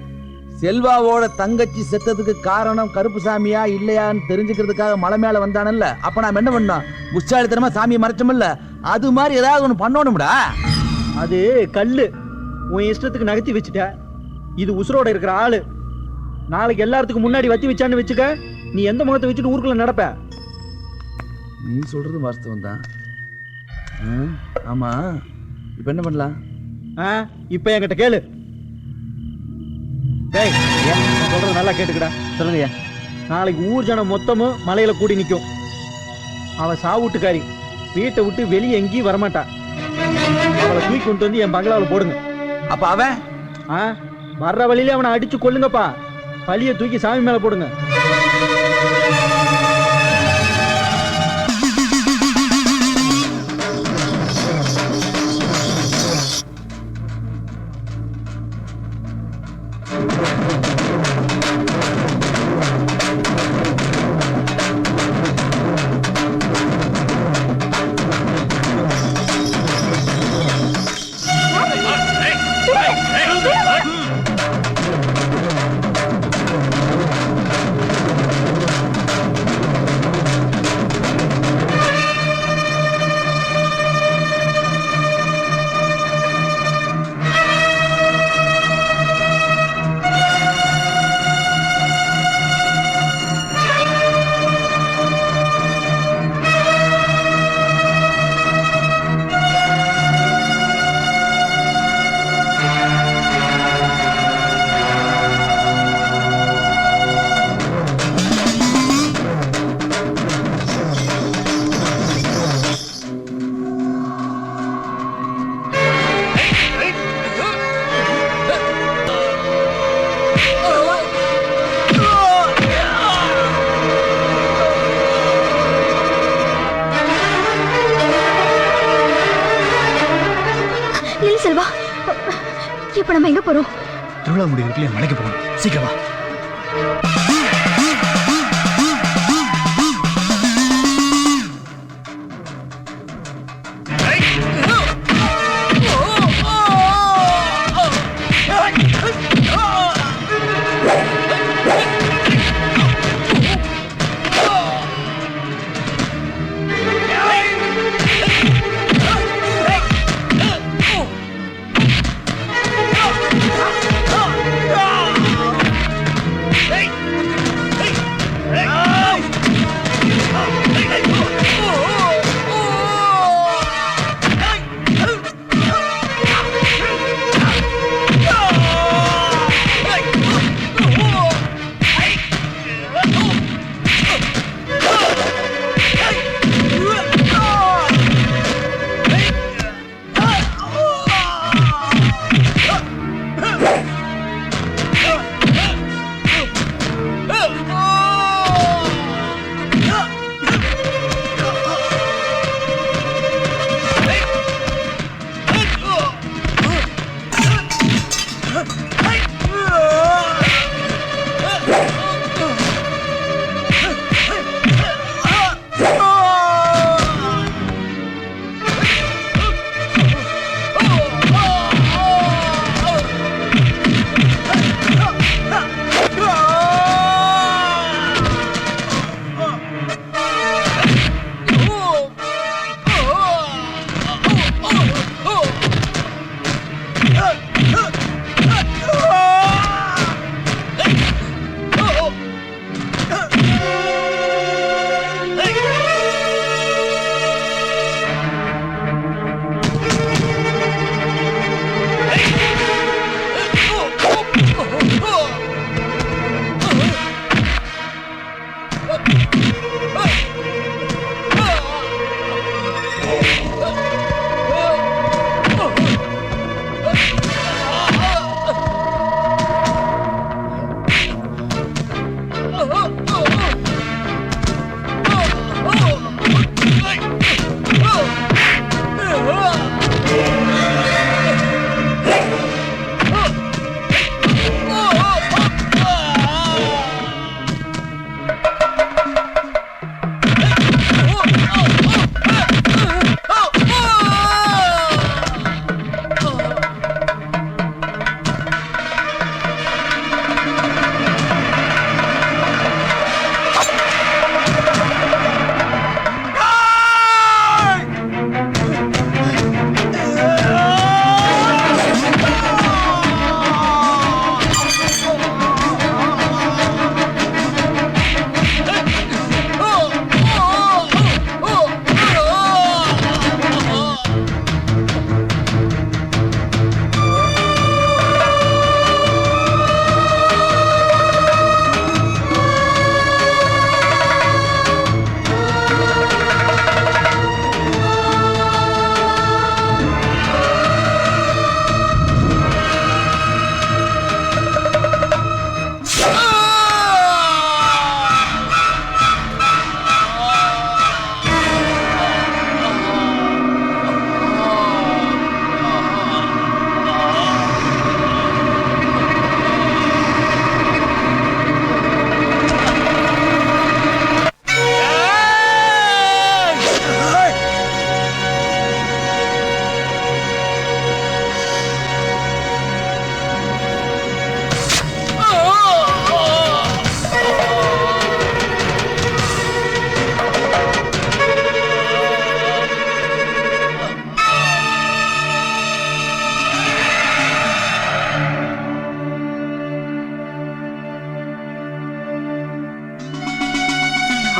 செல்வாவோட தங்கச்சி செத்ததுக்கு காரணம் கருப்புசாமியா இல்லையான்னு தெரிஞ்சுக்கிறதுக்காக மலை மேல வந்தானல்ல, அப்ப நாம என்ன பண்ணோம்? புஷ்டாலித்தனமா சாமியை மறைச்சோம்ல, அது மாதிரி ஏதாவது ஒண்ணு பண்ணணும்டா. அது கல்லு, உன் இஷ்டத்துக்கு நகர்த்தி வச்சுட்ட. இது உசுரோட இருக்கிற ஆளு. நாளைக்கு எல்லாத்துக்கும் முன்னாடி வத்தி வச்சான்னு வச்சுக்க, நீ எந்த முகத்தை வச்சுட்டு ஊருக்குள்ள நடப்ப? நீ சொல்றது வாஸ்தவம் தான். ஆமா, இப்ப என்ன பண்ணலாம்? இப்ப என்கிட்ட கேளு. சொல்றது நல்லா கேட்டுக்கடா. சொல்லுங்க. நாளைக்கு ஊர் ஜனம் மொத்தமும் மலையில கூடி நிற்கும். அவன் சாவுட்டுக்காரி, வீட்டை விட்டு வெளியே எங்கேயும் வரமாட்டா. அவளை தூக்கி கொண்டு வந்து என் பங்களாவில் போடுங்க. அப்ப அவன் வர்ற வழியில அவனை அடிச்சு கொள்ளுங்கப்பா. பழிய தூக்கி சாமி மேல போடுங்க. செல்வா, இப்ப நம்ம எங்க போறோம்? திருவிழா முடிவுக்குள்ளே மலைக்கு போகணும். சீக்கிரமா.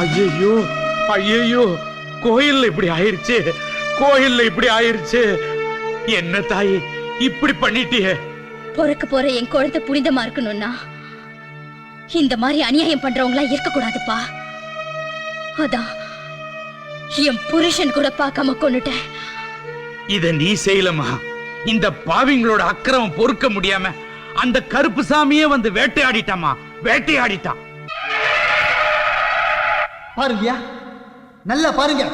ஐயோ ஐயோ, கோயில்ல இப்படி ஆயிருச்சு, கோயில்ல இப்படி ஆயிருச்சு. என்ன தாயே இப்படி பண்ணிட்டியே? பொறுக்க போற என் குழந்தை புனிதமா இருக்கணும்னா இந்த மாதிரி அநியாயம் பண்றவங்களா இருக்க கூடாதுப்பா. அதான் என் புருஷன் கூட பார்க்காம கொன்னுட்டேன். இத நீ செய்யலமா. இந்த பாவிங்களோட அக்கிரமம் பொறுக்க முடியாம அந்த கருப்பு சாமியே வந்து வேட்டையாடிட்டாமா, வேட்டையாடிட்டான். பாருங்கயா, நல்லா பாருங்க.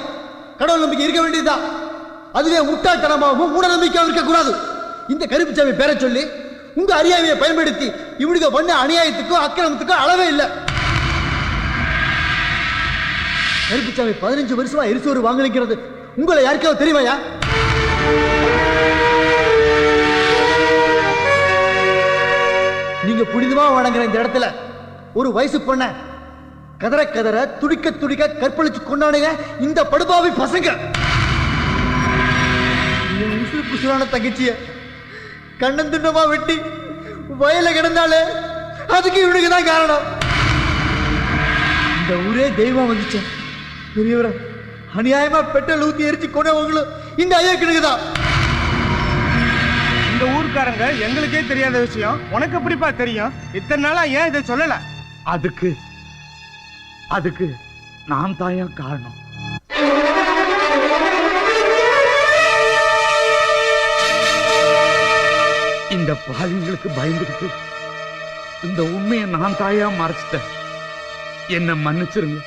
கடவுள் நம்பிக்கை இருக்க வேண்டியதுதான். அதுவே முட்டாள்தனமாகவும் மூட நம்பிக்கையாகவும் இருக்க கூடாது. இந்த கருப்புச்சாமி பேரை சொல்லி உங்க அறியாமையை பயன்படுத்தி இவனுக்கு பண்ண அநியாயத்துக்கும் அக்கிரமத்துக்கும் அளவே இல்லை. கருப்புச்சாமி 15 வருஷமா எரிசோறு வாங்கிக்கிறது உங்களை யாருக்காவது தெரியுமாயா? நீங்க புனிதமா வணங்குற இந்த இடத்துல ஒரு வயசு பொண்ண கதற கதற துடிக்க துடிக்க கற்பழிச்சு கொண்டாடுங்க இந்த படுபாவி பசங்க. உசுறு புசுரான தங்கச்சிய கண்ணந்துண்டமா வெட்டி வயல கிடந்தாலே அதுக்கு இவனுக்கு தான் காரணம். இந்த ஊரே தெய்வம் வந்துச்ச பெரியவரை அநியாயமா பெட்ரோல் ஊத்தி எரிச்சு கொண்டவங்களும் இந்த ஐயா கிணக்குதான். இந்த ஊர்க்காரங்க எங்களுக்கே தெரியாத விஷயம் உனக்கு எப்படிப்பா தெரியும்? இத்தனை நாளா ஏன் இதை சொல்லல? அதுக்கு நான் தாயா காரணம். இந்த பாவிங்களுக்கு பயந்துட்டு இந்த உண்மையை நான் தாயா மறைச்சிட்டேன். என்ன மன்னிச்சிருங்க.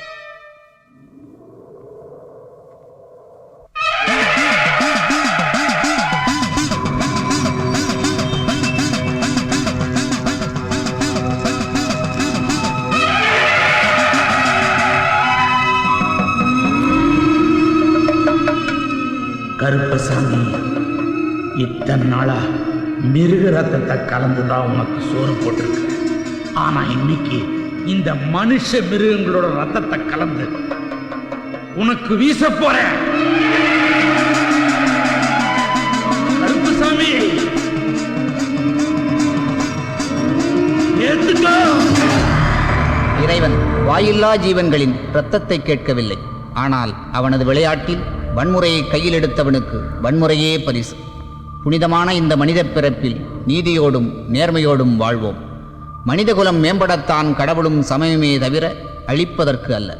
கருப்பசாமி, இத்தனை நாளா மிருக ரத்தத்தை கலந்துதான் உனக்கு சோறு போட்டிருக்கு. ஆனா இன்னைக்கு இந்த மனுஷ மிருகங்களோட ரத்தத்தை கலந்து உனக்கு வீச போறேன். கருப்பசாமி ஏத்துக்கோ. இறைவன் வாயில்லா ஜீவன்களின் இரத்தத்தை கேட்கவில்லை. ஆனால் அவனது விளையாட்டில் வன்முறையை கையில் எடுத்தவனுக்கு வன்முறையே பரிசு. புனிதமான இந்த மனித பிறப்பில் நீதியோடும் நேர்மையோடும் வாழ்வோம். மனிதகுலம் மேம்படத்தான் கடவுளும் சமயமே தவிர அழிப்பதற்கு அல்ல.